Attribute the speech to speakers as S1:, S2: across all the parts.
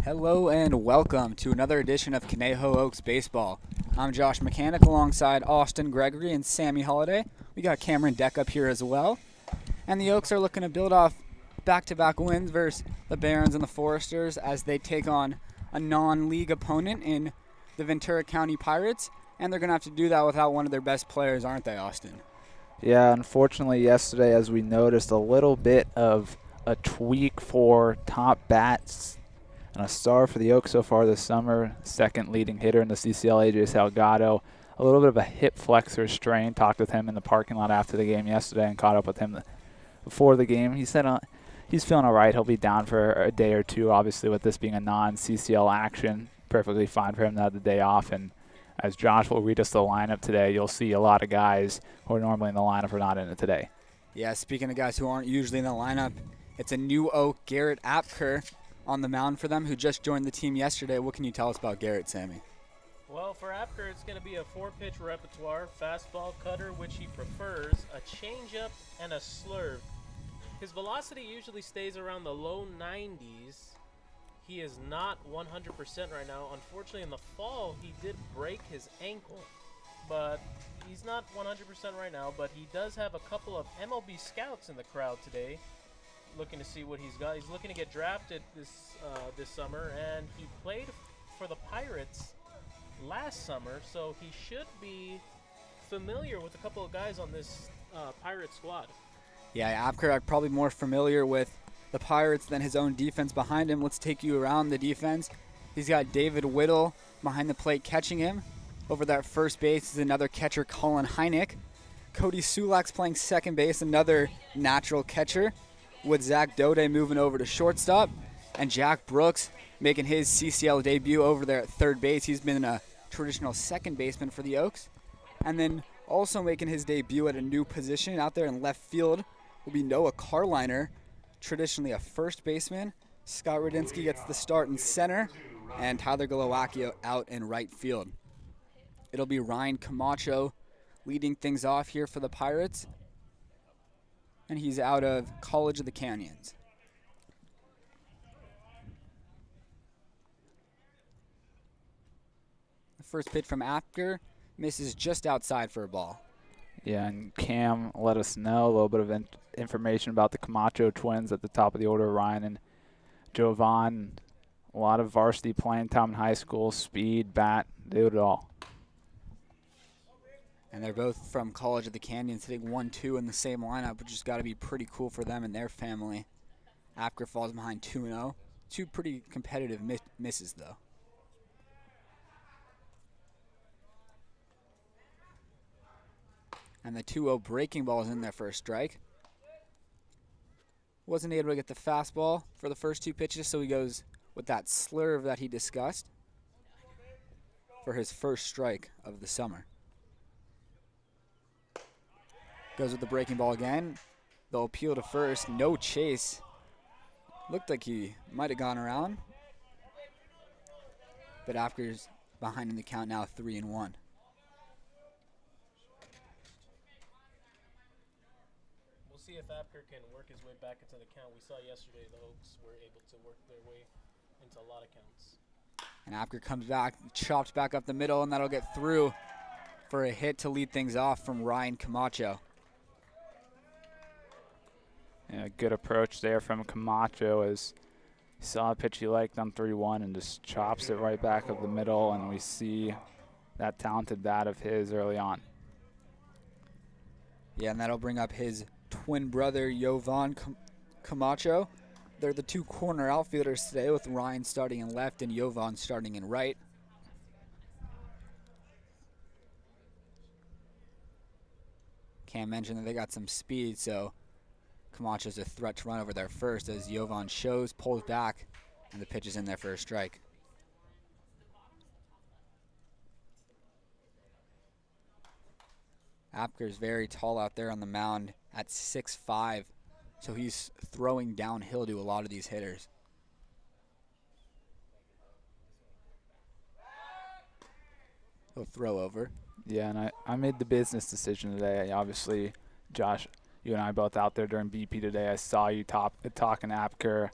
S1: Hello and welcome to another edition of Conejo Oaks Baseball. I'm Josh Mechanick alongside Austin, Gregory, and Sammy Holladay. We got Cameron Deck up here as well. And the Oaks are looking to build off back-to-back wins versus the Barons and the Foresters as they take on a non-league opponent in the Ventura County Pirates. And they're going to have to do that without one of their best players, aren't they, Austin?
S2: Yeah, unfortunately yesterday, as we noticed, a little bit of a tweak for top bats. And a star for the Oaks so far this summer, second leading hitter in the CCL, AJ Salgado. A little bit of a hip flexor strain. Talked with him in the parking lot after the game yesterday and caught up with him before the game. He said he's feeling all right. He'll be down for a day or two, obviously, with this being a non-CCL action. Perfectly fine for him to have the day off. And as Josh will read us the lineup today, you'll see a lot of guys who are normally in the lineup are not in it today.
S1: Yeah, speaking of guys who aren't usually in the lineup, it's a new Oak, Garrett Apker, on the mound for them, who just joined the team yesterday. What can you tell us about Garrett, Sammy?
S3: Well, for Apker, it's going to be a 4-pitch repertoire, fastball, cutter, which he prefers, a changeup, and a slurve. His velocity usually stays around the low 90s. He is not 100% right now. Unfortunately, in the fall, he did break his ankle, but he's not 100% right now, but he does have a couple of MLB scouts in the crowd today, looking to see what he's got. He's looking to get drafted this summer, and he played for the Pirates last summer, so he should be familiar with a couple of guys on this Pirate squad.
S1: Yeah, Apker probably more familiar with the Pirates than his own defense behind him. Let's take you around the defense. He's got David Whittle behind the plate catching him. Over that first base is another catcher, Colin Hynek. Cody Csulak's playing second base, another natural catcher, with Zach Daudet moving over to shortstop, and Jack Brooks making his CCL debut over there at third base. He's been a traditional second baseman for the Oaks. And then also making his debut at a new position out there in left field will be Noah Karliner, traditionally a first baseman. Scott Radinsky gets the start in center, and Tyler Glowacki out in right field. It'll be Ryan Camacho leading things off here for the Pirates, and he's out of College of the Canyons. The first pitch from Apker misses just outside for a ball.
S2: Yeah, and Cam let us know a little bit of information about the Camacho twins at the top of the order, Ryan and Jovan. A lot of varsity playing time in high school, speed, bat, they do it all.
S1: And they're both from College of the Canyons, hitting 1-2 in the same lineup, which has got to be pretty cool for them and their family. Apker falls behind 2-0. Two pretty competitive misses, though. And the 2-0 breaking ball is in there for a strike. Wasn't able to get the fastball for the first two pitches, so he goes with that slurve that he discussed for his first strike of the summer. Goes with the breaking ball again. They'll appeal to first. No chase. Looked like he might have gone around. But Apker's behind in the count now, 3-1.
S3: We'll see if Apker can work his way back into the count. We saw yesterday the Oaks were able to work their way into a lot of counts.
S1: And Apker comes back, chops back up the middle, and that'll get through for a hit to lead things off from Ryan Camacho.
S2: Yeah, good approach there from Camacho as he saw a pitch he liked on 3-1 and just chops it right back up the middle, and we see that talented bat of his early on.
S1: Yeah, and that'll bring up his twin brother, Jovan Camacho. They're the two corner outfielders today, with Ryan starting in left and Jovan starting in right. Cam mentioned that they got some speed, so Camacho's a threat to run over there first as Jovan shows, pulls back, and the pitch is in there for a strike. Apker's very tall out there on the mound at 6'5", so he's throwing downhill to a lot of these hitters. He'll throw over.
S2: Yeah, and I made the business decision today. Obviously, Josh, you and I both out there during BP today. I saw you talking to Apker.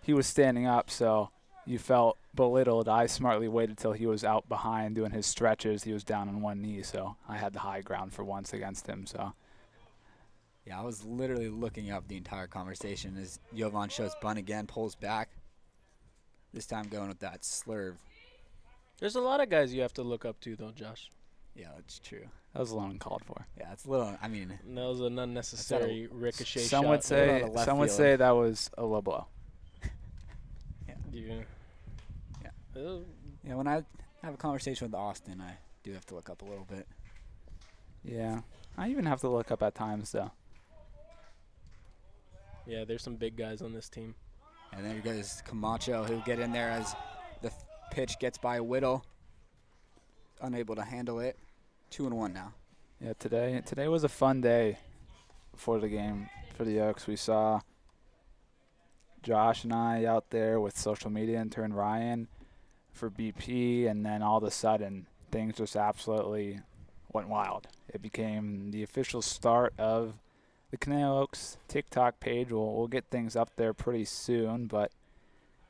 S2: He was standing up, so you felt belittled. I smartly waited till he was out behind doing his stretches. He was down on one knee, so I had the high ground for once against him. So
S1: Yeah, I was literally looking up the entire conversation as Jovan shows bunt again, pulls back. This time going with that slurve.
S3: There's a lot of guys you have to look up to, though, Josh.
S1: Yeah, that's true.
S2: that was a little uncalled for.
S1: Yeah, it's a little, I mean.
S3: And that was an unnecessary ricochet
S2: Some
S3: shot.
S2: would say,
S1: left
S2: some would
S1: field.
S2: say that was a low blow.
S3: Yeah.
S1: Yeah, when I have a conversation with Austin, I do have to look up a little bit.
S2: Yeah, I even have to look up at times though.
S3: Yeah, there's some big guys on this team.
S1: And there goes Camacho, who'll get in there as the pitch gets by Whittle. Unable to handle it. 2-1 now.
S2: Yeah, today was a fun day before the game for the Oaks. We saw Josh and I out there with social media intern Ryan for BP, and then all of a sudden things just absolutely went wild. It became the official start of the Conejo Oaks TikTok page. We'll get things up there pretty soon, but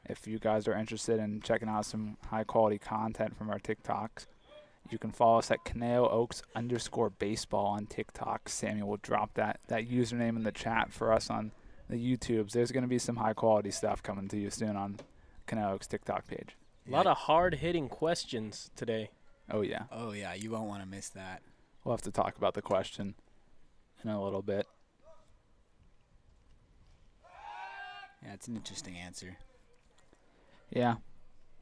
S2: if you guys are interested in checking out some high quality content from our TikToks, you can follow us at Conejo Oaks _baseball on TikTok. Sammy will drop that username in the chat for us on the YouTubes. There's going to be some high quality stuff coming to you soon on Conejo Oaks TikTok page.
S3: A lot of hard-hitting questions today.
S2: Oh, yeah.
S1: Oh, yeah, you won't want to miss that.
S2: We'll have to talk about the question in a little bit.
S1: Yeah, it's an interesting answer.
S2: Yeah.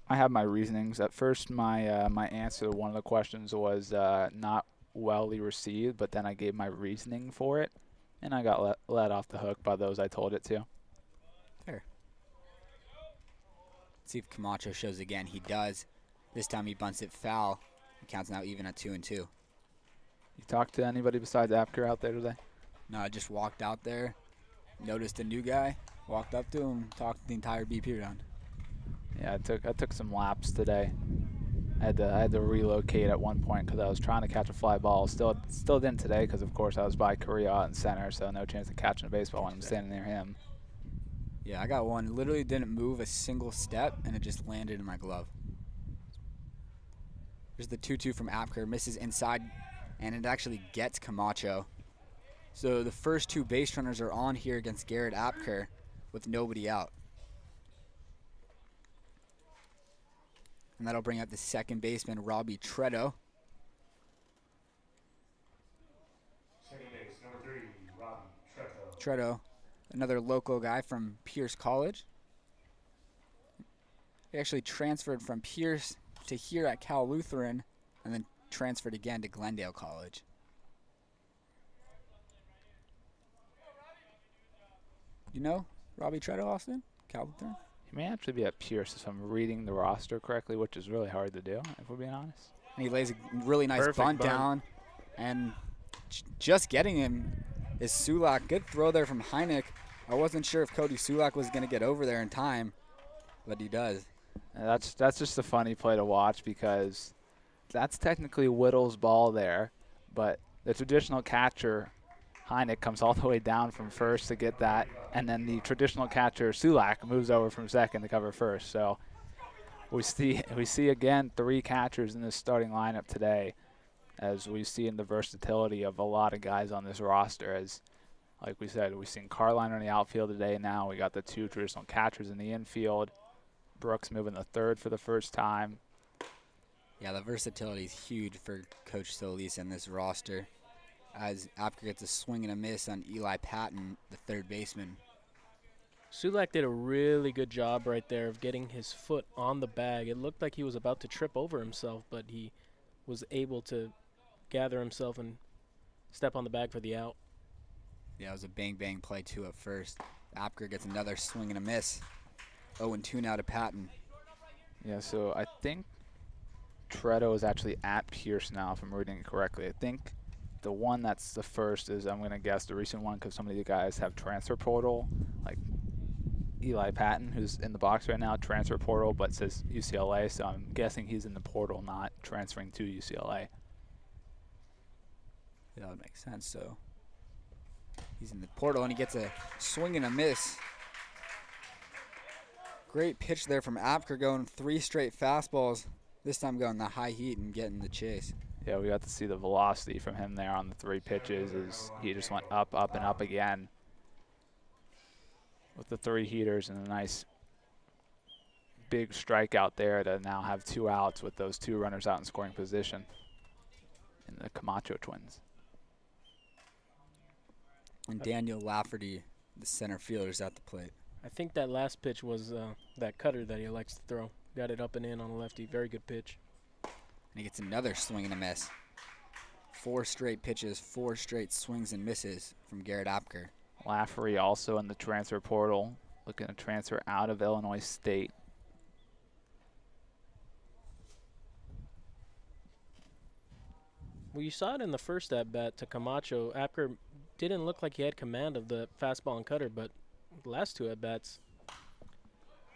S2: I have my reasonings. At first, my my answer to one of the questions was not wellly received, but then I gave my reasoning for it, and I got let off the hook by those I told it to.
S1: Fair. Let's see if Camacho shows again. He does. This time he bunts it foul. It counts now even at 2-2.
S2: You talked to anybody besides Apker out there today?
S1: No, I just walked out there, noticed a new guy, walked up to him, talked the entire BP round.
S2: Yeah, I took some laps today. I had to relocate at one point because I was trying to catch a fly ball. Still didn't today because of course I was by Korea out in center, so no chance of catching a baseball when I'm standing near him.
S1: Yeah, I got one. Literally didn't move a single step, and it just landed in my glove. There's the 2-2 from Apker, misses inside, and it actually gets Camacho. So the first two base runners are on here against Garrett Apker with nobody out. And that'll bring up the second baseman, Robbie Tretto.
S4: Second base, number 3, Robbie Tretto.
S1: Tretto, another local guy from Pierce College. He actually transferred from Pierce to here at Cal Lutheran and then transferred again to Glendale College. You know Robbie Tretto, Austin? Cal Lutheran?
S2: He may actually be at Pierce if I'm reading the roster correctly, which is really hard to do, if we're being honest.
S1: And he lays a really nice
S3: Perfect
S1: bunt
S3: bunt.
S1: down. And just getting him is Csulak. Good throw there from Hynek. I wasn't sure if Cody Csulak was going to get over there in time, but he does.
S2: And that's just a funny play to watch because that's technically Whittle's ball there, but the traditional catcher, Hynek, comes all the way down from first to get that, and then the traditional catcher, Csulak, moves over from second to cover first. So we see again 3 catchers in this starting lineup today, as we see in the versatility of a lot of guys on this roster. As like we said, we've seen Karliner in the outfield today. Now we got the 2 traditional catchers in the infield. Brooks moving the third for the first time.
S1: Yeah, the versatility is huge for Coach Solis in this roster, as Apker gets a swing and a miss on Eli Patton, the third baseman.
S3: Sulak did a really good job right there of getting his foot on the bag. It looked like he was about to trip over himself, but he was able to gather himself and step on the bag for the out.
S1: Yeah, it was a bang-bang play, too, at first. Apker gets another swing and a miss. 0-2 now to Patton.
S2: Yeah, so I think Tretto is actually at Pierce now, if I'm reading it correctly. I think the one that's the first is, I'm going to guess, the recent one, because some of the guys have transfer portal, like Eli Patton, who's in the box right now, transfer portal, but says UCLA, so I'm guessing he's in the portal, not transferring to UCLA.
S1: Yeah, that would make sense. So he's in the portal, and he gets a swing and a miss. Great pitch there from Apker, going 3 straight fastballs. This time going the high heat and getting the chase.
S2: Yeah, we got to see the velocity from him there on the 3 pitches as he just went up, up, and up again with the 3 heaters and a nice big strikeout there to now have 2 outs with those 2 runners out in scoring position in the Camacho twins.
S1: And Daniel Lafferty, the center fielder, is at the plate.
S3: I think that last pitch was that cutter that he likes to throw. Got it up and in on a lefty. Very good pitch.
S1: And he gets another swing and a miss. 4 straight pitches, 4 straight swings and misses from Garrett Apker.
S2: Lafferty also in the transfer portal, looking to transfer out of Illinois State.
S3: Well, you saw it in the first at-bat to Camacho. Apker didn't look like he had command of the fastball and cutter, but the last 2 at-bats,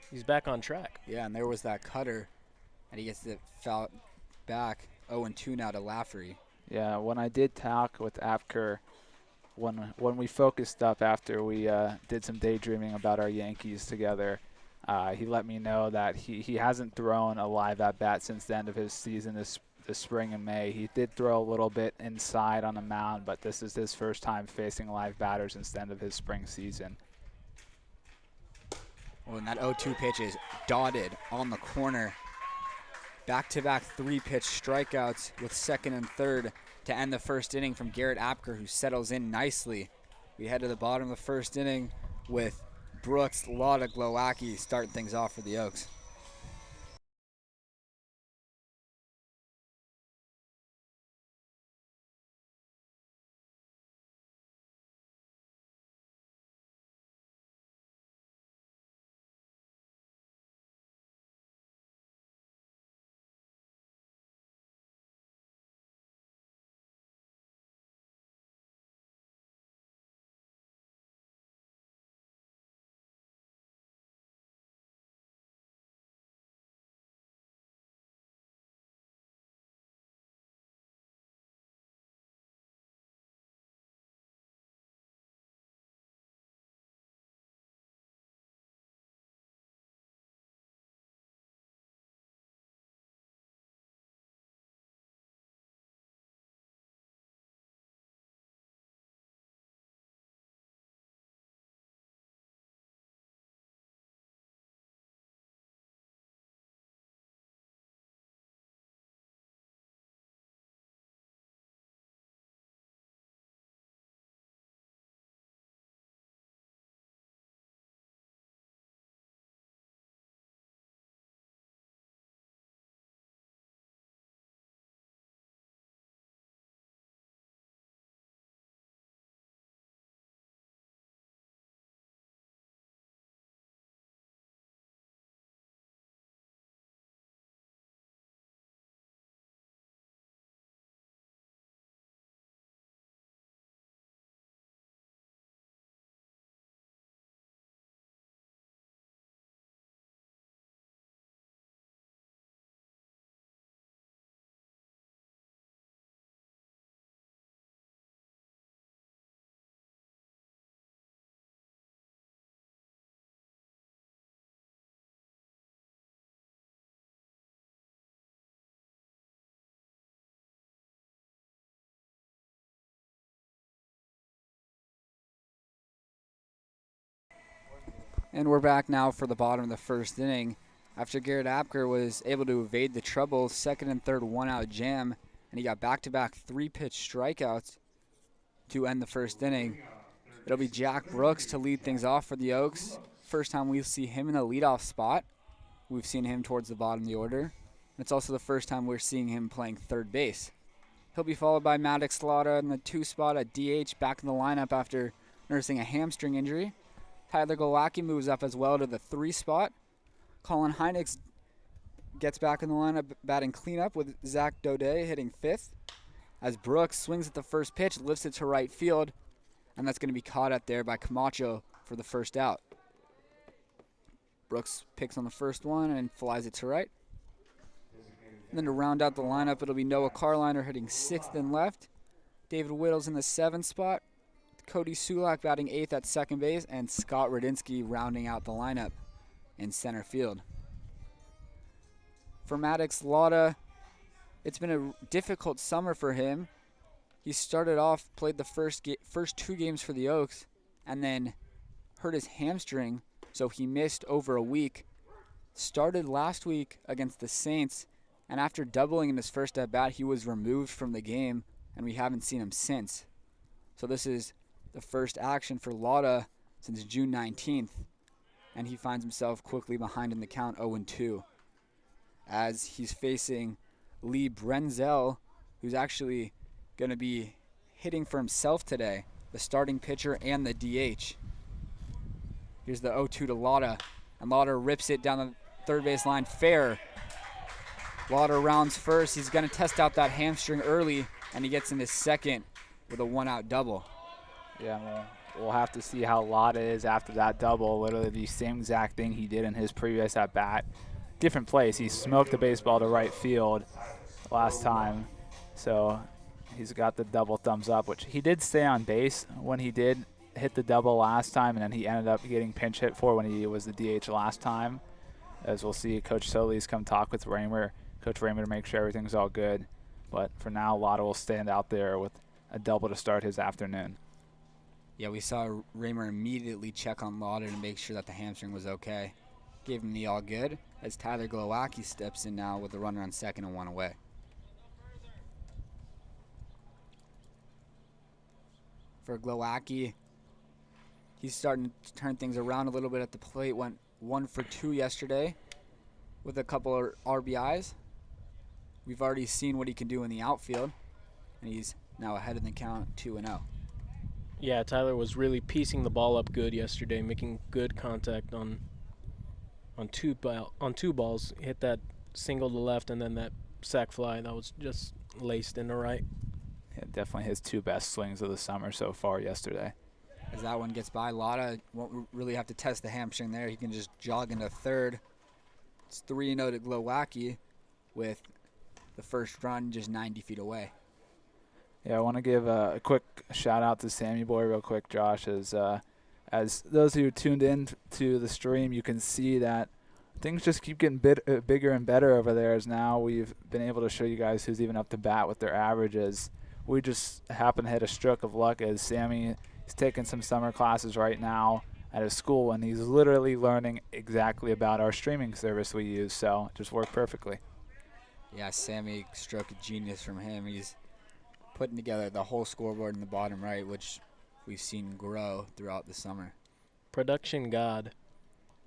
S3: he's back on track.
S1: Yeah, and there was that cutter, and he gets it fouled back. 0-2 now to Lafferty.
S2: Yeah, when I did talk with Apker, when we focused up after we did some daydreaming about our Yankees together, he let me know that he hasn't thrown a live at-bat since the end of his season this spring and May. He did throw a little bit inside on the mound, but this is his first time facing live batters since the end of his spring season.
S1: Well, and that 0-2 pitch is dotted on the corner. Back-to-back 3-pitch strikeouts with second and third to end the first inning from Garrett Apker, who settles in nicely. We head to the bottom of the first inning with Brooks, Latta, Glowacki starting things off for the Oaks. And we're back now for the bottom of the first inning. After Garrett Apker was able to evade the trouble, second and third one-out jam, and he got back-to-back 3-pitch strikeouts to end the first inning. It'll be Jack Brooks to lead things off for the Oaks. First time we'll see him in the leadoff spot. We've seen him towards the bottom of the order. And it's also the first time we're seeing him playing third base. He'll be followed by Maddox Latta in the 2 spot at DH, back in the lineup after nursing a hamstring injury. Tyler Glowacki moves up as well to the 3 spot. Colin Hynek gets back in the lineup batting cleanup with Zach Daudet hitting 5th. As Brooks swings at the first pitch, lifts it to right field, and that's going to be caught at there by Camacho for the first out. Brooks picks on the first one and flies it to right. And then to round out the lineup, it'll be Noah Karliner hitting 6th and left. David Whittle's in the 7th spot. Cody Csulak batting 8th at second base, and Scott Radinsky rounding out the lineup. in center field. For Maddox Latta, it's been a difficult summer for him. He started off, played the first 2 games for the Oaks, and then hurt his hamstring, so he missed over a week. Started last week against the Saints, and after doubling in his first at-bat, he was removed from the game, and we haven't seen him since. So this is the first action for Latta since June 19th, and he finds himself quickly behind in the count 0-2, as he's facing Lee Brenzel, who's actually going to be hitting for himself today, the starting pitcher and the DH. Here's the 0-2 to Latta, and Latta rips it down the third base line fair. Latta rounds first. He's going to test out that hamstring early, and he gets in his second with a 1-out double.
S2: Yeah, we'll have to see how Latta is after that double. Literally the same exact thing he did in his previous at-bat. Different place. He smoked the baseball to right field last time, so he's got the double thumbs up, which he did stay on base when he did hit the double last time, and then he ended up getting pinch hit for when he was the DH last time. As we'll see, Coach Solis come talk with Coach Raymer to make sure everything's all good. But for now, Latta will stand out there with a double to start his afternoon.
S1: Yeah, we saw Raymer immediately check on Latta to make sure that the hamstring was okay. Gave him the all good, as Tyler Glowacki steps in now with a runner on second and 1 away. For Glowacki, he's starting to turn things around a little bit at the plate. Went 1 for 2 yesterday with a couple of RBIs. We've already seen what he can do in the outfield, and he's now ahead in the count 2-0.
S3: Yeah, Tyler was really piecing the ball up good yesterday, making good contact on two balls. Hit that single to left and then that sac fly that was just laced in the right.
S2: Yeah, definitely his 2 best swings of the summer so far yesterday.
S1: As that one gets by, Latta won't really have to test the hamstring there. He can just jog into third. It's 3-0 to Glowacki with the first run just 90 feet away.
S2: Yeah, I want to give a quick shout-out to Sammy Boy real quick, Josh. As those who tuned in to the stream, you can see that things just keep getting bigger and better over there, as now we've been able to show you guys who's even up to bat with their averages. We just happen to hit a stroke of luck, as Sammy is taking some summer classes right now at his school, and he's literally learning exactly about our streaming service we use, so it just worked perfectly.
S1: Yeah, Sammy, stroke of genius from him. He's putting together the whole scoreboard in the bottom right, which we've seen grow throughout the summer.
S3: Production god.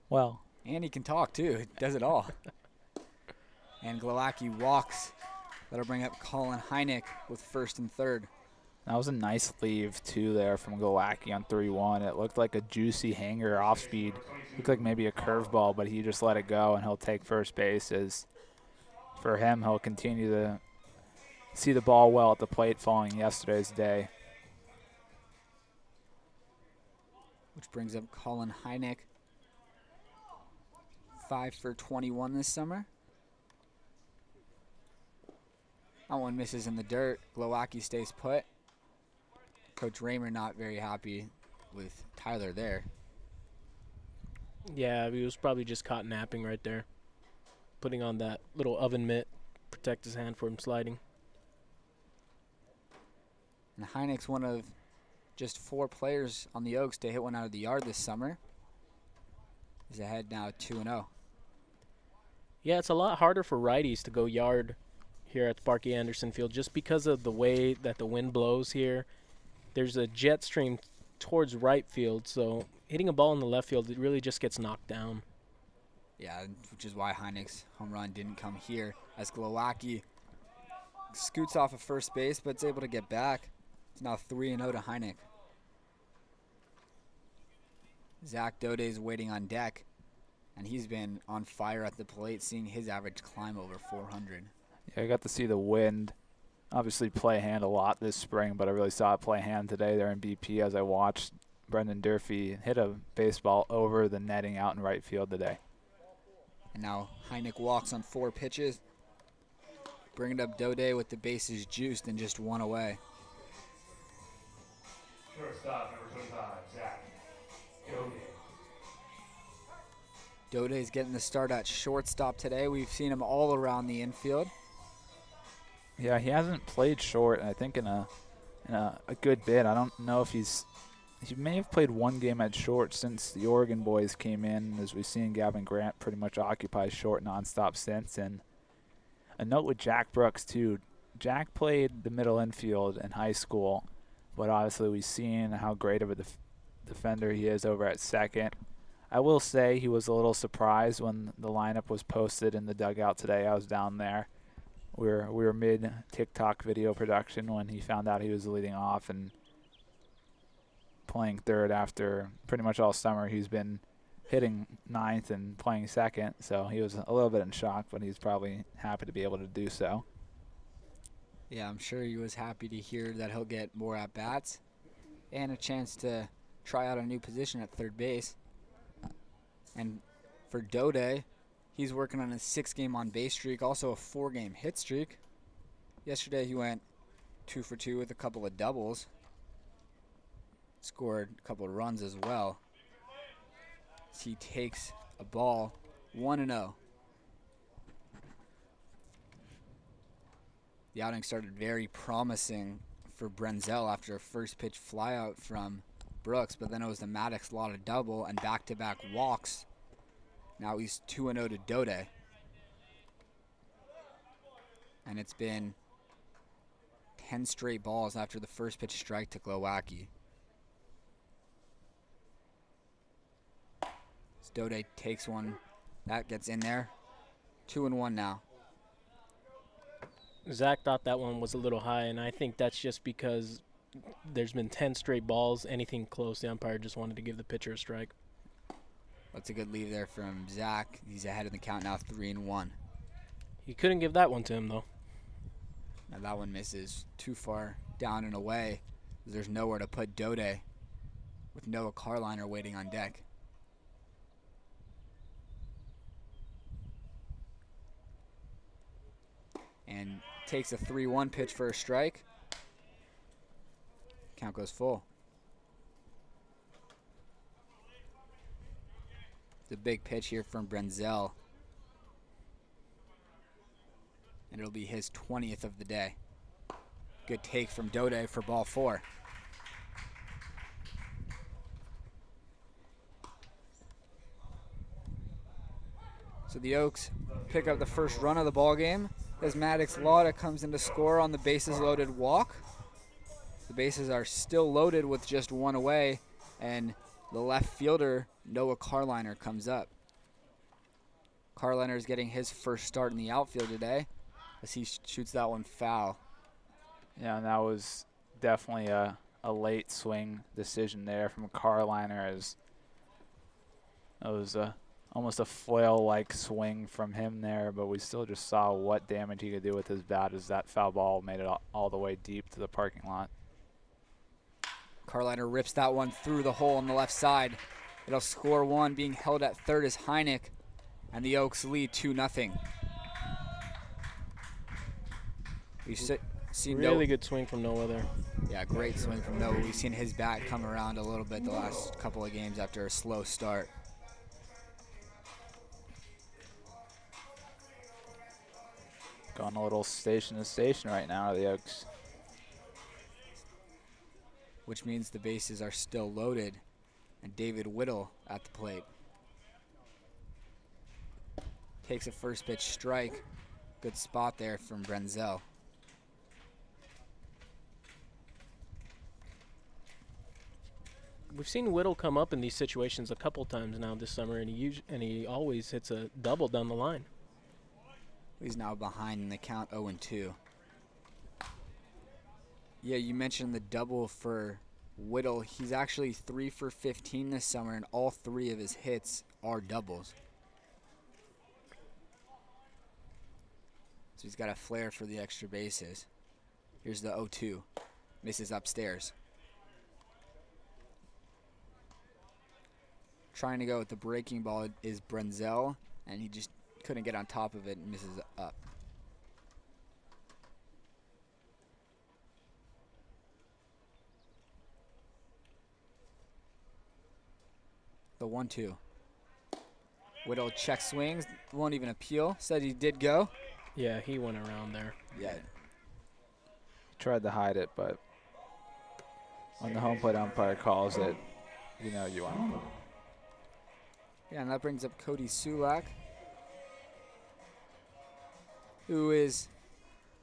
S2: Well,
S1: and he can talk too. He does it all. And Glowacki walks. That'll bring up Colin Hynek with first and third.
S2: That was a nice leave too there from Glowacki on 3-1. It looked like a juicy hanger off speed. Looked like maybe a curveball, but he just let it go, and he'll take first base. As for him, he'll continue to see the ball well at the plate following yesterday's day.
S1: Which brings up Colin Hynek, 5 for 21 this summer. That one misses in the dirt. Glowacki stays put. Coach Raymer not very happy with Tyler there.
S3: Yeah, he was probably just caught napping right there. Putting on that little oven mitt, protect his hand from sliding.
S1: And Hynek's one of just 4 players on the Oaks to hit one out of the yard this summer. He's ahead now 2-0.
S3: Yeah, it's a lot harder for righties to go yard here at Sparky Anderson Field just because of the way that the wind blows here. There's a jet stream towards right field, so hitting a ball in the left field, it really just gets knocked down.
S1: Yeah, which is why Hynek's home run didn't come here, as Glowacki scoots off of first base, but it's able to get back. It's now 3-0 to Hynek. Zach Daudet's waiting on deck, and he's been on fire at the plate, seeing his average climb over 400.
S2: Yeah, I got to see the wind obviously play hand a lot this spring, but I really saw it play hand today there in BP as I watched Brendan Durfee hit a baseball over the netting out in right field today.
S1: And now Hynek walks on 4 pitches, bringing up Daudet with the bases juiced and just 1 away.
S4: Shortstop, number 25, Zach Daudet.
S1: Daudet's getting the start at shortstop today. We've seen him all around the infield.
S2: Yeah, he hasn't played short, I think, in a good bit. I don't know if he may have played one game at short since the Oregon boys came in. As we've seen, Gavin Grant pretty much occupies short nonstop since. And a note with Jack Brooks, too. Jack played the middle infield in high school, but obviously we've seen how great of a defender he is over at second. I will say he was a little surprised when the lineup was posted in the dugout today. I was down there. We were mid TikTok video production when he found out he was leading off and playing third after pretty much all summer. He's been hitting ninth and playing second, so he was a little bit in shock, but he's probably happy to be able to do so.
S1: Yeah, I'm sure he was happy to hear that he'll get more at-bats and a chance to try out a new position at third base. And for Daudet, he's working on a 6-game on-base streak, also a 4-game hit streak. Yesterday he went 2 for 2 with a couple of doubles. Scored a couple of runs as well. He takes a ball 1-0. The outing started very promising for Brenzel after a first pitch flyout from Brooks, but then it was the Maddox Latta double and back-to-back walks. Now he's 2-0 to Daudet. And it's been 10 straight balls after the first pitch strike to Glowacki. Daudet takes one. That gets in there. 2-1 now.
S3: Zach thought that one was a little high, and I think that's just because there's been 10 straight balls. Anything close, the umpire just wanted to give the pitcher a strike.
S1: That's a good lead there from Zach. He's ahead of the count now, 3-1.
S3: He couldn't give that one to him, though.
S1: Now that one misses too far down and away. There's nowhere to put Daudet with Noah Karliner waiting on deck. And takes a 3-1 pitch for a strike. Count goes full. It's a big pitch here from Brenzel. And it'll be his 20th of the day. Good take from Daudet for ball 4. So the Oaks pick up the first run of the ball game as Maddox Latta comes in to score on the bases loaded walk. The bases are still loaded with just one away, and the left fielder, Noah Karliner, comes up. Karliner is getting his first start in the outfield today as he shoots that one foul.
S2: Yeah, and that was definitely a late swing decision there from Karliner, as it was almost a flail-like swing from him there, but we still just saw what damage he could do with his bat as that foul ball made it all the way deep to the parking lot.
S1: Karliner rips that one through the hole on the left side. It'll score one. Being held at third is Hynek, and the Oaks lead 2-0. We've seen
S3: really good swing from Noah there.
S1: Yeah, great swing from Noah. We've seen his bat come around a little bit the last couple of games after a slow start.
S2: Going a little station to station right now, the Oaks.
S1: Which means the bases are still loaded, and David Whittle at the plate. Takes a first pitch strike. Good spot there from Brenzel.
S3: We've seen Whittle come up in these situations a couple times now this summer, and he always hits a double down the line.
S1: He's now behind in the count 0-2. Yeah, you mentioned the double for Whittle. He's actually 3 for 15 this summer, and all 3 of his hits are doubles. So he's got a flair for the extra bases. Here's the 0-2. Misses upstairs. Trying to go with the breaking ball is Brenzel, and he just couldn't get on top of it and misses up. The 1-2. Whittle check swings, won't even appeal. Said he did go.
S3: Yeah, he went around there.
S1: Yeah.
S2: Tried to hide it, but when the home plate umpire calls it, you know you want.
S1: Yeah, and that brings up Cody Csulak, who is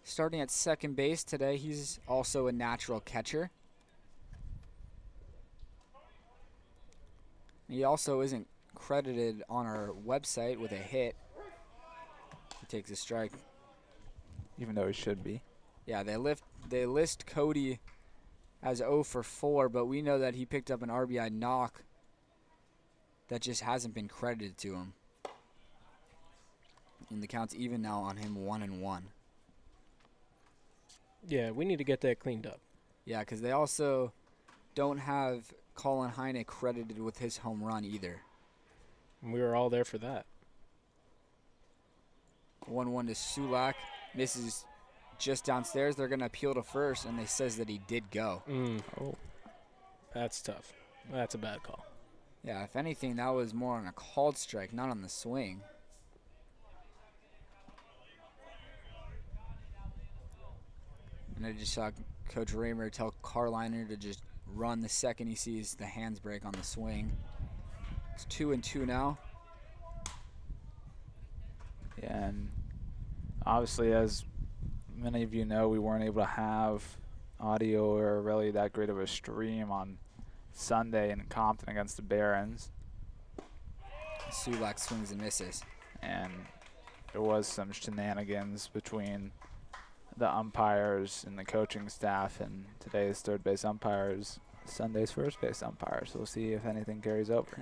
S1: starting at second base today. He's also a natural catcher. He also isn't credited on our website with a hit. He takes a strike.
S2: Even though he should be.
S1: Yeah, they list Cody as 0 for 4, but we know that he picked up an RBI knock that just hasn't been credited to him. And the count's even now on him 1-1.
S3: Yeah, we need to get that cleaned up.
S1: Yeah, because they also don't have Colin Hynek credited with his home run either.
S3: We were all there for that.
S1: 1-1 to Csulak. Misses just downstairs. They're going to appeal to first, and they says that he did go.
S3: Oh, that's tough. That's a bad call.
S1: Yeah, if anything, that was more on a called strike, not on the swing. And I just saw Coach Raymer tell Karliner to just run the second he sees the hands break on the swing. It's 2-2 now.
S2: Yeah, and obviously, as many of you know, we weren't able to have audio or really that great of a stream on Sunday in Compton against the Barons.
S1: Sulak swings and misses.
S2: And there was some shenanigans between the umpires and the coaching staff, and today's third base umpire is Sunday's first base umpire, so we'll see if anything carries over.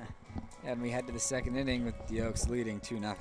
S1: And we head to the second inning with the Oaks leading 2-0.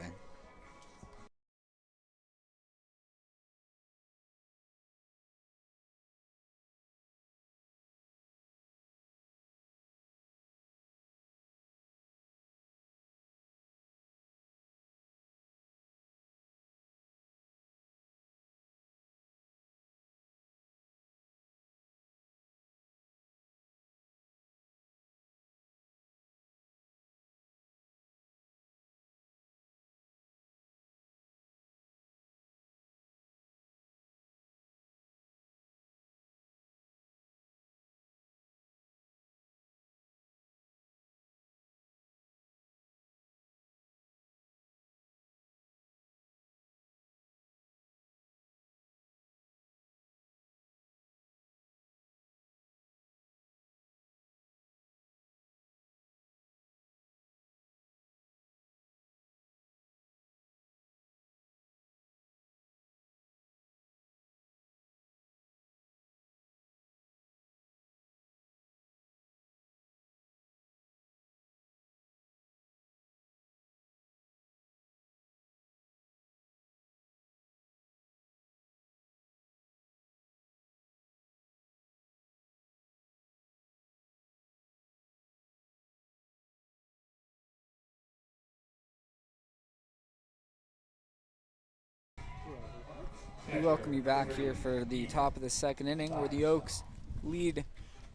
S1: We welcome you back here for the top of the second inning, where the Oaks lead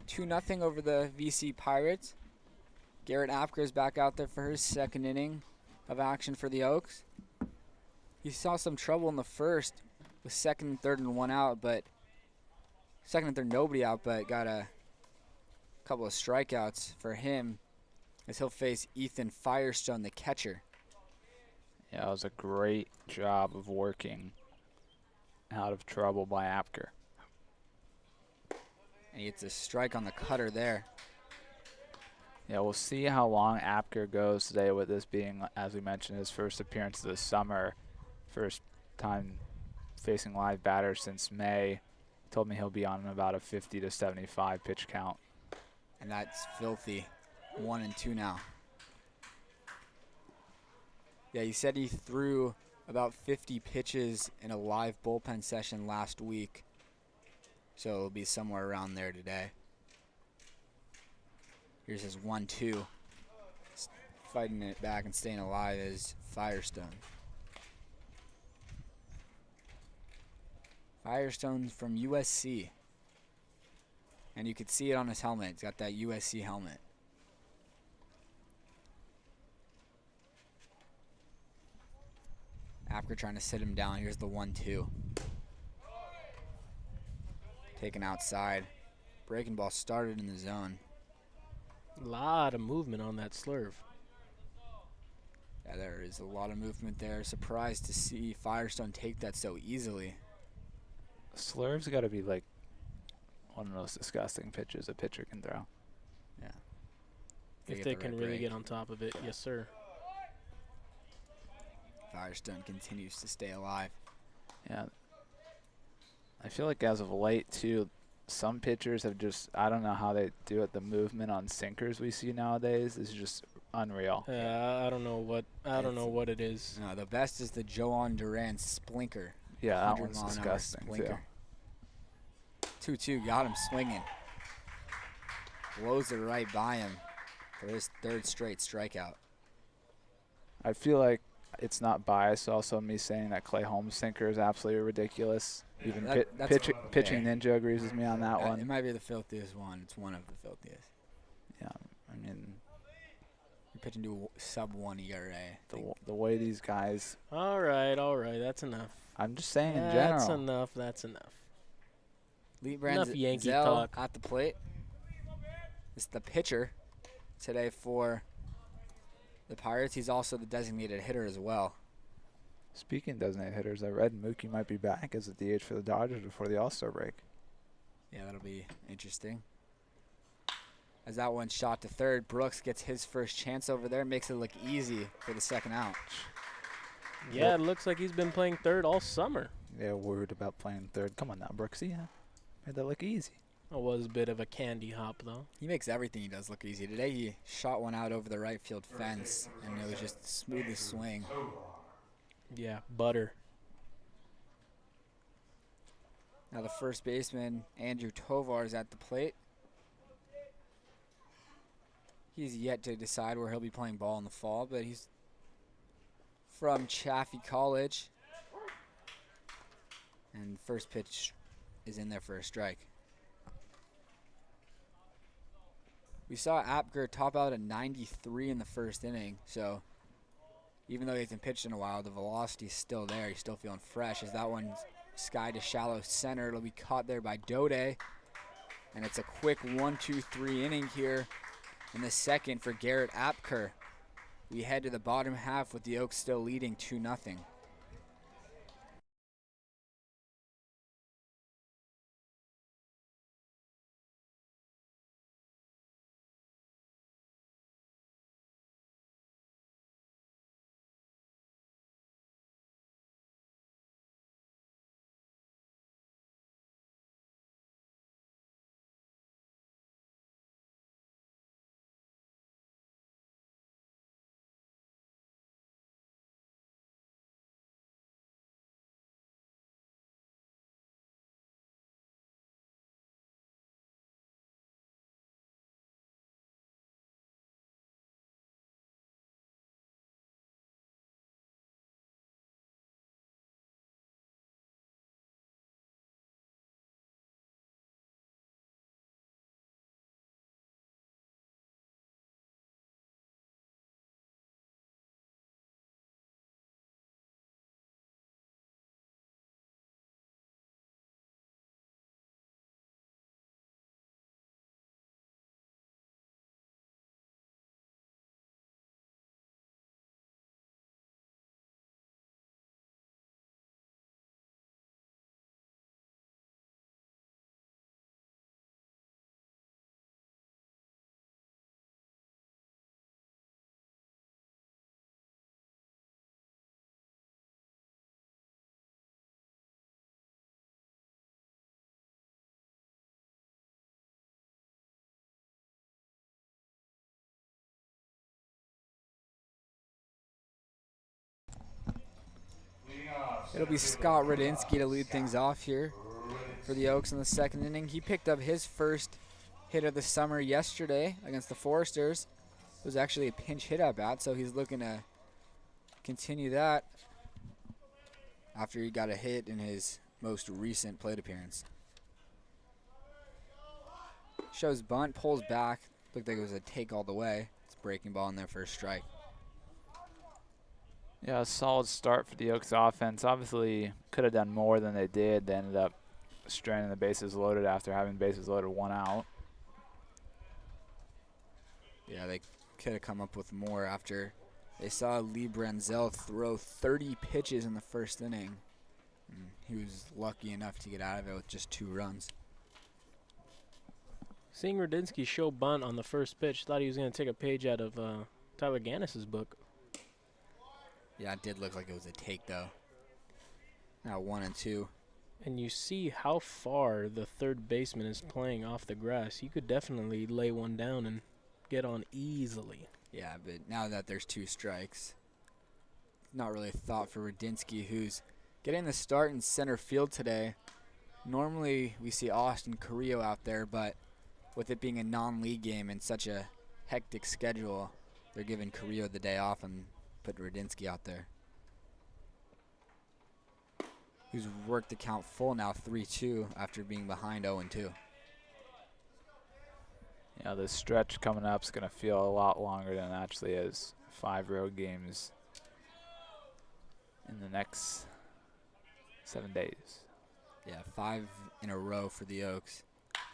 S1: 2-0 over the VC Pirates. Garrett Apker is back out there for his second inning of action for the Oaks. He saw some trouble in the first with second and third and one out, but second and third nobody out, but got a couple of strikeouts for him as he'll face Ethan Firestone, the catcher.
S2: Yeah, it was a great job of working out of trouble by Apker.
S1: And he gets a strike on the cutter there.
S2: Yeah, we'll see how long Apker goes today, with this being, as we mentioned, his first appearance of the summer. First time facing live batters since May. Told me he'll be on about a 50 to 75 pitch count.
S1: And that's filthy. 1-2 now. Yeah, he said he threw about 50 pitches in a live bullpen session last week. So it'll be somewhere around there today. Here's his 1-2. Fighting it back and staying alive is Firestone. Firestone from USC. And you could see it on his helmet. He's got that USC helmet. Apker trying to sit him down. Here's the 1-2. Taken outside. Breaking ball started in the zone.
S3: A lot of movement on that slurve.
S1: Yeah, there is a lot of movement there. Surprised to see Firestone take that so easily.
S2: Slurve's got to be like one of the most disgusting pitches a pitcher can throw.
S1: Yeah.
S3: If they can really get on top of it, yes, sir.
S1: Firestone continues to stay alive.
S2: Yeah. I feel like as of late, too, some pitchers have just, I don't know how they do it. The movement on sinkers we see nowadays is just unreal.
S3: I don't know what it is.
S1: No, the best is the Joan Duran splinker.
S2: Yeah, that one's disgusting, too.
S1: 2-2, got him swinging. Blows it right by him for his third straight strikeout.
S2: I feel like it's not biased. Also, me saying that Clay Holmes' sinker is absolutely ridiculous. Even pitching ninja agrees with me on that one.
S1: It might be the filthiest one. It's one of the filthiest.
S2: Yeah, I mean,
S1: you're pitching to a sub-1 ERA.
S2: The way these guys.
S3: All right, that's enough.
S2: I'm just saying in general.
S3: That's enough.
S1: Enough
S3: Yankee talk.
S1: At the plate. It's the pitcher today for the Pirates. He's also the designated hitter as well.
S2: Speaking of designated hitters, I read Mookie might be back as a DH for the Dodgers before the All-Star break.
S1: Yeah, that'll be interesting. As that one's shot to third, Brooks gets his first chance over there, makes it look easy for the second out.
S3: Yeah, it looks like he's been playing third all summer.
S2: Yeah, worried about playing third. Come on now, Brooksy. Yeah. Made that look easy.
S3: It was a bit of a candy hop, though.
S1: He makes everything he does look easy. Today he shot one out over the right field fence, and it was just the smoothest swing.
S3: Yeah, butter.
S1: Now the first baseman, Andrew Tovar, is at the plate. He's yet to decide where he'll be playing ball in the fall, but he's from Chaffey College. And first pitch is in there for a strike. We saw Apker top out at 93 in the first inning, so even though he hasn't pitched in a while, the velocity's still there. He's still feeling fresh. As that one's sky to shallow center, it'll be caught there by Daudet. And it's a quick 1-2-3 inning here in the second for Garrett Apker. We head to the bottom half with the Oaks still leading 2-0. It'll be Scott Radinsky to lead things off here for the Oaks in the second inning. He picked up his first hit of the summer yesterday against the Foresters. It was actually a pinch hit at bat, so he's looking to continue that after he got a hit in his most recent plate appearance. Shows bunt, pulls back. Looked like it was a take all the way. It's breaking ball in there for a strike.
S2: Yeah, a solid start for the Oaks offense. Obviously, could have done more than they did. They ended up stranding the bases loaded after having bases loaded 1 out.
S1: Yeah, they could have come up with more after they saw Lee Branzel throw 30 pitches in the first inning. And he was lucky enough to get out of it with just 2 runs.
S3: Seeing Radinsky show bunt on the first pitch, thought he was going to take a page out of Tyler Gannis's book.
S1: Yeah, it did look like it was a take, though. Now 1 and 2.
S3: And you see how far the third baseman is playing off the grass. You could definitely lay one down and get on easily.
S1: Yeah, but now that there's 2 strikes, not really a thought for Radinsky, who's getting the start in center field today. Normally we see Austin Carrillo out there, but with it being a non-league game and such a hectic schedule, they're giving Carrillo the day off and put Radinsky out there. Who's worked the count full now, 3-2, after being behind 0-2.
S2: Yeah, this stretch coming up is going to feel a lot longer than it actually is. 5 road games in the next 7 days.
S1: Yeah, 5 in a row for the Oaks.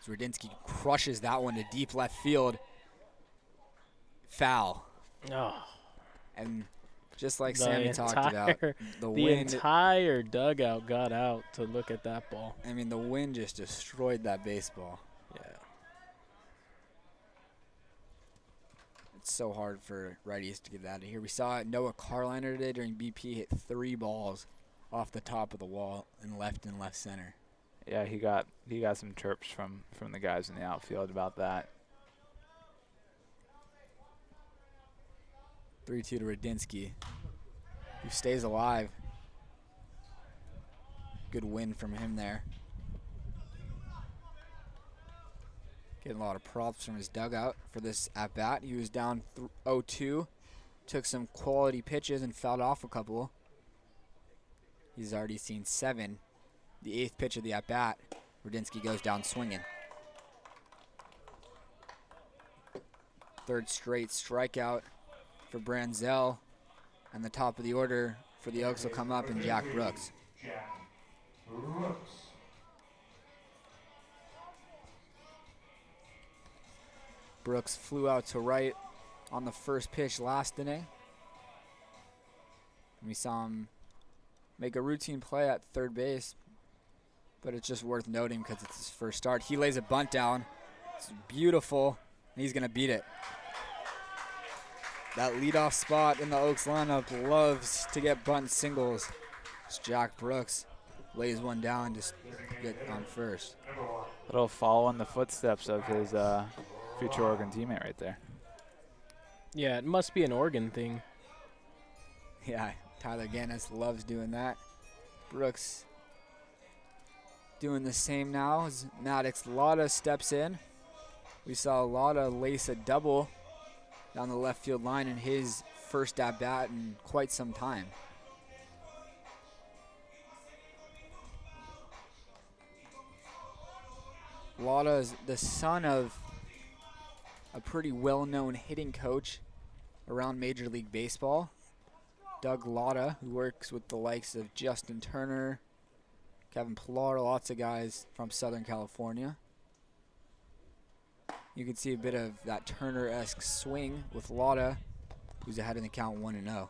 S1: So Radinsky crushes that one to deep left field. Foul.
S3: Oh.
S1: And just like Sammy talked about, the
S3: entire dugout got out to look at that ball.
S1: I mean, the wind just destroyed that baseball.
S3: Yeah.
S1: It's so hard for righties to get out of here. We saw Noah Karliner today during BP hit 3 balls off the top of the wall in left center.
S2: Yeah, he got some chirps from the guys in the outfield about that.
S1: 3-2 to Radinsky, who stays alive. Good win from him there. Getting a lot of props from his dugout for this at-bat. He was down 0-2, took some quality pitches and fouled off a couple. He's already seen 7. The 8th pitch of the at-bat, Radinsky goes down swinging. 3rd straight strikeout for Branzel, and the top of the order for the Oaks will come up, and Jack Brooks.
S4: Jack Brooks.
S1: Brooks flew out to right on the first pitch last inning. And we saw him make a routine play at third base, but it's just worth noting because it's his first start. He lays a bunt down. It's beautiful, and he's going to beat it. That leadoff spot in the Oaks lineup loves to get bunt singles. It's Jack Brooks lays one down to get on first.
S2: Little follow in the footsteps of his future Oregon teammate right there.
S3: Yeah, it must be an Oregon thing.
S1: Yeah, Tyler Gannis loves doing that. Brooks doing the same now as Maddox Latta steps in. We saw Latta lace a double down the left field line in his first at-bat in quite some time. Latta is the son of a pretty well-known hitting coach around Major League Baseball, Doug Latta, who works with the likes of Justin Turner, Kevin Pillar, lots of guys from Southern California. You can see a bit of that Turner-esque swing with Latta, who's ahead in the count 1-0.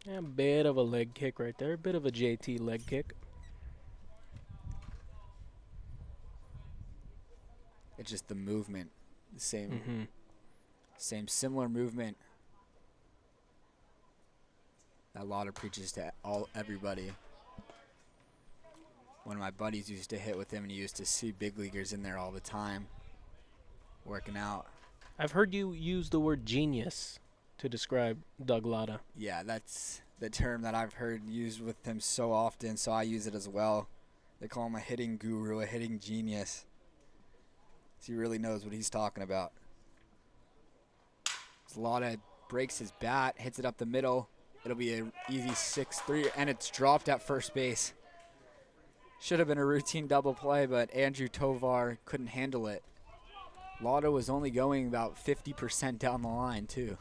S3: Yeah, a bit of a leg kick right there, a bit of a JT leg kick.
S1: It's just the movement, the same, similar movement that Latta preaches to everybody. One of my buddies used to hit with him, and he used to see big leaguers in there all the time, working out.
S3: I've heard you use the word genius to describe Doug Latta.
S1: Yeah, that's the term that I've heard used with him so often, so I use it as well. They call him a hitting guru, a hitting genius. So he really knows what he's talking about. Latta breaks his bat, hits it up the middle. It'll be an easy 6-3, and it's dropped at first base. Should have been a routine double play, but Andrew Tovar couldn't handle it. Latta was only going about 50% down the line, too.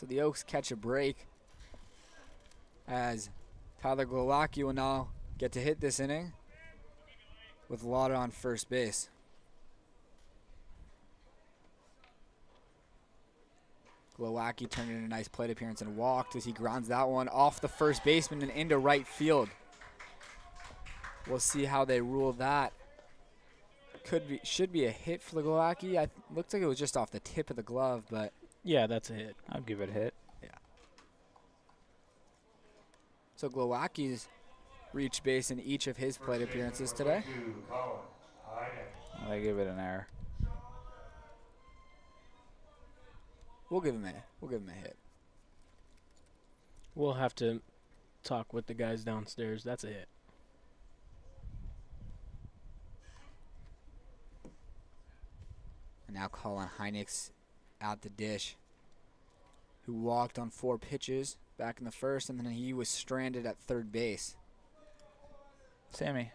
S1: So the Oaks catch a break as Tyler Glowacki will now get to hit this inning with Latta on first base. Glowacki turned in a nice plate appearance and walked as he grounds that one off the first baseman and into right field. We'll see how they rule that. Should be a hit for the Glowacki. Looked like it was just off the tip of the glove, but
S5: Yeah, that's a hit.
S2: I'll give it a hit.
S1: yeah. So Glowacki's reached base in each of his plate appearances today.
S4: Colin Hynek.
S2: I give it an error.
S1: We'll give him a hit.
S5: We'll have to talk with the guys downstairs. That's a hit.
S1: And now Colin Hynek's at the dish, who walked on 4 pitches back in the first, and then he was stranded at third base.
S2: Sammy,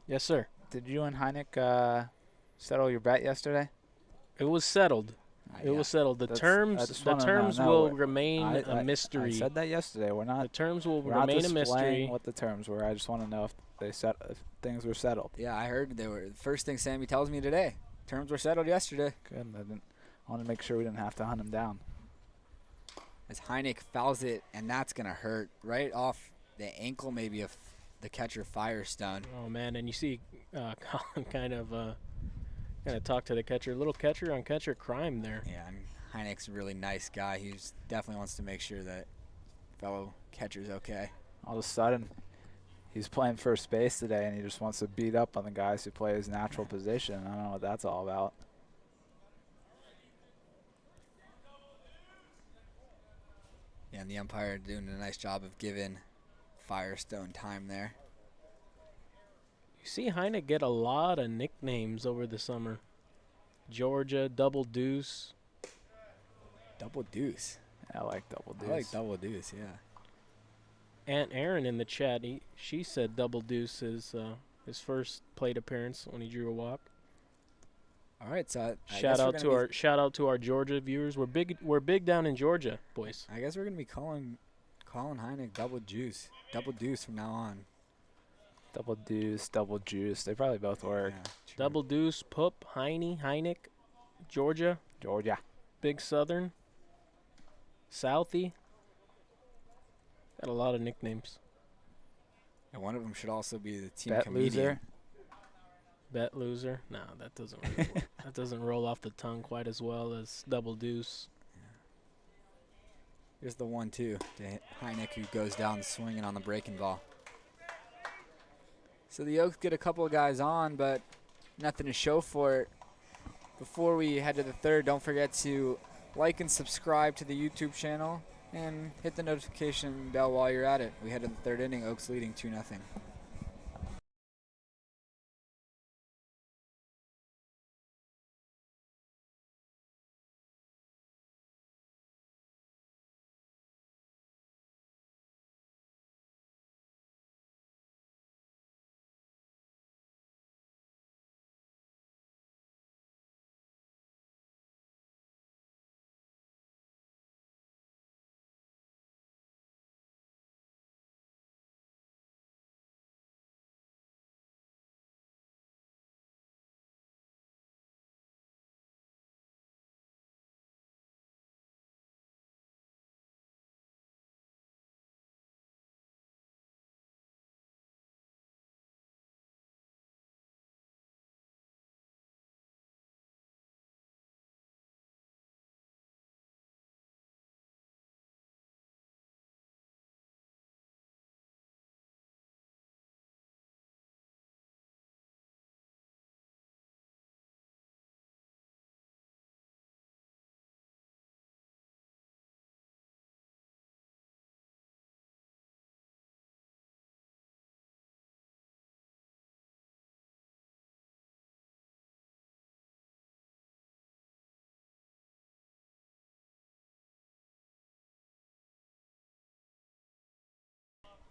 S5: Yes, sir.
S2: did you and Hynek settle your bet yesterday?
S5: It was settled. It was settled. The terms will remain a mystery.
S2: I said that yesterday. We're
S5: The
S2: not.
S5: terms will
S2: We're not
S5: remain a mystery.
S2: displaying what the terms were. I just want to know if if things were settled.
S1: Yeah, I heard they were. The first thing Sammy tells me today, terms were settled yesterday.
S2: Good. I want to make sure we didn't have to hunt him down.
S1: As Hynek fouls it, and that's going to hurt right off the ankle maybe of the catcher Firestone.
S5: Oh man, and you see Colin kind of talk to the catcher, little catcher on catcher crime there.
S1: Yeah, and Hynek's a really nice guy. He definitely wants to make sure that fellow catcher's okay.
S2: All of a sudden, he's playing first base today, and he just wants to beat up on the guys who play his natural position. I don't know what that's all about.
S1: Yeah, and the umpire doing a nice job of giving Firestone time there.
S5: You see Hynek get a lot of nicknames over the summer. Georgia, Double Deuce.
S1: Double Deuce.
S2: Yeah, I like Double Deuce.
S1: I like Double Deuce, yeah.
S5: Aunt Aaron in the chat, she said Double Deuce is his first plate appearance when he drew a walk.
S1: All right, so
S5: Shout out to our Georgia viewers. We're big down in Georgia, boys.
S1: I guess we're gonna be calling Colin Hynek Double Deuce from now on.
S2: Double Deuce, Double Juice. They probably both work.
S1: Yeah, true.
S5: Double Deuce, Pup, Hynek, Georgia,
S2: Georgia.
S5: Big Southern, Southie. Got a lot of nicknames.
S1: And one of them should also be the team
S2: Bet
S1: comedian.
S2: loser.
S5: Bet loser. No, that doesn't that doesn't roll off the tongue quite as well as Double Deuce.
S1: Here's the 1-2 to Hynek, who goes down swinging on the breaking ball. So the Oaks get a couple of guys on, but nothing to show for it. Before we head to the third, don't forget to like and subscribe to the YouTube channel and hit the notification bell while you're at it. We head to the third inning, Oaks leading 2-0.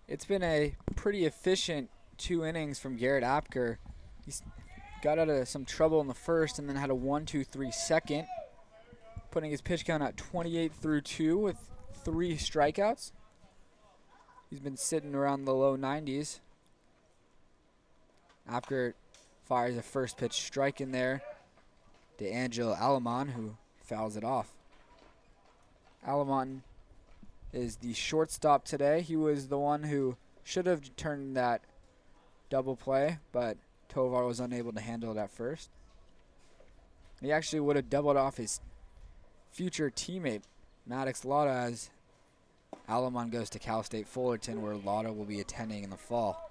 S1: It's been a pretty efficient 2 innings from Garrett Apker. He's got out of some trouble in the first and then had a 1-2-3 second. putting his pitch count at 28 through 2 with 3 strikeouts. He's been sitting around the low 90s. Apker fires a first pitch strike in there to Angel Alamon, who fouls it off. Alamon is the shortstop today. He was the one who should have turned that double play, but Tovar was unable to handle it at first. He actually would have doubled off his future teammate, Maddox Latta, as Alamon goes to Cal State Fullerton, where Latta will be attending in the fall.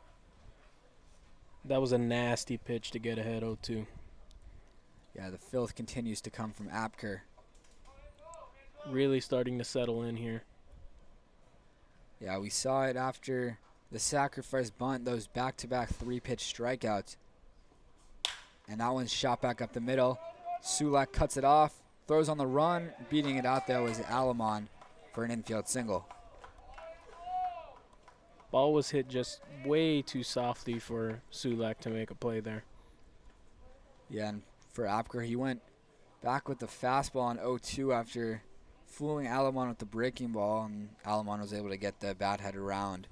S5: That was a nasty pitch to get ahead 0-2.
S1: Yeah, the filth continues to come from Apker.
S5: Really starting to settle in here.
S1: Yeah, we saw it after the sacrifice bunt, those back-to-back 3-pitch strikeouts. And that one's shot back up the middle. Csulak cuts it off, throws on the run. Beating it out there was Alamon for an infield single.
S5: Ball was hit just way too softly for Csulak to make a play there.
S1: Yeah, and for Apker, he went back with the fastball on 0-2 after fooling Alamon with the breaking ball, and Alamon was able to get the bat head around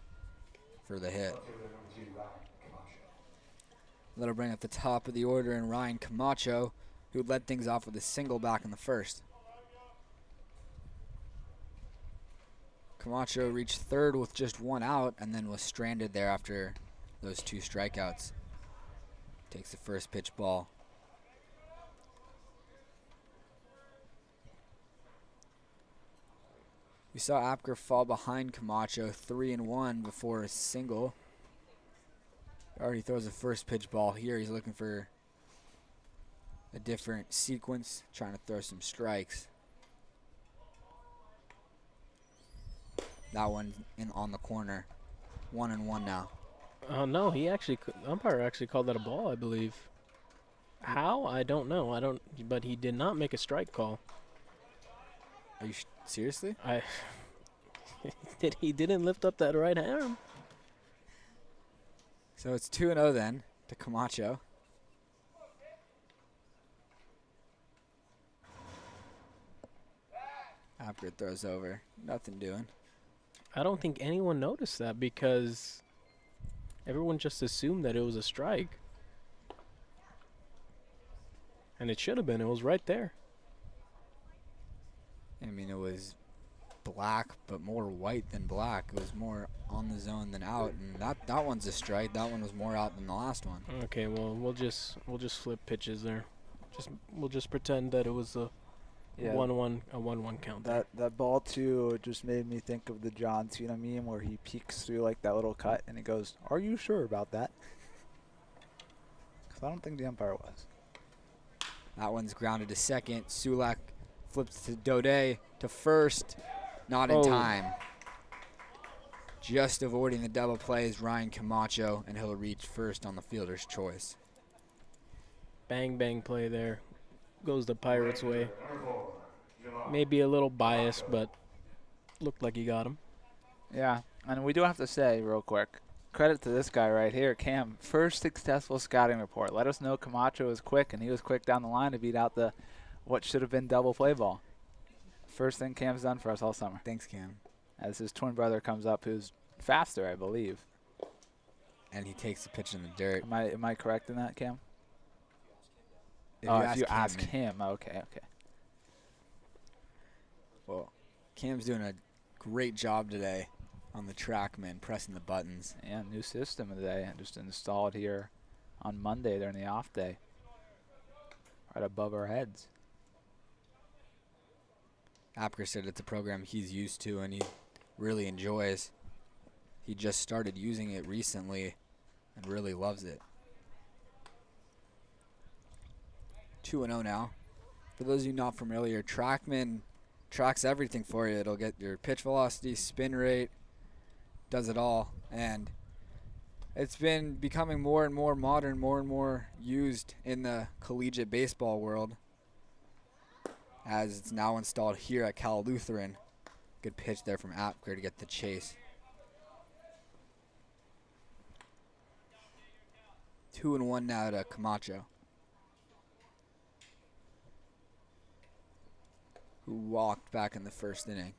S1: for the hit. That'll bring up the top of the order in Ryan Camacho, who led things off with a single back in the first. Camacho reached third with just 1 out and then was stranded there after those 2 strikeouts. Takes the first pitch ball. We saw Apker fall behind Camacho 3-1 before a single. Already throws a first pitch ball here. He's looking for a different sequence, trying to throw some strikes. That one on the corner. 1-1 now.
S5: No, umpire actually called that a ball, I believe. How? I don't know. But he did not make a strike call.
S1: Are you seriously?
S5: He didn't lift up that right arm.
S1: So it's 2-0 then to Camacho. Apker throws over. Nothing doing.
S5: I don't think anyone noticed that because everyone just assumed that it was a strike. And it should have been. It was right there.
S1: I mean, it was black, but more white than black. It was more on the zone than out, and that one's a strike. That one was more out than the last one.
S5: Okay, well we'll just flip pitches there. We'll just pretend that it was a 1-1 count.
S2: That ball too just made me think of the John Cena meme where he peeks through like that little cut and he goes, "Are you sure about that?" Because I don't think the umpire was.
S1: That one's grounded to second. Csulak flips to Daudet to first. Not in time. Just avoiding the double play is Ryan Camacho, and he'll reach first on the fielder's choice.
S5: Bang, bang play there. Goes the Pirates' way. Maybe a little biased, but looked like he got him.
S2: Yeah, and we do have to say real quick, credit to this guy right here, Cam. First successful scouting report. Let us know Camacho was quick, and he was quick down the line to beat out the what should have been double play ball. First thing Cam's done for us all summer.
S1: Thanks, Cam.
S2: As his twin brother comes up, who's faster, I believe.
S1: And he takes the pitch in the dirt.
S2: Am I correct in that, Cam?
S1: If
S2: you ask him. Okay.
S1: Well, Cam's doing a great job today on the TrackMan, pressing the buttons.
S2: Yeah, new system today. Just installed here on Monday during the off day. Right above our heads.
S1: Apker said it's a program he's used to and he really enjoys. He just started using it recently and really loves it. 2-0 now. For those of you not familiar, TrackMan tracks everything for you. It'll get your pitch velocity, spin rate, does it all. And it's been becoming more and more modern, more and more used in the collegiate baseball world, as it's now installed here at Cal Lutheran. Good pitch there from Apker to get the chase. 2-1 now to Camacho, who walked back in the first inning.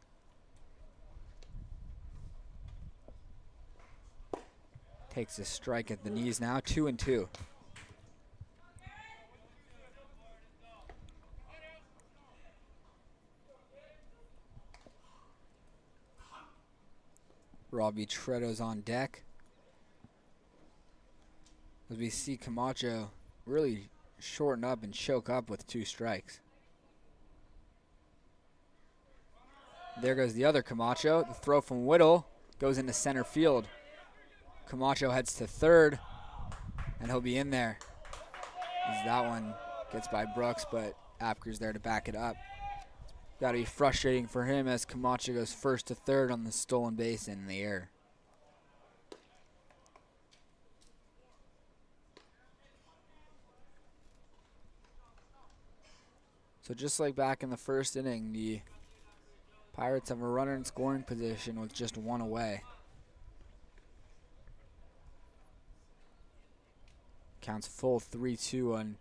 S1: Takes a strike at the knees now, 2-2. Robbie Tretto's on deck. As we see Camacho really shorten up and choke up with 2 strikes. There goes the other Camacho. The throw from Whittle goes into center field. Camacho heads to third, and he'll be in there. As that one gets by Brooks, but Apker's there to back it up. Got to be frustrating for him as Camacho goes first to third on the stolen base in the air. So just like back in the first inning, the Pirates have a runner in scoring position with just 1 away. Counts full 3-2 on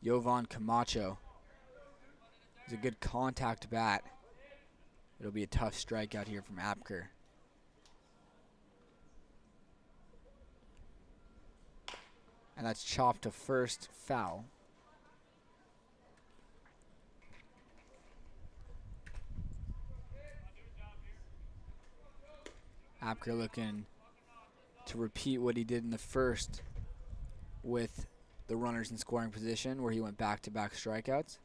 S1: Jovan Camacho. It's a good contact bat. It'll be a tough strikeout here from Apker. And that's chopped to first, foul. Apker looking to repeat what he did in the first with the runners in scoring position, where he went back-to-back strikeouts.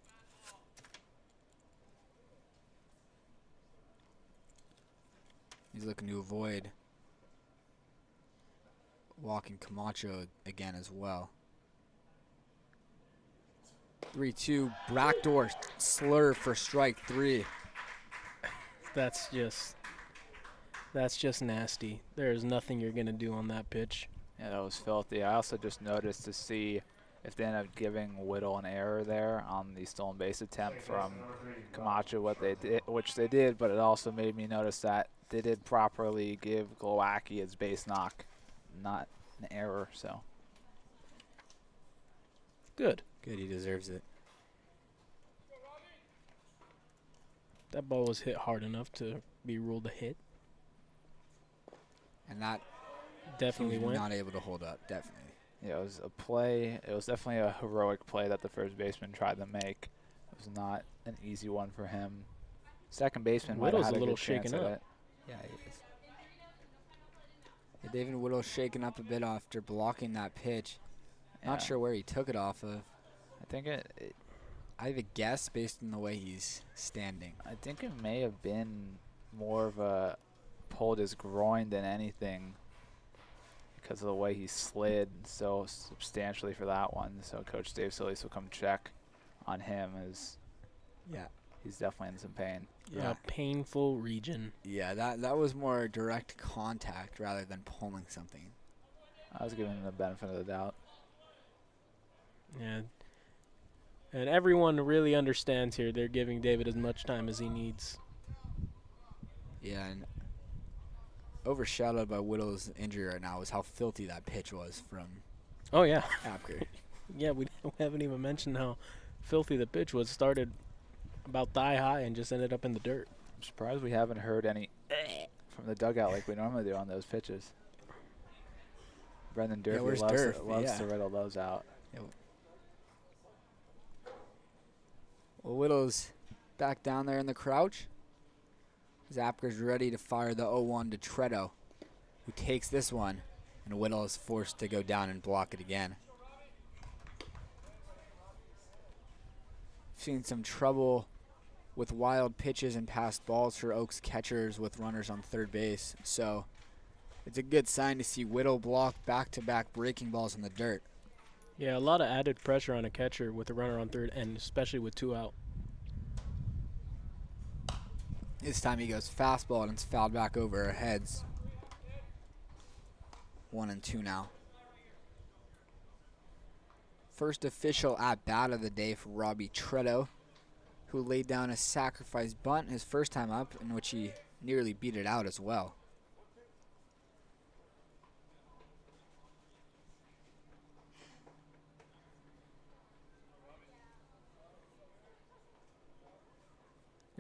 S1: He's looking to avoid walking Camacho again as well. 3-2, backdoor slurve for strike 3.
S5: That's just nasty. There's nothing you're going to do on that pitch.
S2: Yeah, that was filthy. I also just noticed to see if they end up giving Whittle an error there on the stolen base attempt from Camacho, which they did, but it also made me notice that they did properly give Glowacki his base knock, not an error, so.
S5: Good.
S1: Good, he deserves it.
S5: That ball was hit hard enough to be ruled a hit.
S1: And that
S5: Definitely
S1: he was
S5: went.
S1: not able to hold up, definitely.
S2: Yeah, it was a play. It was definitely a heroic play that the first baseman tried to make. It was not an easy one for him. Second baseman might have
S5: Whittle's
S2: had
S5: a little
S2: good chance
S5: shaken
S2: at
S5: up.
S2: it.
S1: Yeah, he is. Yeah, David Whittle's shaken up a bit after blocking that pitch. Not
S2: Yeah.
S1: sure where he took it off of.
S2: I think
S1: I have a guess based on the way he's standing.
S2: I think it may have been more of a pulled his groin than anything, because of the way he slid so substantially for that one. So Coach Dave Solis will come check on him, as
S1: Yeah.
S2: he's definitely in some pain.
S1: Yeah.
S5: A painful region.
S1: Yeah, that was more direct contact rather than pulling something.
S2: I was giving him the benefit of the doubt.
S5: Yeah. And everyone really understands here. They're giving David as much time as he needs.
S1: Yeah, and overshadowed by Whittle's injury right now is how filthy that pitch was from
S5: Oh, yeah.
S1: Apker.
S5: Yeah, we haven't even mentioned how filthy the pitch was. Started about thigh high and just ended up in the dirt.
S2: I'm surprised we haven't heard any from the dugout like we normally do on those pitches. Brendan Durfee
S1: where's
S2: loves
S1: Durf?
S2: loves to riddle those out.
S1: Well, Whittle's back down there in the crouch. Apker's ready to fire the 0-1 to Tretto, who takes this one, and Whittle is forced to go down and block it again. Seen some trouble with wild pitches and passed balls for Oaks catchers with runners on third base, so it's a good sign to see Whittle block back-to-back breaking balls in the dirt.
S5: Yeah, a lot of added pressure on a catcher with a runner on third, and especially with 2 out.
S1: This time he goes fastball and it's fouled back over our heads. 1-2 now. First official at-bat of the day for Robbie Tretto, who laid down a sacrifice bunt his first time up, in which he nearly beat it out as well.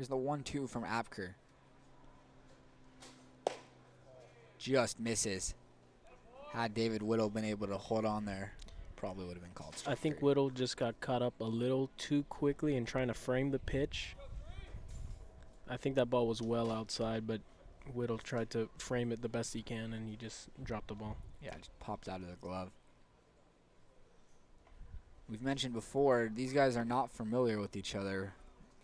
S1: Here's the 1-2 from Apker. Just misses. Had David Whittle been able to hold on there, probably would have been called strike
S5: I think
S1: three.
S5: Whittle just got caught up a little too quickly in trying to frame the pitch. I think that ball was well outside, but Whittle tried to frame it the best he can, and he just dropped the ball.
S1: Yeah, just popped out of the glove. We've mentioned before, these guys are not familiar with each other.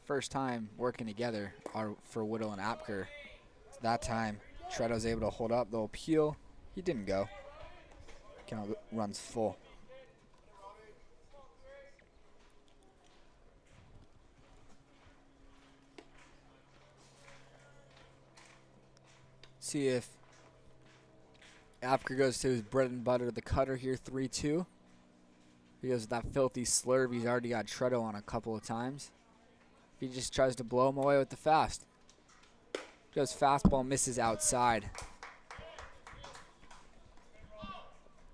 S1: First time working together are for Whittle and Apker. So that time, Tretto's able to hold up the appeal. He didn't go. Count runs full. See if Apker goes to his bread and butter, the cutter here, 3-2. He goes with that filthy slurve. He's already got Tretto on a couple of times. He just tries to blow him away with the fast. Goes fastball, misses outside.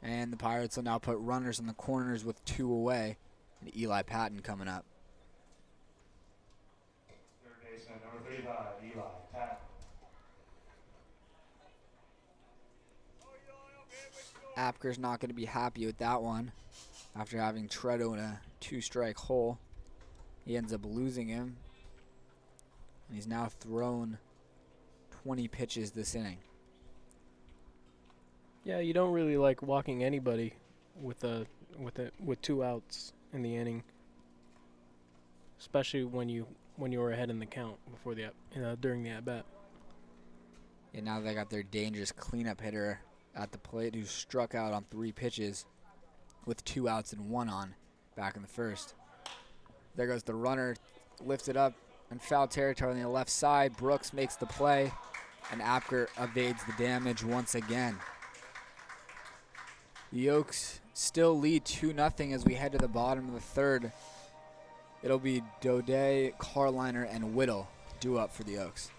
S1: And the Pirates will now put runners in the corners with 2 away. And Eli Patton coming up.
S4: Third baseman, number 35, Eli Patton.
S1: Apker's not going to be happy with that one. After having Tretto in a 2-strike hole, he ends up losing him. And he's now thrown 20 pitches this inning.
S5: Yeah, you don't really like walking anybody with 2 outs in the inning, especially when you were ahead in the count before the during the at bat.
S1: And now they got their dangerous cleanup hitter at the plate who struck out on 3 pitches with 2 outs and 1 on back in the first. There goes the runner, lifted up in foul territory on the left side. Brooks makes the play, and Apker evades the damage once again. The Oaks still lead 2-0 as we head to the bottom of the third. It'll be Daudet, Karliner, and Whittle due up for the Oaks.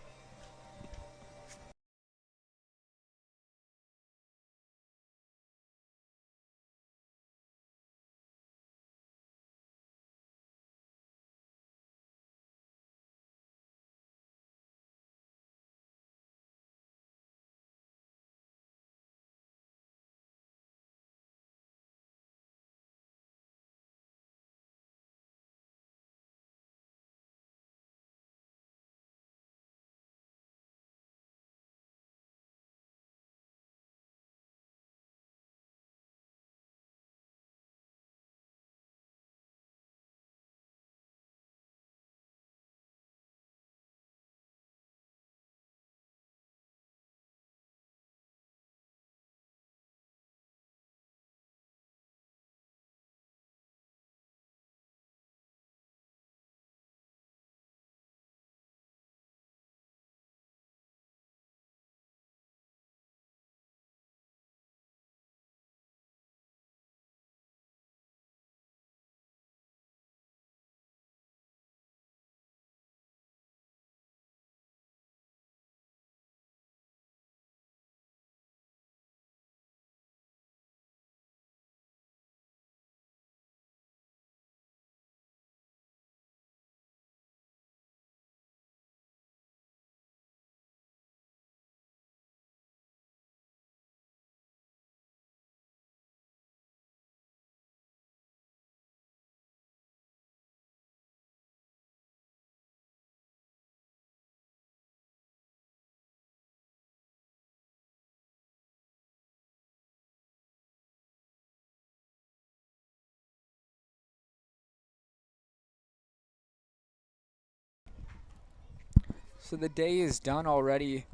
S1: So the day is done already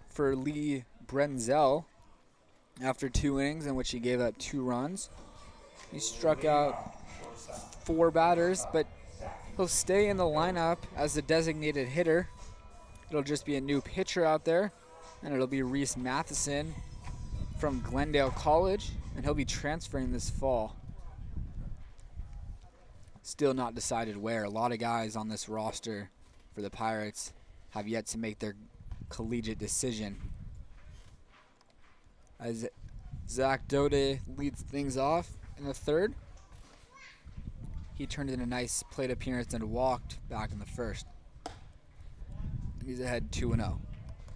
S1: for Lee Brenzel after 2 innings in which he gave up 2 runs. He struck out 4 batters, but he'll stay in the lineup as the designated hitter. It'll just be a new pitcher out there, and it'll be Reese Matheson from Glendale College, and he'll be transferring this fall. Still not decided where. A lot of guys on this roster for the Pirates have yet to make their collegiate decision. As Zach Daudet leads things off in the third, he turned in a nice plate appearance and walked back in the first. He's ahead 2-0.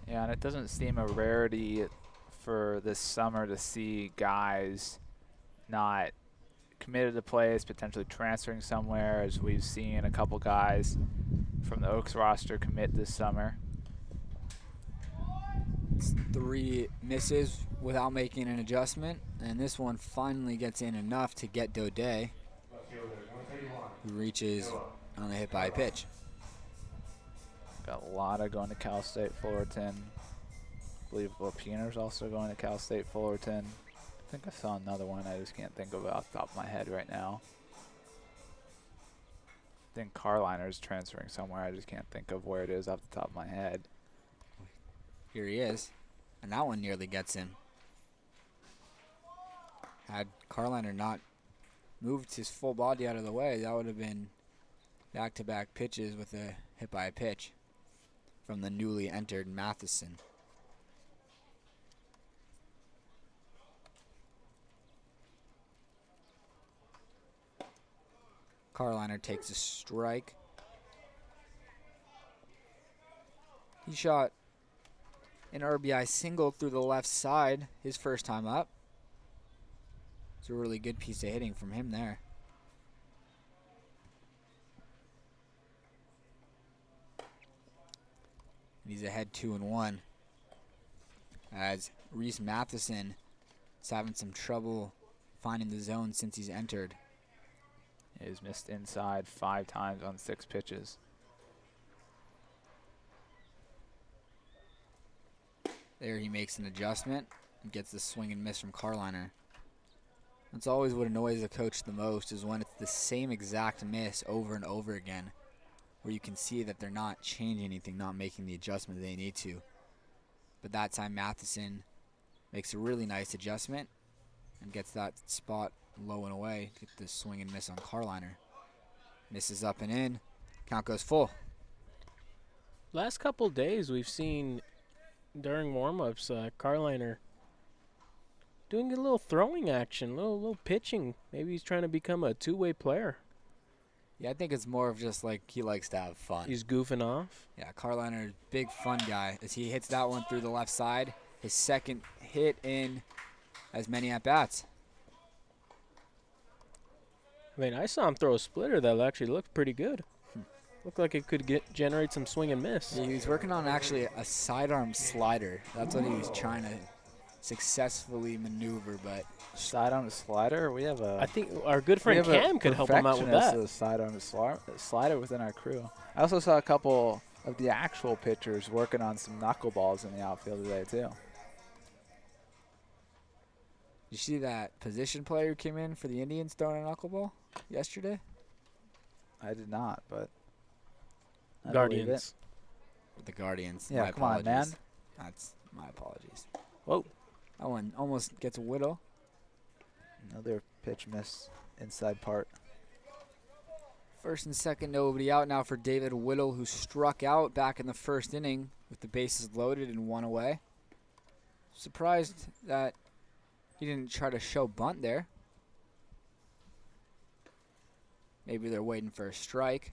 S2: Yeah, and it doesn't seem a rarity for this summer to see guys not committed to plays, potentially transferring somewhere, as we've seen a couple guys from the Oaks roster commit this summer.
S1: It's 3 misses without making an adjustment, and this one finally gets in enough to get Daudet, who reaches on the hit by a pitch.
S2: Got Latta going to Cal State Fullerton. I believe Lapina's also going to Cal State Fullerton. I think I saw another one I just can't think of it off the top of my head right now. I think Karliner's transferring somewhere. I just can't think of where it is off the top of my head.
S1: Here he is, and that one nearly gets him. Had Karliner not moved his full body out of the way, that would have been back-to-back pitches with a hit by a pitch from the newly entered Matheson. Karliner takes a strike. He shot an RBI single through the left side his first time up. It's a really good piece of hitting from him there. And he's ahead 2-1. As Reese Matheson is having some trouble finding the zone since he's entered.
S2: He's missed inside 5 times on 6 pitches.
S1: There he makes an adjustment and gets the swing and miss from Karliner. That's always what annoys a coach the most, is when it's the same exact miss over and over again, where you can see that they're not changing anything, not making the adjustment they need to. But that time Matheson makes a really nice adjustment and gets that spot low and away. Get the swing and miss on Karliner. Misses up and in. Count goes full.
S5: Last couple days we've seen during warm-ups Karliner doing a little throwing action, little pitching. Maybe he's trying to become a two-way player.
S1: Yeah, I think it's more of just like he likes to have fun.
S5: He's goofing off.
S1: Yeah, Karliner, big fun guy. As he hits that one through the left side, his second hit in as many at-bats.
S5: I mean, I saw him throw a splitter that actually looked pretty good. Looked like it could generate some swing and miss.
S1: Yeah, he was working on actually a sidearm slider. That's what he was trying to successfully maneuver, but
S2: Sidearm slider? We have a...
S5: I think our good friend Cam could help him out with that.
S2: A sidearm slider within our crew. I also saw a couple of the actual pitchers working on some knuckleballs in the outfield today, too.
S1: you see that position player who came in for the Indians throwing a knuckleball yesterday?
S2: I did not, but... I
S5: Guardians.
S1: With the Guardians.
S2: Yeah,
S1: my
S2: come on, man.
S1: That's my apologies.
S2: Whoa.
S1: That one almost gets a Whittle.
S2: Another pitch miss inside part.
S1: First and second, nobody out now for David Whittle, who struck out back in the first inning with the bases loaded and 1 away. Surprised that he didn't try to show bunt there. Maybe they're waiting for a strike.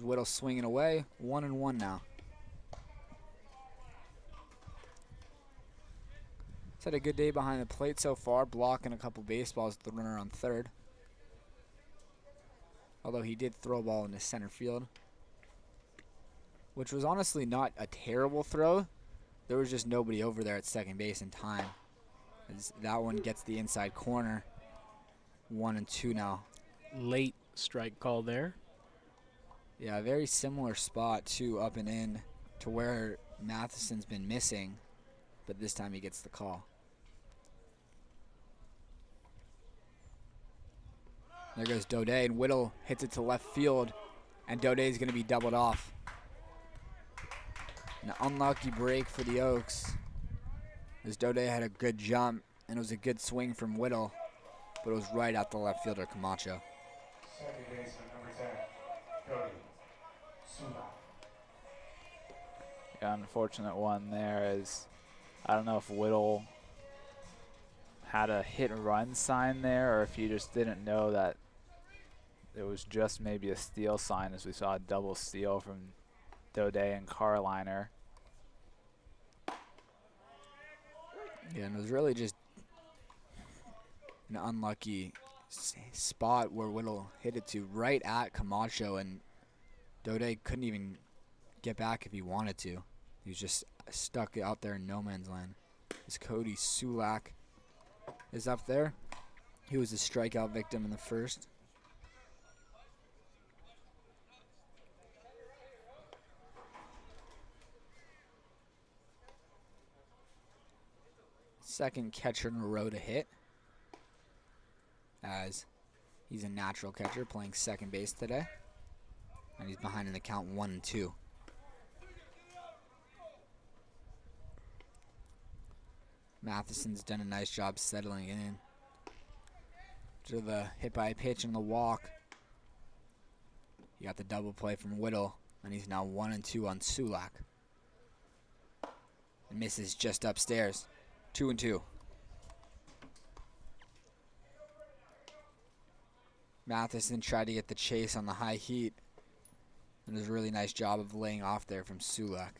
S1: Whittle swinging away, 1-1 now. He's had a good day behind the plate so far, blocking a couple baseballs with the runner on third. Although he did throw a ball into center field, which was honestly not a terrible throw. There was just nobody over there at second base in time. As that one gets the inside corner. 1-2 now.
S5: Late strike call there.
S1: Yeah, a very similar spot to up and in to where Matheson's been missing, but this time he gets the call. There goes Daudet, and Whittle hits it to left field, and Daudet is going to be doubled off. An unlucky break for the Oaks, as Daudet had a good jump, and it was a good swing from Whittle, but it was right at the left fielder, Camacho.
S4: Second baseman, number 10, Cody Csulak.
S2: Yeah, unfortunate one there is, I don't know if Whittle had a hit and run sign there or if he just didn't know that it was just maybe a steal sign, as we saw a double steal from Daudet and Karliner.
S1: Yeah, and it was really just an unlucky spot where Whittle hit it to right at Camacho, and Daudet couldn't even get back if he wanted to. He was just stuck out there in no man's land. This Cody Csulak is up there. He was a strikeout victim in the first. Second catcher in a row to hit, as he's a natural catcher playing second base today. And he's behind in the count 1-2. Matheson's done a nice job settling in. To the hit by a pitch and the walk. He got the double play from Whittle, and he's now 1-2 on Csulak. And misses just upstairs. 2-2. Matheson tried to get the chase on the high heat, and does a really nice job of laying off there from Csulak.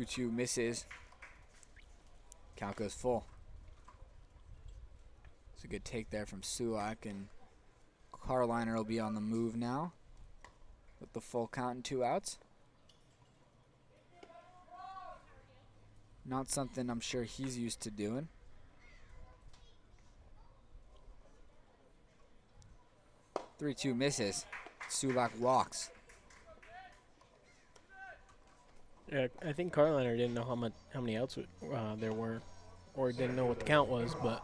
S1: Two misses. Count goes full. It's a good take there from Csulak, and Karliner will be on the move now with the full count and 2 outs. Not something I'm sure he's used to doing. Three-two misses. Csulak walks.
S5: Yeah, I think Karliner didn't know how many outs there were, or didn't know what the count was, but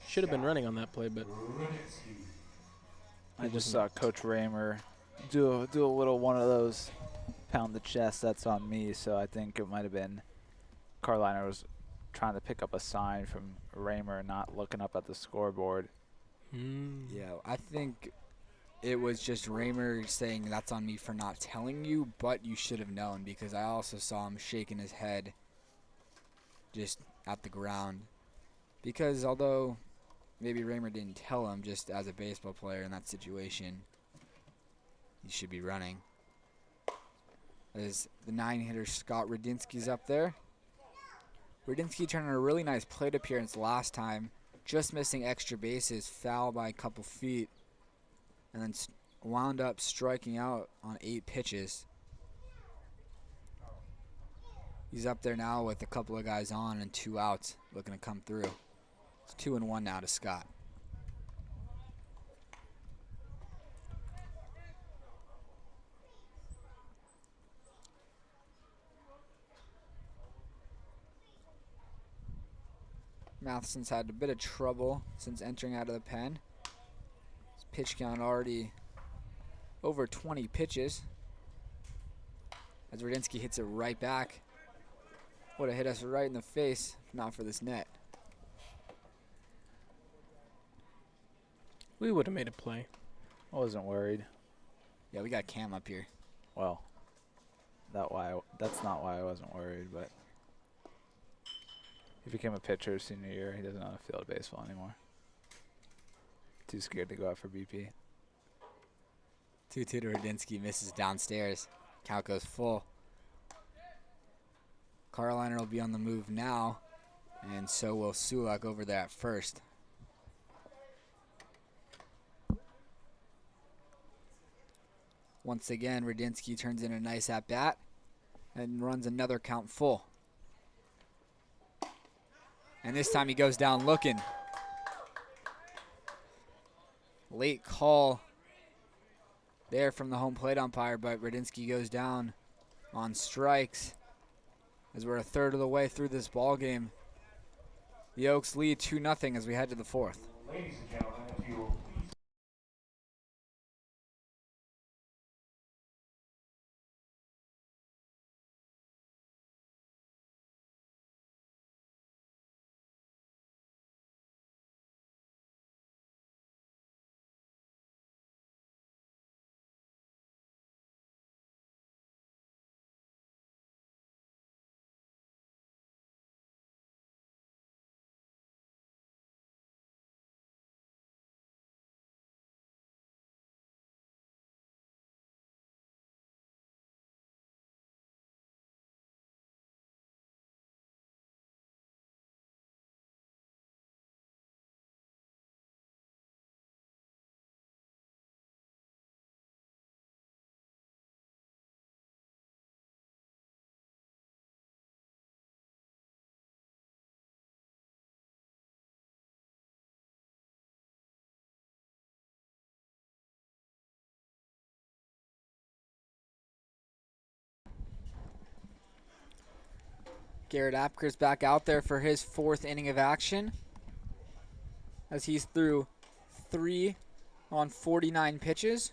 S5: should have been running on that play. But
S2: I just saw Coach Raymer do a little one of those pound the chest. That's on me. So I think it might have been Karliner was trying to pick up a sign from Raymer, not looking up at the scoreboard.
S1: Yeah, I think it was just Raymer saying that's on me for not telling you, but you should have known, because I also saw him shaking his head just at the ground. Because although maybe Raymer didn't tell him, just as a baseball player in that situation, he should be running. As the 9-hitter Scott Radinsky's up there. Radinsky turned in a really nice plate appearance last time, just missing extra bases, foul by a couple feet, and then wound up striking out on 8 pitches. He's up there now with a couple of guys on and 2 outs, looking to come through. It's 2-1 now to Scott. Matheson's had a bit of trouble since entering out of the pen. His pitch count already over 20 pitches. As Radinsky hits it right back. Would have hit us right in the face if not for this net.
S5: we would have made a play.
S2: I wasn't worried.
S1: Yeah, we got Cam up here.
S2: Well, that's not why I wasn't worried, but he became a pitcher his senior year. He doesn't know how to field baseball anymore. Too scared to go out for BP.
S1: 2-2 to Radinsky, misses downstairs. Count goes full. Karliner will be on the move now, and so will Csulak over there at first. Once again, Radinsky turns in a nice at-bat and runs another count full. And this time he goes down looking. Late call there from the home plate umpire, but Radinsky goes down on strikes as we're a third of the way through this ball game. The Oaks lead 2-0 as we head to the fourth.
S4: Ladies and gentlemen, if you will
S1: Garrett Apker's back out there for his 4th inning of action, as he's through 3 on 49 pitches,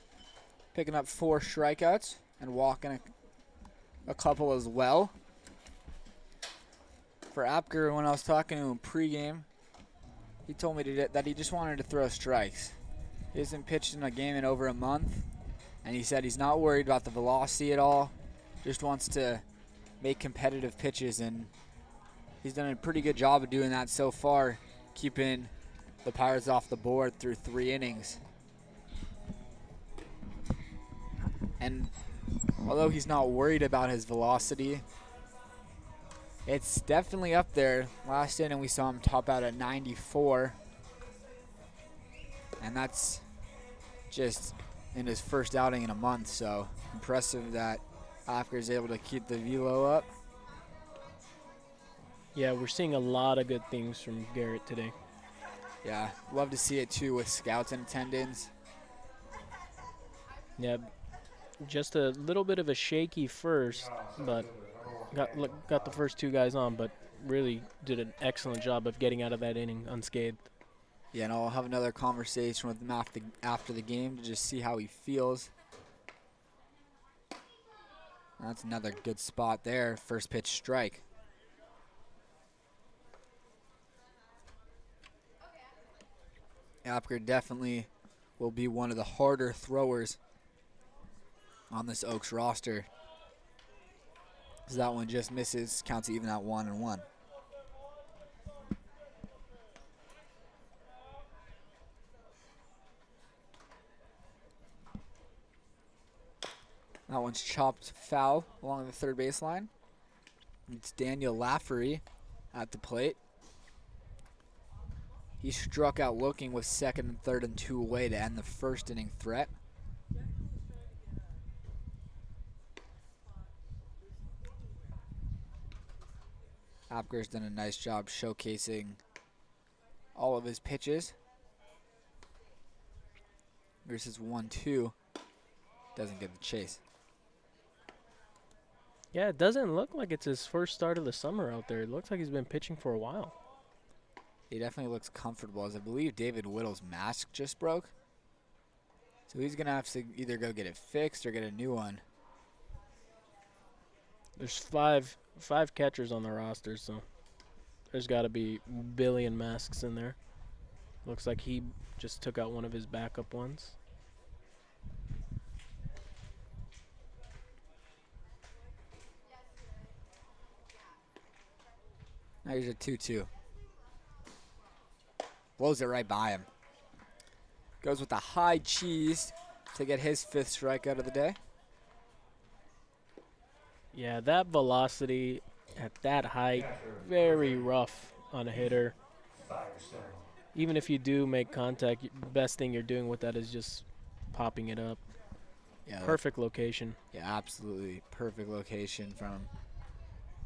S1: picking up 4 strikeouts and walking a couple as well. For Apker, when I was talking to him pregame, he told me that he just wanted to throw strikes. He hasn't pitched in a game in over a month, and he said he's not worried about the velocity at all, just wants to make competitive pitches, and he's done a pretty good job of doing that so far, keeping the Pirates off the board through 3 innings. And although he's not worried about his velocity, it's definitely up there. Last inning we saw him top out at 94, and that's just in his first outing in a month, so impressive that Apker is able to keep the velo up.
S5: Yeah, we're seeing a lot of good things from Garrett today.
S1: Yeah, love to see it too with scouts in attendance.
S5: Yeah, just a little bit of a shaky first, but got the first 2 guys on, but really did an excellent job of getting out of that inning unscathed.
S1: Yeah, and I'll have another conversation with him after the game to just see how he feels. That's another good spot there. First pitch strike. Apker definitely will be one of the harder throwers on this Oaks roster. So that one just misses, counts even at 1-1. That one's chopped foul along the third baseline. It's Daniel Lafferty at the plate. He struck out looking with 2nd and 3rd and 2 away to end the first inning threat. Apker's done a nice job showcasing all of his pitches. Versus 1-2. Doesn't get the chase.
S5: Yeah, it doesn't look like it's his first start of the summer out there. It looks like he's been pitching for a while.
S1: He definitely looks comfortable, as I believe David Whittle's mask just broke. So he's going to have to either go get it fixed or get a new one.
S5: There's five catchers on the roster, so there's got to be a billion masks in there. Looks like he just took out one of his backup ones.
S1: Now here's a 2-2. Blows it right by him. Goes with the high cheese to get his 5th strikeout of the day.
S5: Yeah, that velocity at that height, very rough on a hitter. Even if you do make contact, best thing you're doing with that is just popping it up.
S1: Yeah,
S5: perfect location.
S1: Yeah, absolutely perfect location from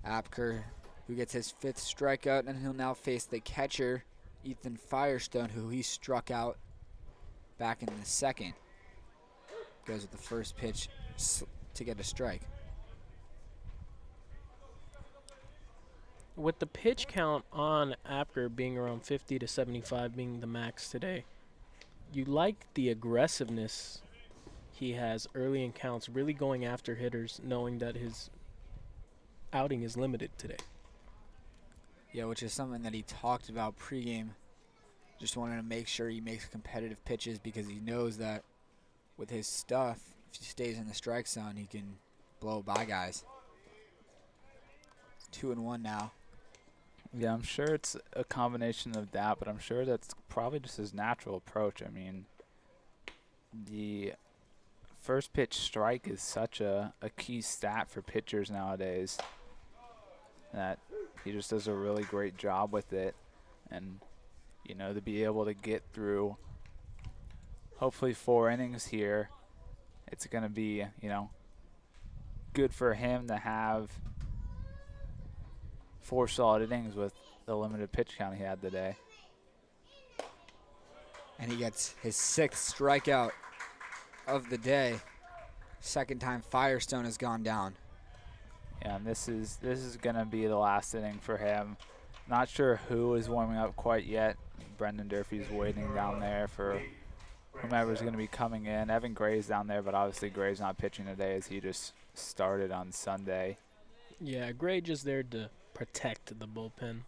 S1: Apker, who gets his 5th strikeout, and he'll now face the catcher, Ethan Firestone, who he struck out back in the 2nd. Goes with the first pitch to get a strike.
S5: With the pitch count on Apker being around 50 to 75 being the max today, you like the aggressiveness he has early in counts, really going after hitters, knowing that his outing is limited today.
S1: Yeah, which is something that he talked about pregame. Just wanted to make sure he makes competitive pitches because he knows that with his stuff, if he stays in the strike zone, he can blow by guys. It's 2-1 now.
S2: Yeah, I'm sure it's a combination of that, but I'm sure that's probably just his natural approach. I mean, the first pitch strike is such a key stat for pitchers nowadays that he just does a really great job with it. And, you know, to be able to get through hopefully 4 innings here, it's going to be, you know, good for him to have 4 solid innings with the limited pitch count he had today.
S1: And he gets his 6th strikeout of the day. 2nd time Firestone has gone down.
S2: Yeah, and this is going to be the last inning for him. Not sure who is warming up quite yet. Brendan Durfee's waiting down there for whomever's going to be coming in. Evan Gray's down there, but obviously Gray's not pitching today as he just started on Sunday.
S5: Yeah, Gray just there to protect the bullpen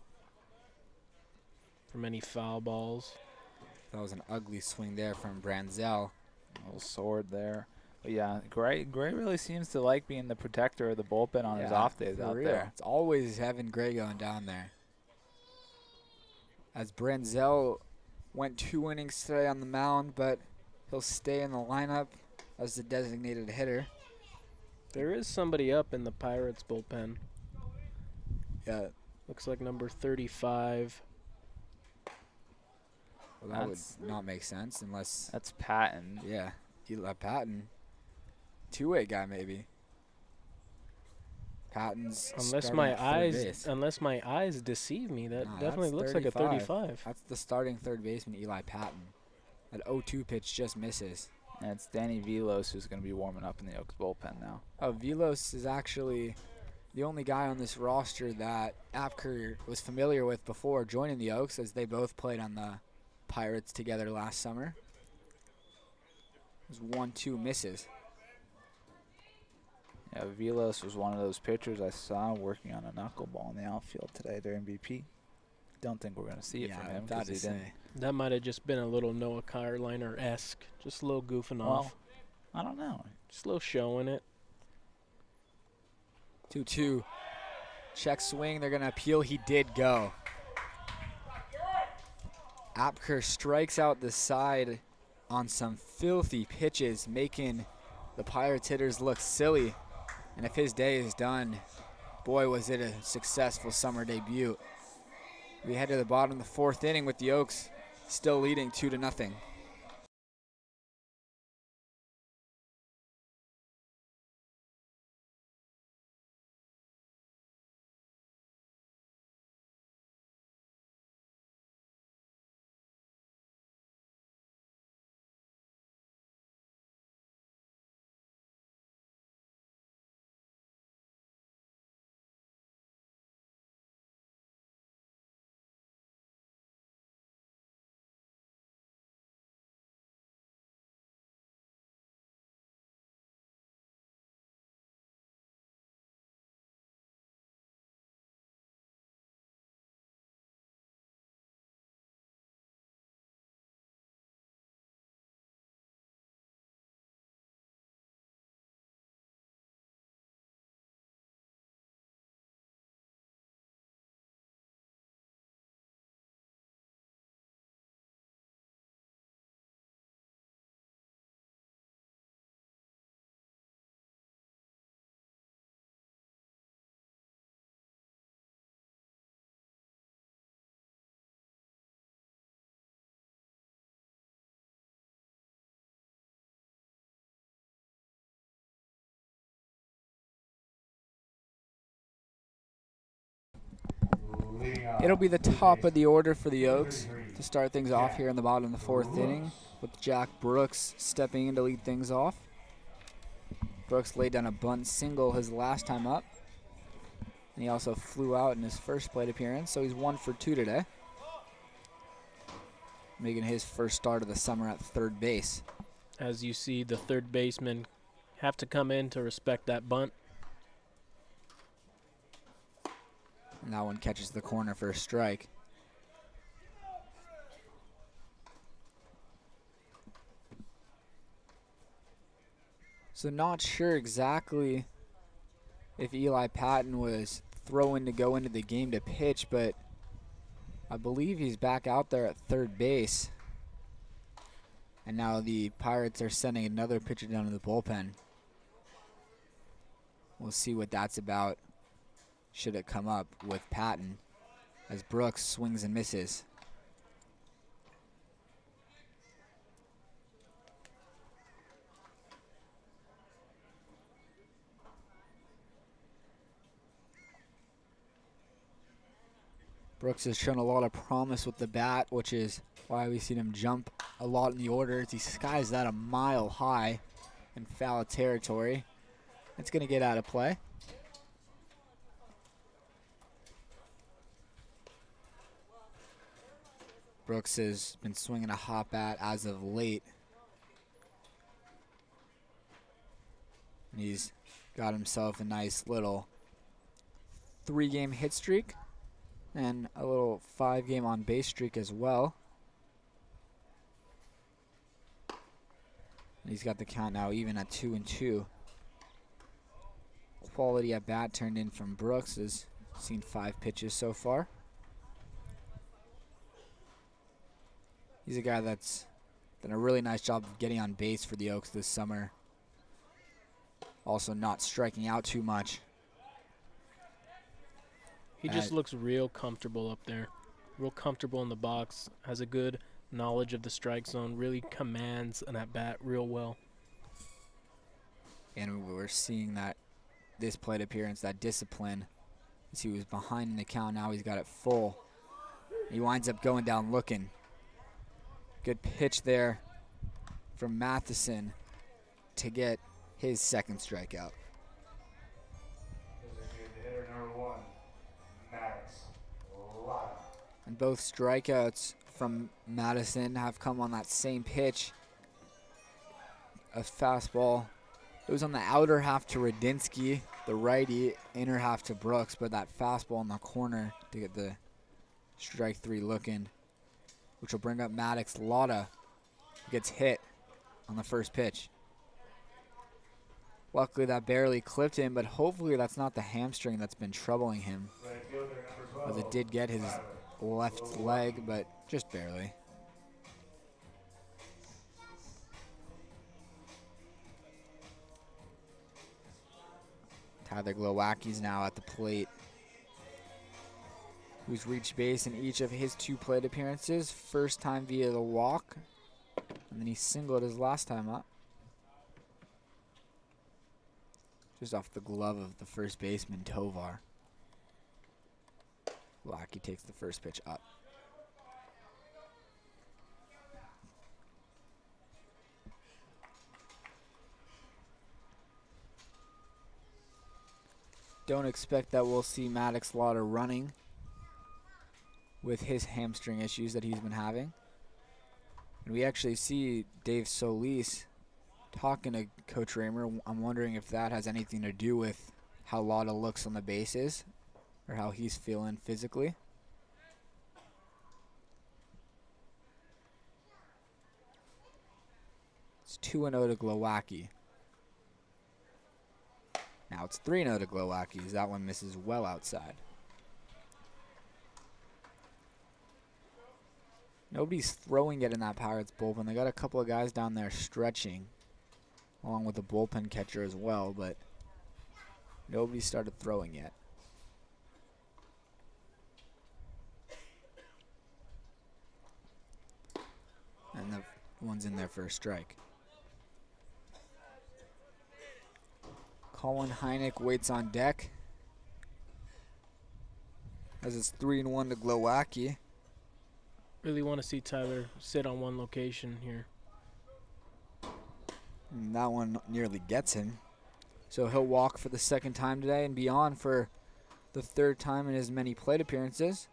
S5: from any foul balls.
S1: That was an ugly swing there from Branzel.
S2: A little sword there. But yeah, Gray really seems to like being the protector of the bullpen on his off days out there.
S1: It's always having Gray going down there. As Branzel went 2 innings today on the mound, but he'll stay in the lineup as the designated hitter.
S5: There is somebody up in the Pirates bullpen.
S1: Yeah.
S5: Looks like number 35.
S1: Well, that would not make sense unless...
S2: That's Patton.
S1: Yeah, Eli Patton. Two-way guy, maybe. Patton's
S5: unless my eyes deceive me, that definitely looks like a 35.
S1: That's the starting third baseman, Eli Patton. That 0-2 pitch just misses.
S2: And it's Danny Velos who's going to be warming up in the Oaks bullpen now.
S1: Oh, Velos is actually the only guy on this roster that Apker was familiar with before joining the Oaks, as they both played on the Pirates together last summer. It was 1-2 misses.
S2: Yeah, Velos was one of those pitchers I saw working on a knuckleball in the outfield today during BP. Don't think we're going to see it from him.
S5: That might have just been a little Noah Karliner-esque. Just a little goofing off.
S2: I don't know.
S5: Just a little showing it.
S1: 2-2. Check swing. They're going to appeal. He did go. Apker strikes out the side on some filthy pitches, making the Pirates hitters look silly. And if his day is done, boy, was it a successful summer debut. We head to the bottom of the 4th inning with the Oaks still leading 2-0. It'll be the top of the order for the Oaks to start things off here in the bottom of the 4th inning, with Jack Brooks stepping in to lead things off. Brooks laid down a bunt single his last time up, and he also flew out in his first plate appearance, so he's 1 for 2 today, making his first start of the summer at third base.
S5: As you see, the third baseman have to come in to respect that bunt.
S1: And that one catches the corner for a strike. So not sure exactly if Eli Patton was throwing to go into the game to pitch, but I believe he's back out there at third base. And now the Pirates are sending another pitcher down to the bullpen. We'll see what that's about, should it come up with Patton, as Brooks swings and misses. Brooks has shown a lot of promise with the bat, which is why we've seen him jump a lot in the order. He skies that a mile high in foul territory. It's going to get out of play. Brooks has been swinging a hot bat as of late. And he's got himself a nice little 3-game hit streak and a little 5-game on base streak as well. And he's got the count now even at 2-2. Quality at bat turned in from Brooks. Has seen 5 pitches so far. He's a guy that's done a really nice job of getting on base for the Oaks this summer. Also not striking out too much.
S5: He just looks real comfortable up there. Real comfortable in the box. Has a good knowledge of the strike zone. Really commands an at-bat real well.
S1: And we're seeing that this plate appearance, that discipline. As he was behind in the count, now he's got it full. He winds up going down looking. Good pitch there from Matheson to get his second strikeout.
S4: Hitter number 1, Maddox Latta.
S1: And both strikeouts from Madison have come on that same pitch. A fastball. It was on the outer half to Radinsky, the righty, inner half to Brooks, but that fastball in the corner to get the strike 3 looking, which will bring up Maddox Latta, who gets hit on the first pitch. Luckily, that barely clipped him, but hopefully that's not the hamstring that's been troubling him,
S4: Right fielder number 12,
S1: as it did get his left leg, but just barely. Tyler Glowacki's now at the plate, who's reached base in each of his 2 plate appearances. First time via the walk, and then he singled his last time up. Just off the glove of the first baseman, Tovar. Glowacki takes the first pitch up. Don't expect that we'll see Maddox Latta running with his hamstring issues that he's been having. And we actually see Dave Solis talking to Coach Raymer. I'm wondering if that has anything to do with how Latta looks on the bases or how he's feeling physically. It's 2-0 to Glowacki. Now it's 3-0 to Glowacki as that one misses well outside. Nobody's throwing yet in that Pirates bullpen. They got a couple of guys down there stretching, along with the bullpen catcher as well, but nobody started throwing yet. And the one's in there for a strike. Colin Hynek waits on deck, as it's 3-1 to Glowacki.
S5: Really want to see Tyler sit on one location here.
S1: And that one nearly gets him. So he'll walk for the second time today and be on for the 3rd time in his many plate appearances.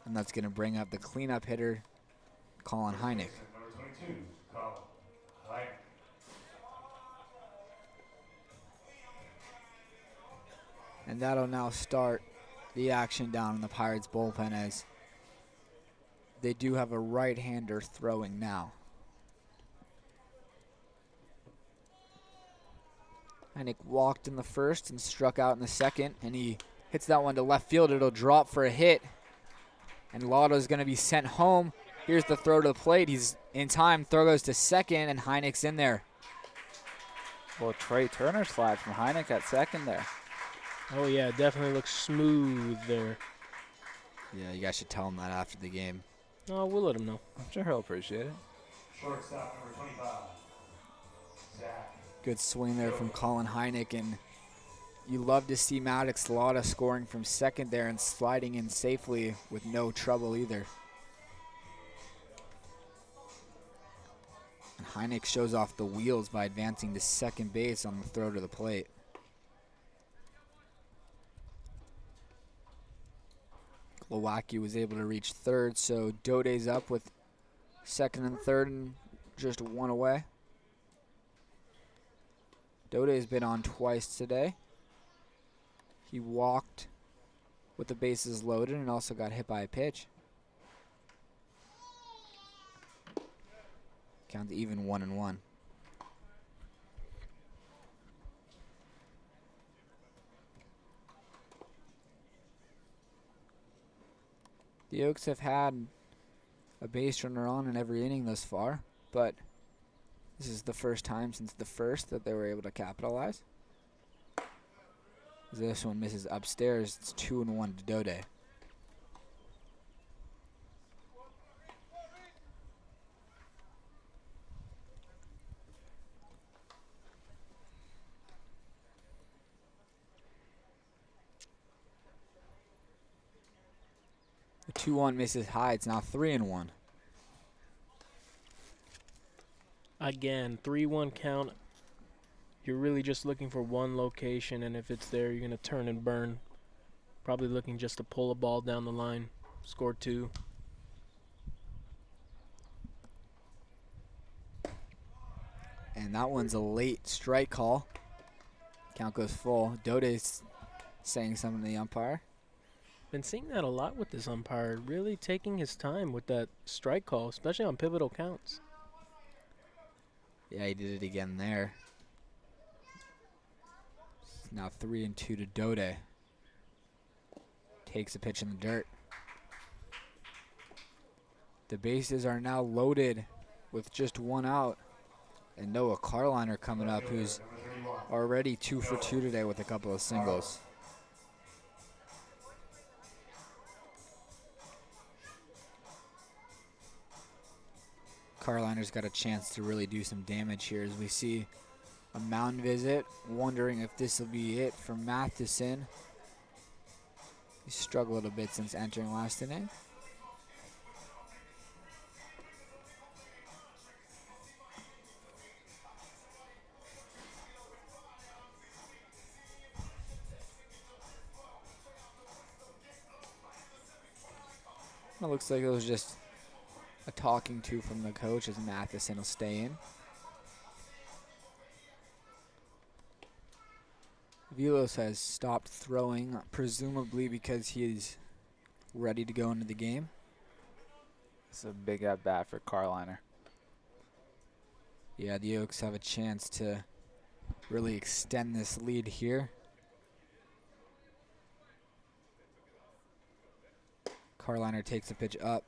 S1: And that's going to bring up the cleanup hitter, Colin Hynek.
S4: Number 22, Colin Hynek.
S1: And that'll now start the action down in the Pirates bullpen, as they do have a right-hander throwing now. Hynek walked in the first and struck out in the second, and he hits that one to left field. It'll drop for a hit, and Latta's going to be sent home. Here's the throw to the plate. He's in time. Throw goes to second, and Hynek's in there.
S2: Well, Trey Turner slide from Hynek at second there.
S5: Oh, yeah, definitely looks smooth there.
S1: Yeah, you guys should tell him that after the game.
S5: Oh, we'll let him know.
S2: I'm sure he'll appreciate it.
S4: Shortstop number 25, Zach.
S1: Good swing there from Colin Hynek, and you love to see Maddox Latta scoring from second there and sliding in safely with no trouble either. And Hynek shows off the wheels by advancing to second base on the throw to the plate. Glowacki was able to reach third, so Daudet's up with second and third and just one away. Daudet's been on twice today. He walked with the bases loaded and also got hit by a pitch. Count even 1-1. The Oaks have had a base runner on in every inning thus far, but this is the first time since the first that they were able to capitalize. This one misses upstairs. It's 2-1 to Daudet. The 2-1 misses high. It's now 3-1.
S5: Again, 3-1 count. You're really just looking for one location, and if it's there, you're going to turn and burn. Probably looking just to pull a ball down the line, score 2.
S1: And that one's a late strike call. Count goes full. Daudet's saying something to the umpire.
S5: Been seeing that a lot with this umpire, really taking his time with that strike call, especially on pivotal counts.
S1: Yeah, he did it again there. It's now 3-2 to Daudet. Takes a pitch in the dirt. The bases are now loaded with just one out. And Noah Karliner coming up, who's already 2 for 2 today with a couple of singles. Karliner's got a chance to really do some damage here as we see a mound visit, wondering if this will be it for Matheson. He struggled a bit since entering last inning. It looks like it was just a talking to from the coach as Matheson will stay in. Vilos has stopped throwing, presumably because he is ready to go into the game.
S2: It's a big at bat for Karliner.
S1: Yeah, the Oaks have a chance to really extend this lead here. Karliner takes a pitch up.